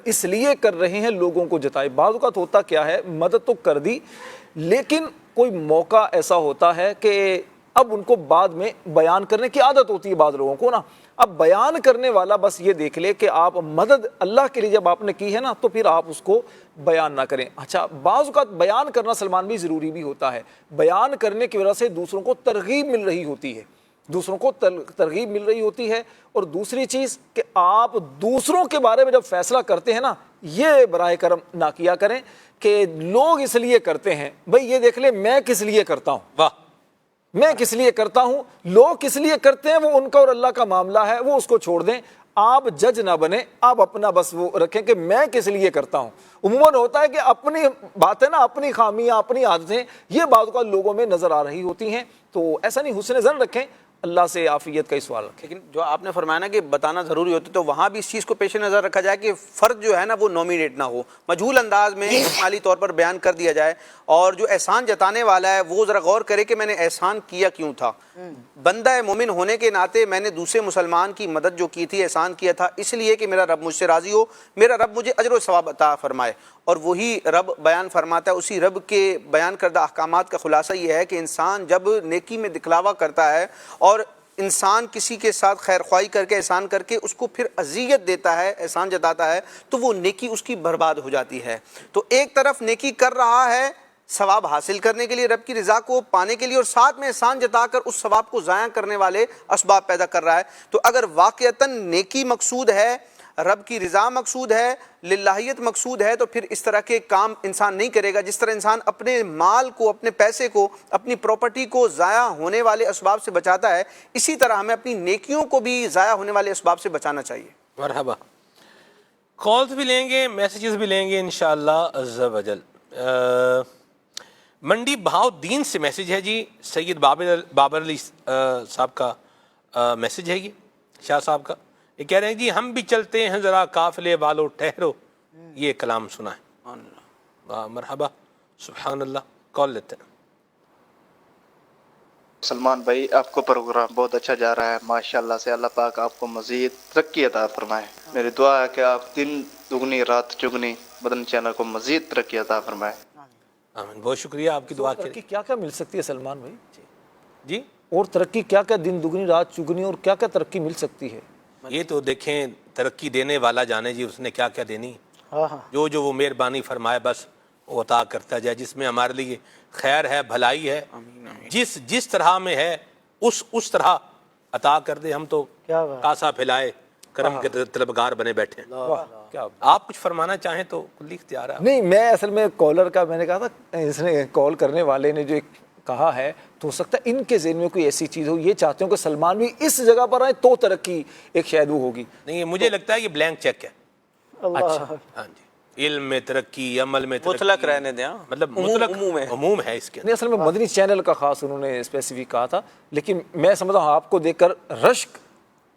اس لیے کر رہے ہیں لوگوں کو جتائے. بعض اوقات ہوتا کیا ہے، مدد تو کر دی لیکن کوئی موقع ایسا ہوتا ہے کہ اب ان کو بعد میں بیان کرنے کی عادت ہوتی ہے بعض لوگوں کو نا. اب بیان کرنے والا بس یہ دیکھ لے کہ آپ مدد اللہ کے لیے جب آپ نے کی ہے نا تو پھر آپ اس کو بیان نہ کریں. اچھا بعض اوقات بیان کرنا سلمان بھی ضروری بھی ہوتا ہے. بیان کرنے کی وجہ سے دوسروں کو ترغیب مل رہی ہوتی ہے، دوسروں کو ترغیب مل رہی ہوتی ہے. اور دوسری چیز کہ آپ دوسروں کے بارے میں جب فیصلہ کرتے ہیں نا، یہ براہ کرم نہ کیا کریں کہ لوگ اس لیے کرتے ہیں. بھائی یہ دیکھ لیں میں کس لیے کرتا ہوں، واہ میں کس لیے کرتا ہوں. لوگ کس لیے کرتے ہیں وہ ان کا اور اللہ کا معاملہ ہے، وہ اس کو چھوڑ دیں. آپ جج نہ بنے، آپ اپنا بس وہ رکھیں کہ میں کس لیے کرتا ہوں. عموماً ہوتا ہے کہ اپنی باتیں نا، اپنی خامیاں، اپنی عادتیں یہ بعض اوقات لوگوں میں نظر آ رہی ہوتی ہیں. تو ایسا نہیں، حسن ظن رکھیں، اللہ سے عافیت کا ہی سوال رکھیں. لیکن جو آپ نے فرمایا نا کہ بتانا ضروری ہوتا ہے، تو وہاں بھی اس چیز کو پیش نظر رکھا جائے کہ فرد جو ہے نا وہ نومینیٹ نہ ہو، مجہول انداز میں مالی طور پر بیان کر دیا جائے. اور جو احسان جتانے والا ہے وہ ذرا غور کرے کہ میں نے احسان کیا کیوں تھا. بندہ مومن ہونے کے ناطے میں نے دوسرے مسلمان کی مدد جو کی تھی، احسان کیا تھا اس لیے کہ میرا رب مجھ سے راضی ہو، میرا رب مجھے اجر و ثواب عطا فرمائے. اور وہی رب بیان فرماتا ہے، اسی رب کے بیان کردہ احکامات کا خلاصہ یہ ہے کہ انسان جب نیکی میں دکھلاوا کرتا ہے اور انسان کسی کے ساتھ خیر خواہی کر کے احسان کر کے اس کو پھر اذیت دیتا ہے، احسان جتاتا ہے، تو وہ نیکی اس کی برباد ہو جاتی ہے. تو ایک طرف نیکی کر رہا ہے ثواب حاصل کرنے کے لیے، رب کی رضا کو پانے کے لیے، اور ساتھ میں احسان جتا کر اس ثواب کو ضائع کرنے والے اسباب پیدا کر رہا ہے. تو اگر واقعتاً نیکی مقصود ہے، رب کی رضا مقصود ہے، للہیت مقصود ہے، تو پھر اس طرح کے کام انسان نہیں کرے گا. جس طرح انسان اپنے مال کو، اپنے پیسے کو، اپنی پراپرٹی کو ضائع ہونے والے اسباب سے بچاتا ہے، اسی طرح ہمیں اپنی نیکیوں کو بھی ضائع ہونے والے اسباب سے بچانا چاہیے. مرحبا. کالز بھی لیں گے، میسیجز بھی لیں گے انشاءاللہ عز و جل. منڈی بہاؤ دین سے میسیج ہے جی، سید بابر علی صاحب کا میسیج ہے یہ، شاہ صاحب کا. یہ کہہ رہے ہیں جی ہم بھی چلتے ہیں ذرا قافلے والو ٹھہرو، یہ کلام سنا ہے. مرحبا سبحان اللہ. کال لیتے ہیں. سلمان بھائی آپ کو پروگرام بہت اچھا جا رہا ہے ماشاءاللہ سے. اللہ پاک آپ کو مزید ترقی عطا فرمائے. میری دعا ہے کہ آپ دن دگنی رات چگنی مدنی چینل کو مزید ترقی عطا فرمائے. آمین. بہت شکریہ آپ کی دعا کے ترقی کیا کیا مل سکتی ہے سلمان بھائی؟ جی اور ترقی کیا کیا، دن دگنی رات چگنی، اور کیا کیا ترقی مل سکتی ہے؟ یہ تو دیکھیں ترقی دینے والا جانے جی اس نے کیا کیا دینی. جو جو وہ مہربانی فرمائے بس وہ عطا کرتا جائے. جس میں ہمارے لیے خیر ہے، بھلائی ہے، جس طرح میں ہے اس طرح عطا کر دے. ہم تو کاسا پھیلائے کرم کے طلبگار بنے بیٹھے ہیں. آپ کچھ فرمانا چاہیں تو کلی اختیار ہے. نہیں، میں اصل میں کالر کا میں نے کہا تھا، اس نے کال کرنے والے نے جو کہا ہے تو ہو سکتا ہے ان کے ذہن میں کوئی ایسی چیز ہو، یہ چاہتے ہوں کہ سلمان بھی اس جگہ پر آئے تو ترقی ایک شاید وہ ہوگی. نہیں مجھے لگتا ہے یہ بلینک چیک ہے. اچھا ہاں جی، علم میں ترقی، عمل میں ترقی، مطلق رہنے دیں، مطلب مطلق عموم ہے اس کے. نہیں اصل میں مدنی چینل کا خاص انہوں نے اسپیسیفک کہا تھا، لیکن میں سمجھتا ہوں آپ کو دیکھ کر رشک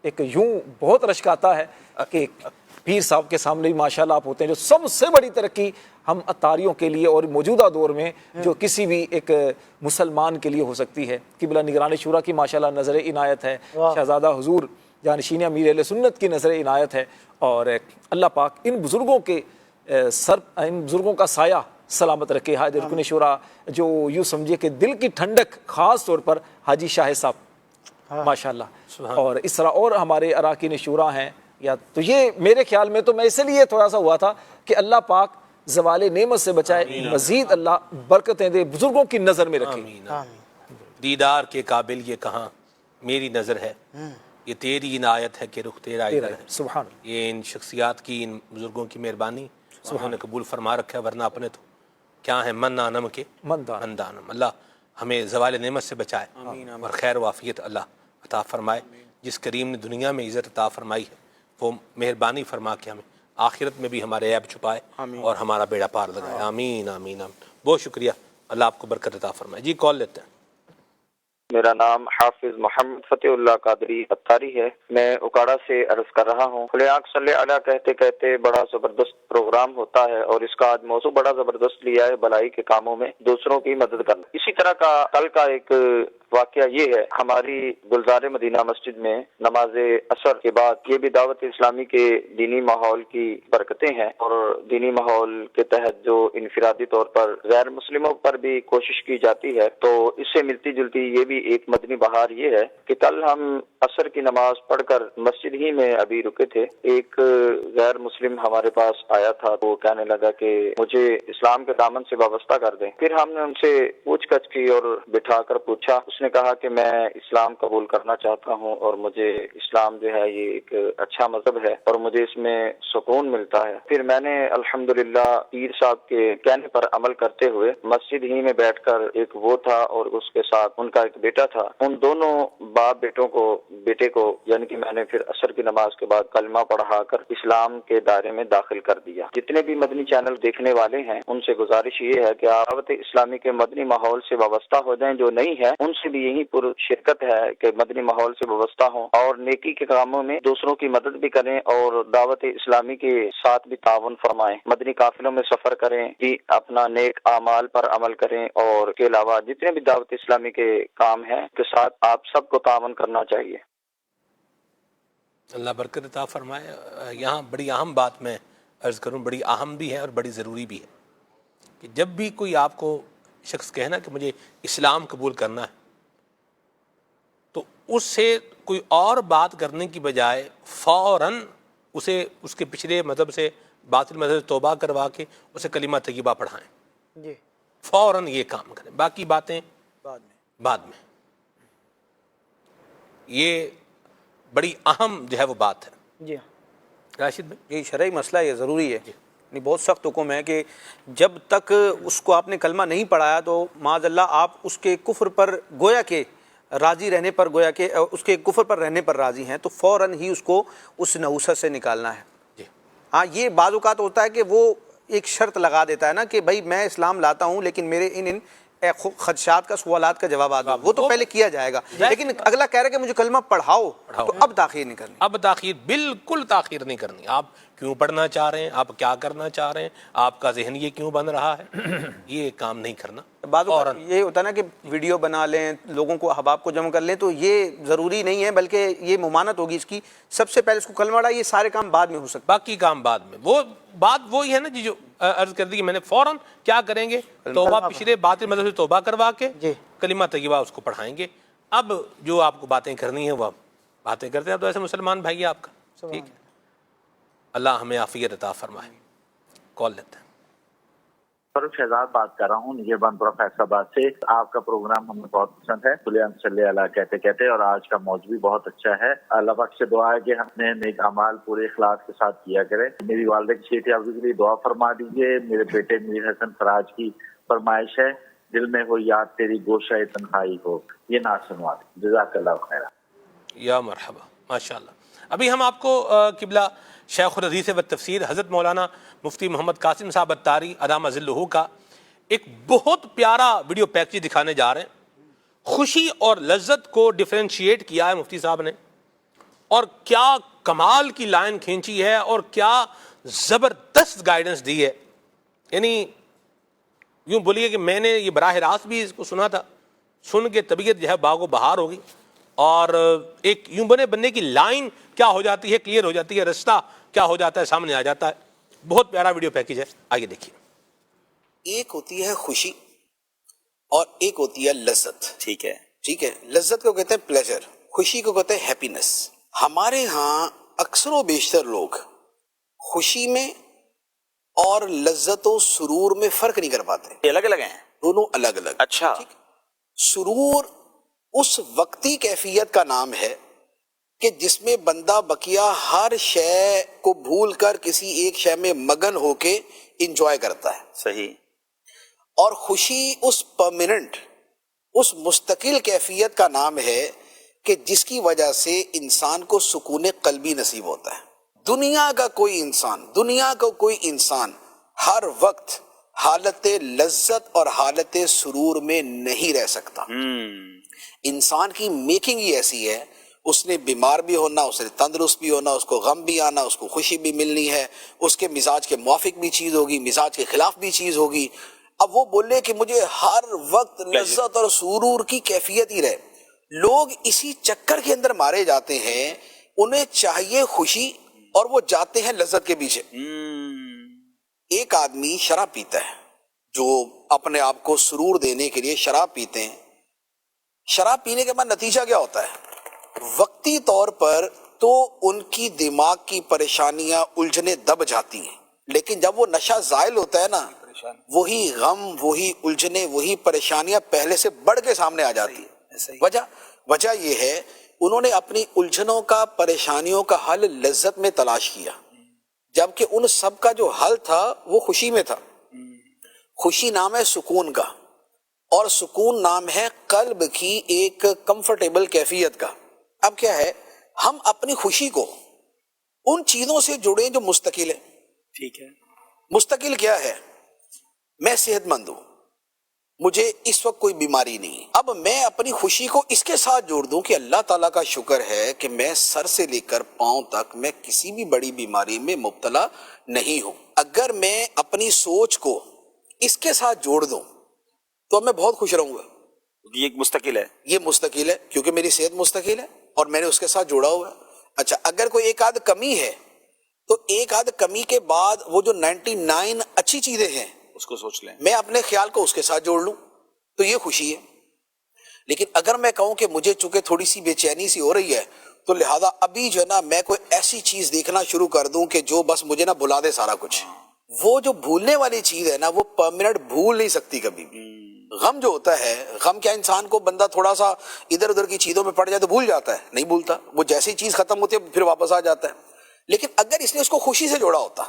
ایک یوں بہت رشک آتا ہے کہ پیر صاحب کے سامنے بھی ماشاءاللہ آپ ہوتے ہیں. جو سب سے بڑی ترقی ہم اتاریوں کے لیے اور موجودہ دور میں جو کسی بھی ایک مسلمان کے لیے ہو سکتی ہے، قبلہ نگران شورا کی ماشاءاللہ نظر عنایت ہے، شہزادہ حضور جانشین امیر اہل سنت کی نظر عنایت ہے، اور اللہ پاک ان بزرگوں کے ان بزرگوں کا سایہ سلامت رکھے. حاجی رکن شورا جو یوں سمجھے کہ دل کی ٹھنڈک، خاص طور پر حاجی شاہ صاحب ماشاءاللہ، اور اس طرح اور ہمارے اراکین شورا ہیں. یا تو یہ میرے خیال میں تو میں اس لیے تھوڑا سا ہوا تھا کہ اللہ پاک زوال نعمت سے بچائے، مزید اللہ برکتیں دے، بزرگوں کی نظر میں رکھے. دیدار کے قابل یہ کہاں میری نظر ہے، یہ تیری عنایت ہے کہ رخ تیرا ادھر ہے. سبحان اللہ. یہ ان شخصیات کی، ان بزرگوں کی مہربانی انہوں نے قبول فرما رکھا ہے، ورنہ اپنے تو کیا ہے من دانم کے من دانم. اللہ ہمیں زوال نعمت سے بچائے اور خیر و عافیت اللہ عطا فرمائے. جس کریم نے دنیا میں عزت عطا فرمائی ہے وہ مہربانی فرما کے ہمیں آخرت میں بھی ہمارے عیب چھپائے اور ہمارا بیڑا پار لگائے. آمین آمین آمین. بہت شکریہ، اللہ آپ کو برکت عطا فرمائے. جی کال لیتے ہیں. میرا نام حافظ محمد فتح اللہ قادری اتاری ہے. میں اکاڑا سے عرض کر رہا ہوں. کھلے آنکھ صلی اللہ کہتے کہتے بڑا زبردست پروگرام ہوتا ہے اور اس کا آج موضوع بڑا زبردست لیا ہے، بھلائی کے کاموں میں دوسروں کی مدد کرنا. اسی طرح کا کل کا ایک واقعہ یہ ہے، ہماری گلزار مدینہ مسجد میں نماز عصر کے بعد یہ بھی دعوت اسلامی کے دینی ماحول کی برکتیں ہیں اور دینی ماحول کے تحت جو انفرادی طور پر غیر مسلموں پر بھی کوشش کی جاتی ہے، تو اس سے ملتی جلتی یہ بھی ایک مدنی بہار یہ ہے کہ کل ہم عصر کی نماز پڑھ کر مسجد ہی میں ابھی رکے تھے. ایک غیر مسلم ہمارے پاس آیا تھا، وہ کہنے لگا کہ مجھے اسلام کے دامن سے وابستہ کر دیں. پھر ہم نے ان سے پوچھ گچھ کی اور بٹھا کر پوچھا. اس نے کہا کہ میں اسلام قبول کرنا چاہتا ہوں اور مجھے اسلام جو ہے یہ ایک اچھا مذہب ہے اور مجھے اس میں سکون ملتا ہے. پھر میں نے الحمدللہ پیر صاحب کے کہنے پر عمل کرتے ہوئے مسجد ہی میں بیٹھ کر، ایک وہ تھا اور اس کے ساتھ ان کا ایک بیٹا تھا، ان دونوں باپ بیٹے کو یعنی کہ میں نے پھر عصر کی نماز کے بعد کلمہ پڑھا کر اسلام کے دائرے میں داخل کر دیا. جتنے بھی مدنی چینل دیکھنے والے ہیں ان سے گزارش یہ ہے کہ دعوت اسلامی کے مدنی ماحول سے وابستہ ہو جائیں. جو نہیں ہے ان سے بھی یہی پر شرکت ہے کہ مدنی ماحول سے وابستہ ہوں اور نیکی کے کاموں میں دوسروں کی مدد بھی کریں اور دعوت اسلامی کے ساتھ بھی تعاون فرمائیں. مدنی قافلوں میں سفر کریں، بھی اپنا نیک اعمال پر عمل کریں اور کے علاوہ جتنے بھی دعوت اسلامی کے کام ہیں کے ساتھ آپ سب کو تعاون کرنا چاہیے. اللہ برکت عطا فرمائے. یہاں بڑی اہم بات میں عرض کروں، بڑی اہم بھی ہے اور بڑی ضروری بھی ہے کہ جب بھی کوئی آپ کو شخص کہنا کہ مجھے اسلام قبول کرنا ہے تو اس سے کوئی اور بات کرنے کی بجائے فوراً اسے اس کے پچھلے مذہب سے، باطل مذہب سے توبہ کروا کے اسے کلمہ طیبہ پڑھائیں. جی فوراً یہ کام کریں، باقی باتیں بعد میں. یہ بڑی اہم جو ہے وہ بات ہے. جی راشد بھائی، یہ شرعی مسئلہ ہے، یہ ضروری ہے. یعنی بہت سخت حکم ہے کہ جب تک اس کو آپ نے کلمہ نہیں پڑھایا تو معاذ اللہ آپ اس کے کفر پر گویا کہ راضی رہنے پر، گویا کہ اس کے کفر پر رہنے پر راضی ہیں، تو فوراً ہی اس کو اس نحوست سے نکالنا ہے. ہاں یہ بعض اوقات ہوتا ہے کہ وہ ایک شرط لگا دیتا ہے نا کہ بھائی میں اسلام لاتا ہوں لیکن میرے ان خدشات کا، سوالات کا جوابات وہ تو پہلے کیا جائے گا، لیکن اگلا کہہ رہا ہے کہ مجھے کلمہ پڑھاؤ تو اب تاخیر نہیں کرنی. اب تاخیر بالکل تاخیر نہیں کرنی. آپ کیوں پڑھنا چاہ رہے ہیں، آپ کیا کرنا چاہ رہے ہیں، آپ کا ذہن یہ کیوں بن رہا ہے، یہ کام نہیں کرنا. بعض اوقات یہ ہوتا ہے نا کہ ویڈیو بنا لیں، لوگوں کو احباب کو جمع کر لیں، تو یہ ضروری نہیں ہے بلکہ یہ ممانت ہوگی اس کی. سب سے پہلے اس کو کلمہ پڑھا، یہ سارے کام بعد میں ہو سکتے، باقی کام بعد میں. وہ بات وہی ہے نا جی جو عرض کر دی کہ میں نے فوراً کیا کریں گے، توبہ پچھلے باطل مذہب سے توبہ کروا کے کلمہ طیبہ اس کو پڑھائیں گے. اب جو آپ کو باتیں کرنی ہیں وہ باتیں کرتے ہیں. تو ایسے مسلمان بھائی آپ کا ٹھیک ہے، اللہ ہمیں عافیت عطا فرمائے. کال لیتے ہیں. فاروق شہزاد بات کر رہا ہوں نگر بانپورہ فیصل آباد سے. آپ کا پروگرام ہمیں بہت پسند ہے، کھلے عام صلی اللہ کہتے کہتے، اور آج کا موضوع بھی بہت اچھا ہے. اللہ پاک سے دعا ہے کہ ہم نے نیک اعمال پورے اخلاص کے ساتھ کیا کریں. میری والدہ کی صحت یابی کے لیے دعا فرما دیجیے. میرے بیٹے میر حسن فراج کی فرمائش ہے، دل میں ہو یاد تیری گوشہ تنہائی ہو، یہ نعت سنوا دیں. جزاک اللہ خیر. یا مرحبا، ماشاء اللہ. ابھی ہم آپ کو قبلہ شیخ الحدیث و تفسیر حضرت مولانا مفتی محمد قاسم صاحب اتاری ادام ذلہ کا ایک بہت پیارا ویڈیو پیکج دکھانے جا رہے ہیں. خوشی اور لذت کو ڈیفرینشیٹ کیا ہے مفتی صاحب نے، اور کیا کمال کی لائن کھینچی ہے اور کیا زبردست گائیڈنس دی ہے. یعنی یوں بولیے کہ میں نے یہ براہ راست بھی اس کو سنا تھا، سن کے طبیعت جو ہے باغ و بہار ہوگی، اور ایک یوں بننے کی لائن کیا ہو جاتی ہے، کلیئر ہو جاتی ہے، رستہ کیا ہو جاتا ہے، سامنے آ جاتا ہے. بہت پیارا ویڈیو پیکج ہے، آگے دیکھیے. ایک ہوتی ہے خوشی اور ایک ہوتی ہے لذت. ٹھیک ہے، لذت کو کہتے ہیں پلیجر، خوشی کو کہتے ہیں ہیپینس. ہمارے ہاں اکثر و بیشتر لوگ خوشی میں اور لذت و سرور میں فرق نہیں کر پاتے. الگ الگ ہیں دونوں، الگ الگ. اچھا. سرور اس وقتی کیفیت کا نام ہے کہ جس میں بندہ بقیہ ہر شے کو بھول کر کسی ایک شے میں مگن ہو کے انجوائے کرتا ہے. صحیح. اور خوشی اس پرماننٹ، اس مستقل کیفیت کا نام ہے کہ جس کی وجہ سے انسان کو سکون قلبی نصیب ہوتا ہے. دنیا کا کوئی انسان ہر وقت حالت لذت اور حالت سرور میں نہیں رہ سکتا. انسان کی میکنگ ہی ایسی ہے، اس نے بیمار بھی ہونا، اس نے تندرست بھی ہونا، اس کو غم بھی آنا، اس کو خوشی بھی ملنی ہے، اس کے مزاج کے موافق بھی چیز ہوگی، مزاج کے خلاف بھی چیز ہوگی. اب وہ بولے کہ مجھے ہر وقت لذت اور سرور کی کیفیت ہی رہے. لوگ اسی چکر کے اندر مارے جاتے ہیں، انہیں چاہیے خوشی اور وہ جاتے ہیں لذت کے پیچھے. ایک آدمی شراب پیتا ہے، جو اپنے آپ کو سرور دینے کے لیے شراب پیتے ہیں. شراب پینے کے بعد نتیجہ کیا ہوتا ہے؟ وقتی طور پر تو ان کی دماغ کی پریشانیاں الجھنے دب جاتی ہیں، لیکن جب وہ نشہ زائل ہوتا ہے نا، وہی غم، وہی الجھنے، وہی پریشانیاں پہلے سے بڑھ کے سامنے آ جاتی ہیں. وجہ یہ ہے انہوں نے اپنی الجھنوں کا، پریشانیوں کا حل لذت میں تلاش کیا، جبکہ ان سب کا جو حل تھا وہ خوشی میں تھا. خوشی نام ہے سکون کا، اور سکون نام ہے قلب کی ایک کمفرٹیبل کیفیت کا. اب کیا ہے، ہم اپنی خوشی کو ان چیزوں سے جڑیں جو مستقل ہیں. ٹھیک ہے. مستقل کیا ہے؟ میں صحت مند ہوں، مجھے اس وقت کوئی بیماری نہیں. اب میں اپنی خوشی کو اس کے ساتھ جوڑ دوں کہ اللہ تعالیٰ کا شکر ہے کہ میں سر سے لے کر پاؤں تک میں کسی بھی بڑی بیماری میں مبتلا نہیں ہوں. اگر میں اپنی سوچ کو اس کے ساتھ جوڑ دوں تو میں بہت خوش رہوں گا. یہ ایک مستقل ہے. یہ مستقل ہے کیونکہ میری صحت مستقل ہے اور میں نے اس کے ساتھ جوڑا ہوا ہے. اچھا، اگر کوئی ایک آدھ کمی ہے تو ایک آدھ کمی کے بعد وہ جو 99 اچھی چیزیں ہیں اس کو سوچ لیں، میں اپنے خیال کو اس کے ساتھ جوڑ لوں تو یہ خوشی ہے. لیکن اگر میں کہوں کہ مجھے چونکہ تھوڑی سی بے چینی سی ہو رہی ہے تو لہذا ابھی جو ہے نا میں کوئی ایسی چیز دیکھنا شروع کر دوں کہ جو بس مجھے نا بھلا دے سارا کچھ، وہ جو بھولنے والی چیز ہے نا وہ پرماننٹ بھول نہیں سکتی کبھی بھی. غم جو ہوتا ہے، غم کیا انسان کو بندہ تھوڑا سا ادھر ادھر کی چیزوں میں پڑ جائے تو بھول جاتا ہے؟ نہیں بھولتا، وہ جیسی چیز ختم ہوتی ہے پھر واپس آ جاتا ہے. لیکن اگر اس نے اس کو خوشی سے جوڑا ہوتا،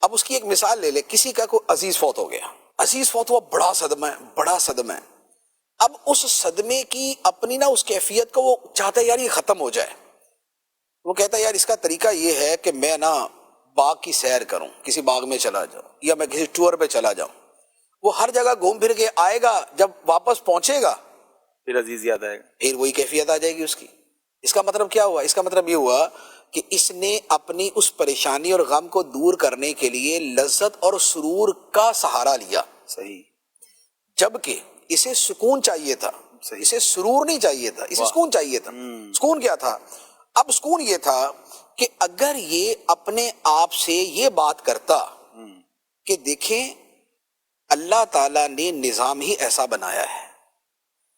اب اس کی ایک مثال لے لے، کسی کا کوئی عزیز فوت ہو گیا، عزیز فوت ہوا، بڑا صدمہ ہے، بڑا صدمہ ہے. اب اس صدمے کی اپنی نا اس کیفیت کو وہ چاہتا ہے یار یہ ختم ہو جائے. وہ کہتا ہے یار اس کا طریقہ یہ ہے کہ میں نا باغ کی سیر کروں، کسی باغ میں چلا جاؤں یا میں کسی ٹور پہ چلا جاؤں. وہ ہر جگہ گھوم پھر کے آئے گا، جب واپس پہنچے گا پھر عزیز یاد آئے گا، پھر وہی کیفیت آ جائے گی اس کی. اس کا مطلب کیا ہوا؟ اس کا مطلب یہ ہوا کہ اس نے اپنی اس پریشانی اور غم کو دور کرنے کے لیے لذت اور سرور کا سہارا لیا. صحیح. جبکہ اسے سکون چاہیے تھا، اسے سرور نہیں چاہیے تھا، اسے سکون چاہیے تھا. سکون کیا تھا؟ اب سکون یہ تھا کہ اگر یہ اپنے آپ سے یہ بات کرتا کہ دیکھیں اللہ تعالیٰ نے نظام ہی ایسا بنایا ہے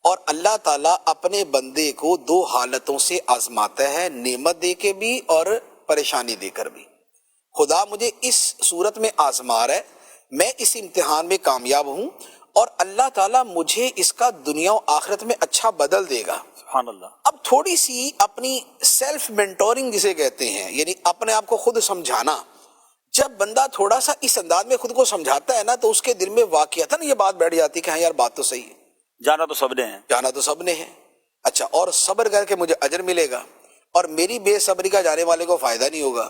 اور اللہ تعالیٰ اپنے بندے کو دو حالتوں سے آزماتا ہے، نعمت دے کے بھی اور پریشانی دے کر بھی. خدا مجھے اس صورت میں آزما رہا ہے، میں اس امتحان میں کامیاب ہوں اور اللہ تعالیٰ مجھے اس کا دنیا و آخرت میں اچھا بدل دے گا. سبحان اللہ. اب تھوڑی سی اپنی سیلف مینٹورنگ جسے کہتے ہیں، یعنی اپنے آپ کو خود سمجھانا، جب بندہ تھوڑا سا اس انداز میں خود کو سمجھاتا ہے نا تو اس کے دل میں واقعتاً یہ بات بیٹھ جاتی کہ ہاں یار بات تو صحیح ہے، جانا تو سب نے ہے، جانا تو سب نے ہے. اچھا، اور صبر کر کے مجھے اجر ملے گا اور میری بے صبری کا جانے والے کو فائدہ نہیں ہوگا،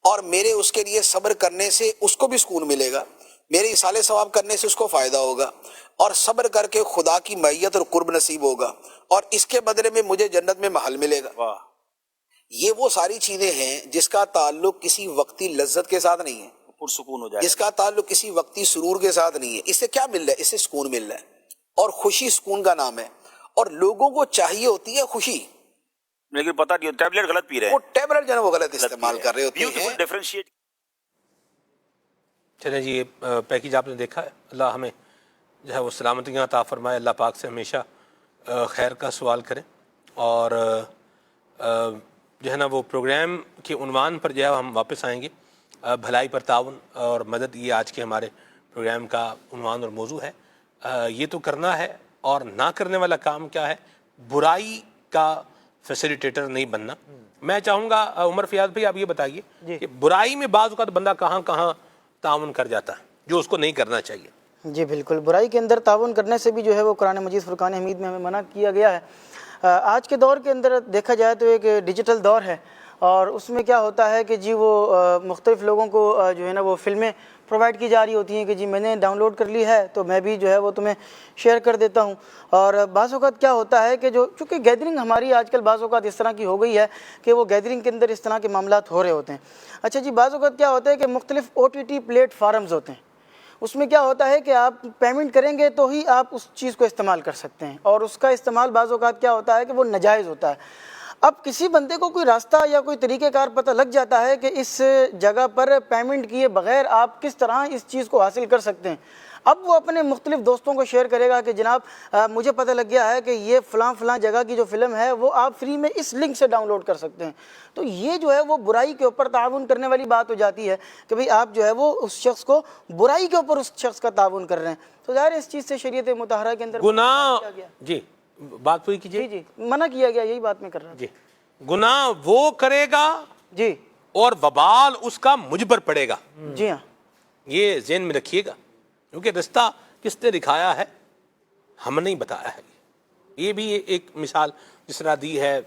اور میرے اس کے لیے صبر کرنے سے اس کو بھی سکون ملے گا، میرے ایصال ثواب کرنے سے اس کو فائدہ ہوگا، اور صبر کر کے خدا کی معیت اور قرب نصیب ہوگا، اور اس کے بدلے میں مجھے جنت میں محل ملے گا. واہ. یہ وہ ساری چیزیں ہیں جس کا تعلق کسی وقتی لذت کے ساتھ نہیں ہے، پرسکون ہو جائے، جس کا تعلق کسی وقتی سرور کے ساتھ نہیں ہے. اس سے کیا مل رہا ہے؟ اس سے سکون مل رہا ہے، اور خوشی سکون کا نام ہے. اور لوگوں کو چاہیے ہوتی ہے خوشی، لیکن پتہ نہیں ٹیبلٹ غلط پی رہے ہیں، وہ ٹیبلٹ جو ہے وہ غلط استعمال کر رہے ہوتے ہیں. ڈیفرنشیٹ. چلیں جی، یہ پیکیج آپ نے دیکھا ہے. اللہ ہمیں جو ہے وہ سلامتیاں عطا فرمائے. اللہ پاک سے ہمیشہ خیر کا سوال کریں، اور جو ہے نا وہ پروگرام کے عنوان پر جو ہے ہم واپس آئیں گے. بھلائی پر تعاون اور مدد، یہ آج کے ہمارے پروگرام کا عنوان اور موضوع ہے. یہ تو کرنا ہے، اور نہ کرنے والا کام کیا ہے برائی کا فیسیلیٹیٹر نہیں بننا. میں چاہوں گا عمر فیاض بھائی آپ یہ بتائیے کہ برائی میں بعض اوقات بندہ کہاں کہاں تعاون کر جاتا ہے جو اس کو نہیں کرنا چاہیے. جی بالکل، برائی کے اندر تعاون کرنے سے بھی جو ہے وہ قرآن مجید فرقان حمید میں ہمیں منع کیا گیا ہے. آج کے دور کے اندر دیکھا جائے تو ایک ڈیجیٹل دور ہے، اور اس میں کیا ہوتا ہے کہ جی وہ مختلف لوگوں کو جو ہے نا وہ فلمیں پرووائڈ کی جا رہی ہوتی ہیں کہ جی میں نے ڈاؤن لوڈ کر لی ہے تو میں بھی جو ہے وہ تمہیں شیئر کر دیتا ہوں. اور بعض اوقات کیا ہوتا ہے کہ جو چونکہ گیدرنگ ہماری آج کل بعض اوقات اس طرح کی ہو گئی ہے کہ وہ گیدرنگ کے اندر اس طرح کے معاملات ہو رہے ہوتے ہیں. اچھا جی، بعض اوقات کیا ہوتا ہے کہ مختلف OTT پلیٹ فارمز ہوتے ہیں، اس میں کیا ہوتا ہے کہ آپ پیمنٹ کریں گے تو ہی آپ اس چیز کو استعمال کر سکتے ہیں، اور اس کا استعمال بعض اوقات کیا ہوتا ہے کہ وہ ناجائز ہوتا ہے. اب کسی بندے کو کوئی راستہ یا کوئی طریقہ کار پتہ لگ جاتا ہے کہ اس جگہ پر پیمنٹ کیے بغیر آپ کس طرح اس چیز کو حاصل کر سکتے ہیں. اب وہ اپنے مختلف دوستوں کو شیئر کرے گا کہ جناب مجھے پتہ لگ گیا ہے کہ یہ فلاں جگہ کی جو فلم ہے وہ آپ فری میں اس لنک سے ڈاؤن لوڈ کر سکتے ہیں. تو یہ جو ہے وہ برائی کے اوپر تعاون کرنے والی بات ہو جاتی ہے کہ بھئی آپ جو ہے وہ اس شخص کو برائی کے اوپر اس شخص کا تعاون کر رہے ہیں. تو ظاہر اس چیز سے شریعت مطہرہ کے اندر گناہ، جی بات پوری کیجیے. جی منع کیا گیا، یہی بات میں کر رہا ہوں. جی گناہ وہ کرے گا جی اور وبال اس کا مجھ پر پڑے گا. جی ہاں، یہ ذہن میں رکھیے گا، کیونکہ رستہ کس نے دکھایا ہے ہم نہیں بتایا ہے. یہ بھی ایک مثال جس طرح دی ہے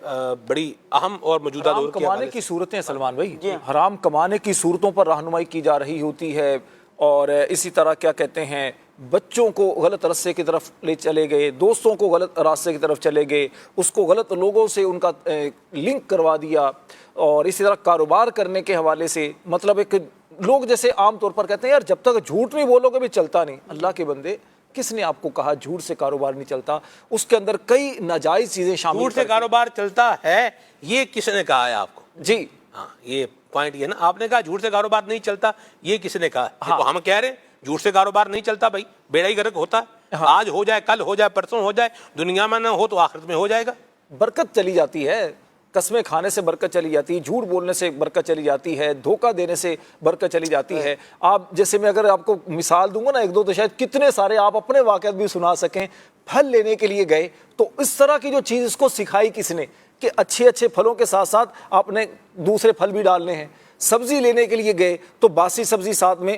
بڑی اہم اور موجودہ دور حرام کمانے کی صورتیں سلمان بھائی، حرام کمانے کی صورتوں پر رہنمائی کی جا رہی ہوتی ہے، اور اسی طرح کیا کہتے ہیں بچوں کو غلط راستے کی طرف لے چلے گئے، دوستوں کو غلط راستے کی طرف چلے گئے، اس کو غلط لوگوں سے ان کا لنک کروا دیا. اور اسی طرح کاروبار کرنے کے حوالے سے مطلب ایک لوگ جیسے عام طور پر کہتے ہیں یار جب تک جھوٹ نہیں بولو گے بھی چلتا نہیں. اللہ کے بندے، کس نے آپ کو کہا جھوٹ سے کاروبار نہیں چلتا؟ اس کے اندر کئی ناجائز چیزیں شامل. جھوٹ سے کاروبار چلتا ہے یہ کس نے کہا ہے آپ کو؟ جی ہاں، یہ پوائنٹ یہ نا، آپ نے کہا جھوٹ سے کاروبار نہیں چلتا، یہ کس نے کہا؟ تو ہم کہہ رہے ہیں جھوٹ سے کاروبار نہیں چلتا بھائی، بیڑا ہی غرق ہوتا ہے. آج ہو جائے، کل ہو جائے، پرسوں ہو جائے، دنیا میں نہ ہو تو آخرت میں ہو جائے گا. برکت چلی جاتی ہے، قسمیں کھانے سے برکت چلی جاتی ہے، جھوٹ بولنے سے برکت چلی جاتی ہے، دھوکہ دینے سے برکت چلی جاتی ہے. آپ جیسے میں اگر آپ کو مثال دوں گا نا ایک دو، تو شاید کتنے سارے آپ اپنے واقعات بھی سنا سکیں. پھل لینے کے لیے گئے تو اس طرح کی جو چیز اس کو سکھائی کس نے کہ اچھے اچھے پھلوں کے ساتھ ساتھ آپ نے دوسرے پھل بھی ڈالنے ہیں. سبزی لینے کے لیے گئے تو باسی سبزی ساتھ میں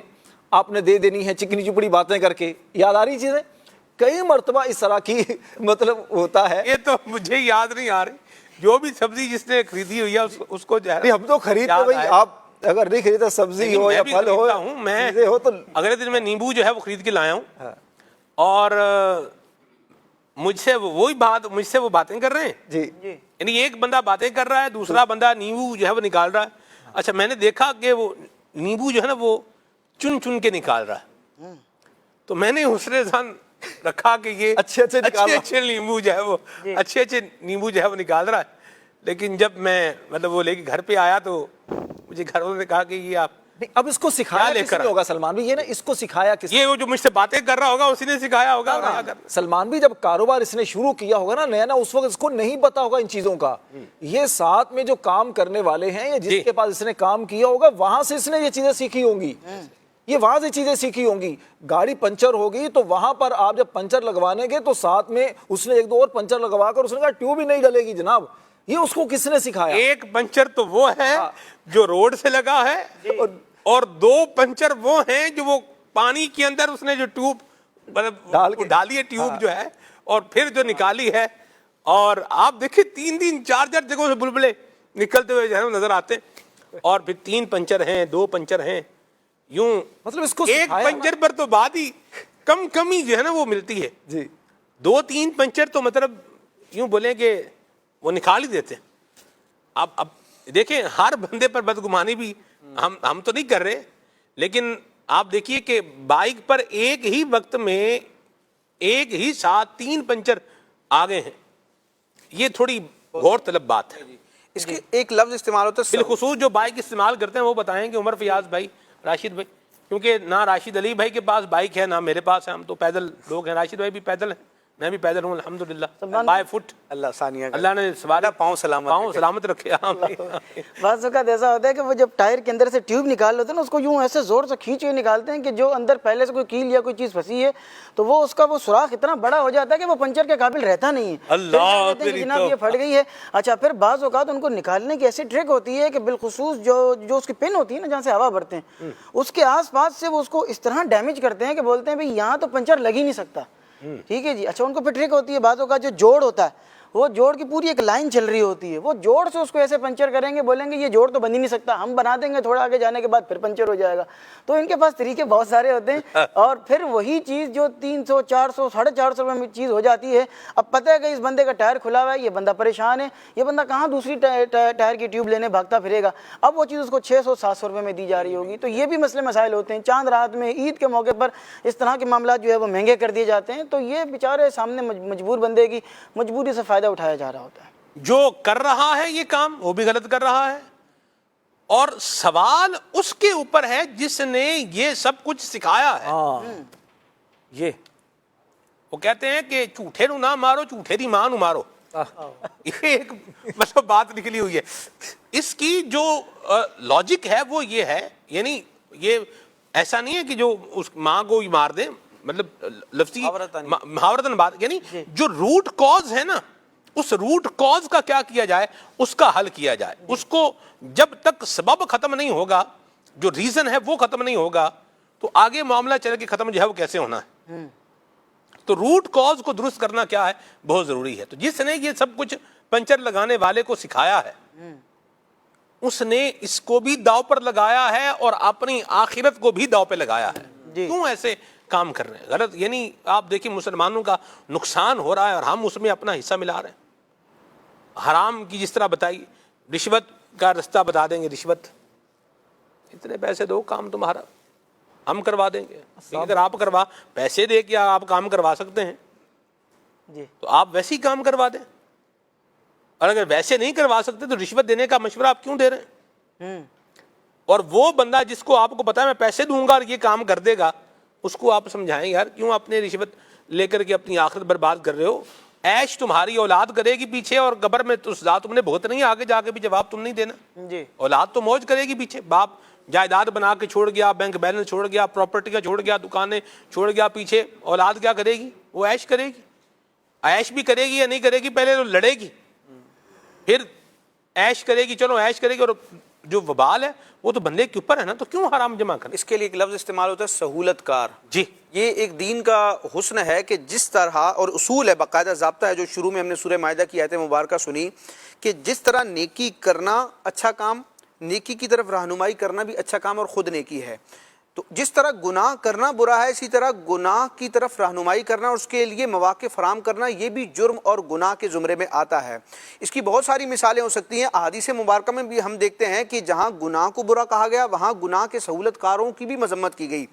آپ نے دے دینی ہے، چکنی چپڑی باتیں کر کے. یاد آ رہی چیزیں کئی مرتبہ اس طرح کی مطلب ہوتا ہے. یہ تو مجھے یاد نہیں آ رہی، جو بھی سبزی جس نے خریدی ہوئی ہے اس کو ہم تو خریدتے بھائی، آپ اگر نہیں خریدتے سبزی ہو یا پھل ہو میں ہو تو اگلے دن میں نیمبو جو ہے وہ خرید کے لایا ہوں، اور مجھ سے وہ باتیں کر رہے ہیں. جی یعنی ایک بندہ باتیں کر رہا ہے، دوسرا بندہ نیمبو جو ہے وہ نکال رہا ہے. اچھا میں نے دیکھا کہ وہ نیمبو جو ہے نا وہ چن چن کے نکال رہا ہے، تو میں نے حسن ظن رکھا کہ یہ اچھے نیمبو جو ہے وہ اچھے نیمبو جو ہے وہ نکال رہا ہے. لیکن جب میں مطلب وہ لے کے گھر پہ آیا تو مجھے گھر والوں نے کہا کہ یہ آپ اب اس کو سکھایا کس نے ہوگا سلمان بھی؟ یہ نا اس کو سکھایا کس نے؟ یہ وہ جو مجھ سے باتیں کر رہا ہوگا اسی نے سکھایا ہوگا. سلمان بھی جب کاروبار اس نے شروع کیا ہوگا نا نیا نا، اس وقت اس کو نہیں پتا ہوگا ان چیزوں کا. یہ ساتھ میں جو کام کرنے والے ہیں یا جس کے پاس اس نے کام کیا ہوگا وہاں سے اس نے یہ چیزیں سیکھی ہوں گی، یہ وہاں سے چیزیں سیکھی ہوں گی. گاڑی پنچر ہوگی تو وہاں پر آپ جب پنچر لگوانے گے تو ساتھ میں اس نے ایک دو اور پنچر لگوا کر اس نے کہا ٹیوب ہی نہیں ڈلے گی جناب. یہ اس کو کس نے سکھایا؟ ایک پنچر تو وہ ہے جو روڈ سے لگا ہے، اور دو پنچر وہ ہیں جو وہ پانی کے اندر اس نے جو ٹیوب مطلب ڈالی ہے، ٹیوب جو ہے اور پھر جو نکالی ہے. اور آپ دیکھیں 3-4 جگہوں سے بلبلے نکلتے ہوئے جو ہے نظر آتے ہیں، اور پھر 3 پنچر ہیں، 2 پنچر ہیں. یوں مطلب اس کو ایک پنچر پر تو بعد ہی کمی جو ہے نا وہ ملتی ہے. جی 2-3 پنچر تو مطلب یوں بولیں کہ وہ نکال ہی دیتے ہیں. اب دیکھیں ہر بندے پر بدگمانی بھی ہم تو نہیں کر رہے، لیکن آپ دیکھیے کہ بائک پر ایک ہی وقت میں ایک ہی ساتھ 3 پنچر آ گئے ہیں. یہ تھوڑی غور طلب بات ہے. اس کے ایک لفظ استعمال ہوتا ہے بالخصوص جو بائک استعمال کرتے ہیں وہ بتائیں کہ عمر فیاض بھائی، راشد بھائی، کیونکہ نہ راشد علی بھائی کے پاس بائک ہے نہ میرے پاس ہے، ہم تو پیدل لوگ ہیں. راشد بھائی بھی پیدل ہیں، میں بھی پیدل ہوں الحمدللہ بائے فٹ. اللہ ثانیہ اللہ نے سوارا پاؤں سلامت رکھے. بعض اوقات ایسا ہوتا ہے کہ وہ جب ٹائر کے اندر سے ٹیوب نکال لیتے ہیں نا اس کو یوں ایسے زور سے کھینچ کے نکالتے ہیں کہ جو اندر پہلے سے کوئی کیل یا کوئی چیز پھنسی ہے تو وہ اس کا وہ سوراخ اتنا بڑا ہو جاتا ہے کہ وہ پنچر کے قابل رہتا نہیں ہے. اللہ کہ جناب یہ پھٹ گئی ہے. اچھا پھر بعض اوقات ان کو نکالنے کی ایسی ٹرک ہوتی ہے کہ بالخصوص جو اس کی پن ہوتی ہے نا جہاں سے ہوا بھرتے ہیں اس کے آس پاس سے وہ اس کو اس طرح ڈیمیج کرتے ہیں کہ بولتے ہیں بھئی یہاں تو پنچر لگ ہی نہیں سکتا. ٹھیک ہے جی. اچھا ان کو پھر ٹرک ہوتی ہے بعضوں کا جو جوڑ ہوتا ہے وہ جوڑ کی پوری ایک لائن چل رہی ہوتی ہے, وہ جوڑ سے اس کو ایسے پنچر کریں گے, بولیں گے یہ جوڑ تو بن ہی نہیں سکتا, ہم بنا دیں گے, تھوڑا آگے جانے کے بعد پھر پنچر ہو جائے گا. تو ان کے پاس طریقے بہت سارے ہوتے ہیں اور پھر وہی چیز جو 300 400 450 روپے میں چیز ہو جاتی ہے, اب پتہ ہے کہ اس بندے کا ٹائر کھلا ہوا ہے, یہ بندہ پریشان ہے, یہ بندہ کہاں دوسری ٹائر کی ٹیوب لینے بھاگتا پھرے گا, اب وہ چیز اس کو 600 700 روپے میں دی جا رہی ہوگی. تو یہ بھی مسئلے مسائل ہوتے ہیں. چاند رات میں عید کے موقع پر اس طرح کے معاملات جو ہے وہ مہنگے کر دیے جاتے ہیں, تو یہ بیچارے سامنے مجبور بندے کی مجبوری سے فائدہ اٹھایا جا رہا ہوتا ہے. جو کر رہا ہے یہ کام وہ بھی غلط کر رہا ہے, اور سوال اس کے اوپر ہے جس نے یہ سب کچھ سکھایا ہے. یہ وہ کہتے ہیں کہ جھوٹے نو نہ مارو, جھوٹے دی ماں نو مارو. یہ ایک مطلب بات نکلی ہوئی ہے. اس کی جو لاجک ہے وہ یہ ہے, یعنی یہ ایسا نہیں ہے کہ جو اس ماں کو ہی مار دیں, مطلب لفظی محاورتاً بات, یعنی جو روٹ کاز ہے نا اس روٹ کاز کا کیا کیا جائے, اس کا حل کیا جائے. اس کو جب تک سبب ختم نہیں ہوگا, جو ریزن ہے وہ ختم نہیں ہوگا, تو آگے معاملہ چلے کہ ختم جو ہے وہ کیسے ہونا ہے. تو روٹ کاز کو درست کرنا کیا ہے بہت ضروری ہے. تو جس نے یہ سب کچھ پنچر لگانے والے کو سکھایا ہے اس نے اس کو بھی داؤ پر لگایا ہے اور اپنی آخرت کو بھی داؤ پہ لگایا ہے. کیوں ایسے کام کر رہے ہیں غلط, یعنی آپ دیکھیں مسلمانوں کا نقصان ہو رہا ہے اور ہم اس میں اپنا حصہ ملا رہے ہیں. حرام کی جس طرح بتائی, رشوت کا رستہ بتا دیں گے, رشوت اتنے پیسے دو کام تمہارا ہم کروا دیں گے. اگر آپ پیسے دے کے آپ کام کروا سکتے ہیں تو آپ ویسے ہی کام کروا دیں, اور اگر ویسے نہیں کروا سکتے تو رشوت دینے کا مشورہ آپ کیوں دے رہے ہیں. اور وہ بندہ جس کو آپ کو پتا ہے میں پیسے دوں گا اور یہ کام کر دے گا, اس کو آپ سمجھائیں یار کیوں اپنے رشوت لے کر کے اپنی آخرت برباد کر رہے ہو. عیش تمہاری اولاد کرے گی پیچھے, اور قبر میں تو سزا تم نے بہت نہیں, آگے جا کے بھی جواب تم نہیں دینا. اولاد تو موج کرے گی پیچھے, باپ جائیداد بنا کے چھوڑ گیا, بینک بیلنس چھوڑ گیا, پراپرٹیاں چھوڑ گیا, دکانیں چھوڑ گیا, پیچھے اولاد کیا کرے گی, وہ عیش کرے گی. عیش بھی کرے گی یا نہیں کرے گی, پہلے تو لڑے گی, پھر عیش کرے گی, چلو عیش کرے گی, اور جو وبال ہے وہ تو بندے کے اوپر ہے نا, تو کیوں حرام جمع کریں. اس کے لیے ایک لفظ استعمال ہوتا ہے سہولت کار. جی یہ ایک دین کا حسن ہے کہ جس طرح, اور اصول ہے, باقاعدہ ضابطہ ہے, جو شروع میں ہم نے سورہ مائدہ کی آیت مبارکہ سنی, کہ جس طرح نیکی کرنا اچھا کام, نیکی کی طرف رہنمائی کرنا بھی اچھا کام اور خود نیکی ہے. تو جس طرح گناہ کرنا برا ہے, اسی طرح گناہ کی طرف رہنمائی کرنا اور اس کے لیے مواقع فراہم کرنا یہ بھی جرم اور گناہ کے زمرے میں آتا ہے. اس کی بہت ساری مثالیں ہو سکتی ہیں. احادیث مبارکہ میں بھی ہم دیکھتے ہیں کہ جہاں گناہ کو برا کہا گیا وہاں گناہ کے سہولت کاروں کی بھی مذمت کی گئی,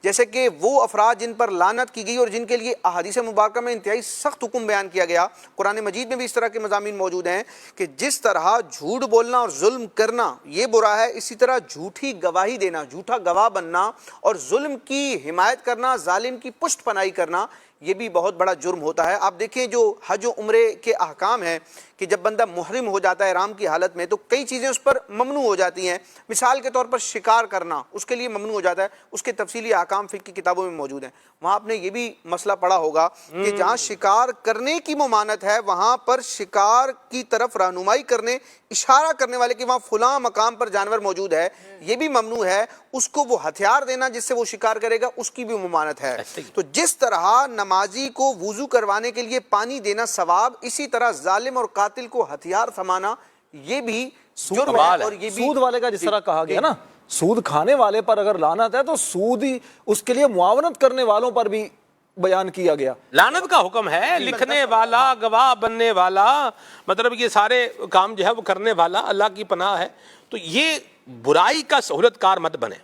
جیسے کہ وہ افراد جن پر لعنت کی گئی اور جن کے لیے احادیث مبارکہ میں انتہائی سخت حکم بیان کیا گیا. قرآن مجید میں بھی اس طرح کے مضامین موجود ہیں کہ جس طرح جھوٹ بولنا اور ظلم کرنا یہ برا ہے, اسی طرح جھوٹی گواہی دینا, جھوٹا گواہ بننا اور ظلم کی حمایت کرنا, ظالم کی پشت پناہی کرنا, یہ بھی بہت بڑا جرم ہوتا ہے. آپ دیکھیں جو حج و عمرے کے احکام ہیں کہ جب بندہ محرم ہو جاتا ہے احرام کی حالت میں تو کئی چیزیں اس پر ممنوع ہو جاتی ہیں. مثال کے طور پر شکار کرنا اس کے لیے ممنوع ہو جاتا ہے, اس کے تفصیلی احکام فقہ کی کتابوں میں موجود ہیں. وہاں آپ نے یہ بھی مسئلہ پڑھا ہوگا کہ جہاں شکار کرنے کی ممانعت ہے وہاں پر شکار کی طرف رہنمائی کرنے, اشارہ کرنے والے کہ وہاں فلاں مقام پر جانور موجود ہے, یہ بھی ممنوع ہے. اس کو وہ ہتھیار دینا جس سے وہ شکار کرے گا اس کی بھی ممانعت ہے. تو جس طرح نمازی کو وضو کروانے کے لیے پانی دینا ثواب, اسی طرح ظالم اور قاتل کو ہتھیار تھمانا یہ بھی جرم ہے. اور یہ بھی سود والے کا جس طرح کہا گیا نا, سود کھانے والے پر اگر لعنت ہے تو سود ہی اس کے لیے معاونت کرنے والوں پر بھی بیان کیا گیا. لعنت کا حکم ہے, لکھنے والا, گواہ بننے والا, مطلب یہ سارے کام جو ہے وہ کرنے والا اللہ کی پناہ ہے. تو یہ برائی کا سہولت کار مت بنے.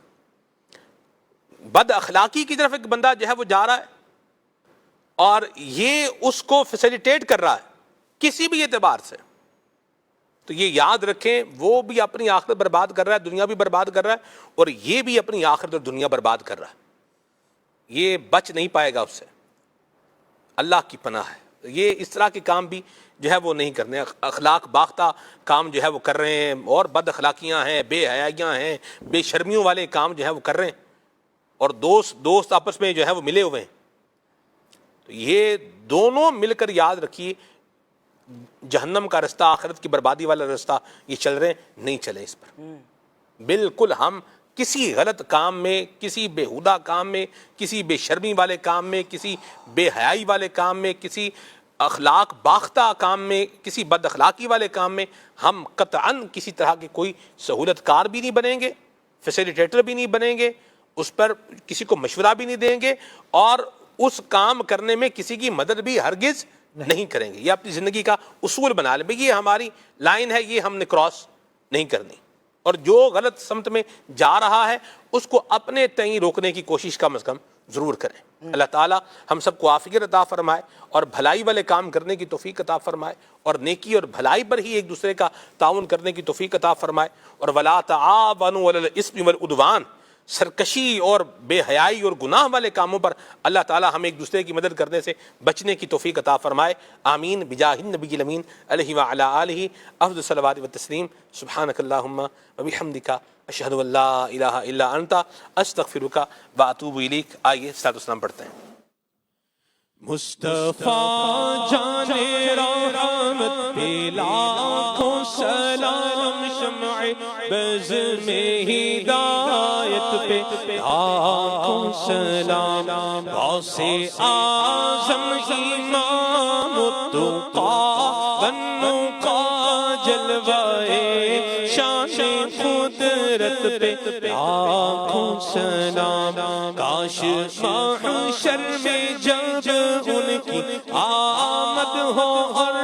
بد اخلاقی کی طرف ایک بندہ جو ہے وہ جا رہا ہے اور یہ اس کو فیسیلیٹیٹ کر رہا ہے کسی بھی اعتبار سے, تو یہ یاد رکھیں وہ بھی اپنی آخرت برباد کر رہا ہے, دنیا بھی برباد کر رہا ہے, اور یہ بھی اپنی آخرت اور دنیا برباد کر رہا ہے. یہ بچ نہیں پائے گا اس سے. اللہ کی پناہ ہے۔ یہ اس طرح کے کام بھی جو ہے وہ نہیں کرنے، اخلاق باختہ کام جو ہے وہ کر رہے ہیں، اور بد اخلاقیاں ہیں، بے حیائیاں ہیں، بے شرمیوں والے کام جو ہے وہ کر رہے ہیں، اور دوست آپس میں جو ہے وہ ملے ہوئے ہیں۔ تو یہ دونوں مل کر یاد رکھیے، جہنم کا رستہ، آخرت کی بربادی والا رستہ یہ چل رہے ہیں، نہیں چلے اس پر بالکل۔ ہم کسی غلط کام میں، کسی بےہودہ کام میں، کسی بے شرمی والے کام میں، کسی بے حیائی والے کام میں، کسی اخلاق باختہ کام میں، کسی بد اخلاقی والے کام میں ہم قطعاً کسی طرح کے کوئی سہولت کار بھی نہیں بنیں گے، فیسیلیٹیٹر بھی نہیں بنیں گے، اس پر کسی کو مشورہ بھی نہیں دیں گے، اور اس کام کرنے میں کسی کی مدد بھی ہرگز نہیں کریں گے۔ یہ اپنی زندگی کا اصول بنا لیں، بھئی یہ ہماری لائن ہے، یہ ہم نے کراس نہیں کرنی، اور جو غلط سمت میں جا رہا ہے اس کو اپنے تئیں روکنے کی کوشش کم از کم ضرور کریں۔ اللہ تعالیٰ ہم سب کو عافیت عطا فرمائے اور بھلائی والے کام کرنے کی توفیق عطا فرمائے، اور نیکی اور بھلائی پر ہی ایک دوسرے کا تعاون کرنے کی توفیق عطا فرمائے، اور وَلَا تَعَاوَنُوا عَلَى الْإِثْمِ وَالْعُدْوَانِ، سرکشی اور بے حیائی اور گناہ والے کاموں پر اللہ تعالیٰ ہم ایک دوسرے کی مدد کرنے سے بچنے کی توفیق عطا فرمائے۔ آمین بجاہ النبی الامین علیہ وعلی آلہ افضل الصلوات والتسلیم۔ سبحانک اللہم وبحمدک، اشہد ان لا الہ الا انت، استغفرک واتوب الیک۔ آئیے صلاۃ والسلام پڑھتے ہیں۔ مصطفیٰ جان رحمت پہ لاکھوں سلام، شمع بز میں ہدایت پہ لاکھوں سلام، غوث اعظم امام التقیٰ والنقیٰ، جلوہ شان قدرت پہ لاکھوں سلام، کاش محشر میں جب ان کی آمد ہو اور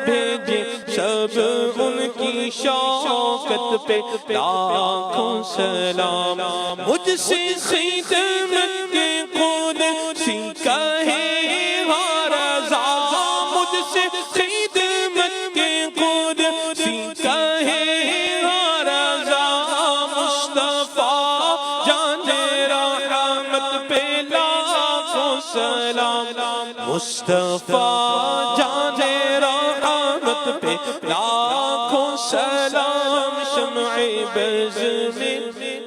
بھیجے سب ان کی شوکت پہ لاکھوں سلام، مجھ سے خدمت کے قدسی کہے ہر رضا، مجھ سے خدمت کے قدسی کہے ہر رضا، مصطفیٰ جان رحمت پہ لاکھوں سلام، مصطفیٰ جان رحمت پہ لاکھوں سلام، شمع بز میں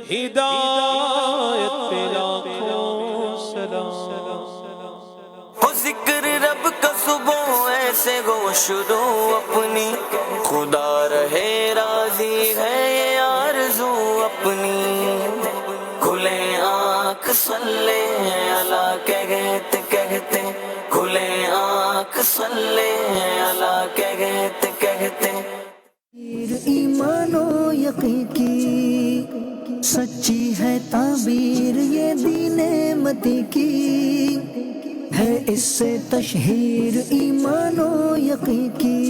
ہدایت پہ لاکھوں سلام۔ ہو ذکر رب کا صبح ایسے گو شروع اپنی، خدا رہے راضی ہے یہ آرزو اپنی، کھلے آنکھ صلی اللہ کہتے کہتے، کھلے آنکھ صلی اللہ کہتے کہتے، ایمان و یقین کی سچی ہے تعبیر، یہ دین متی کی ہے اس سے تشہیر، ایمان و یقین کی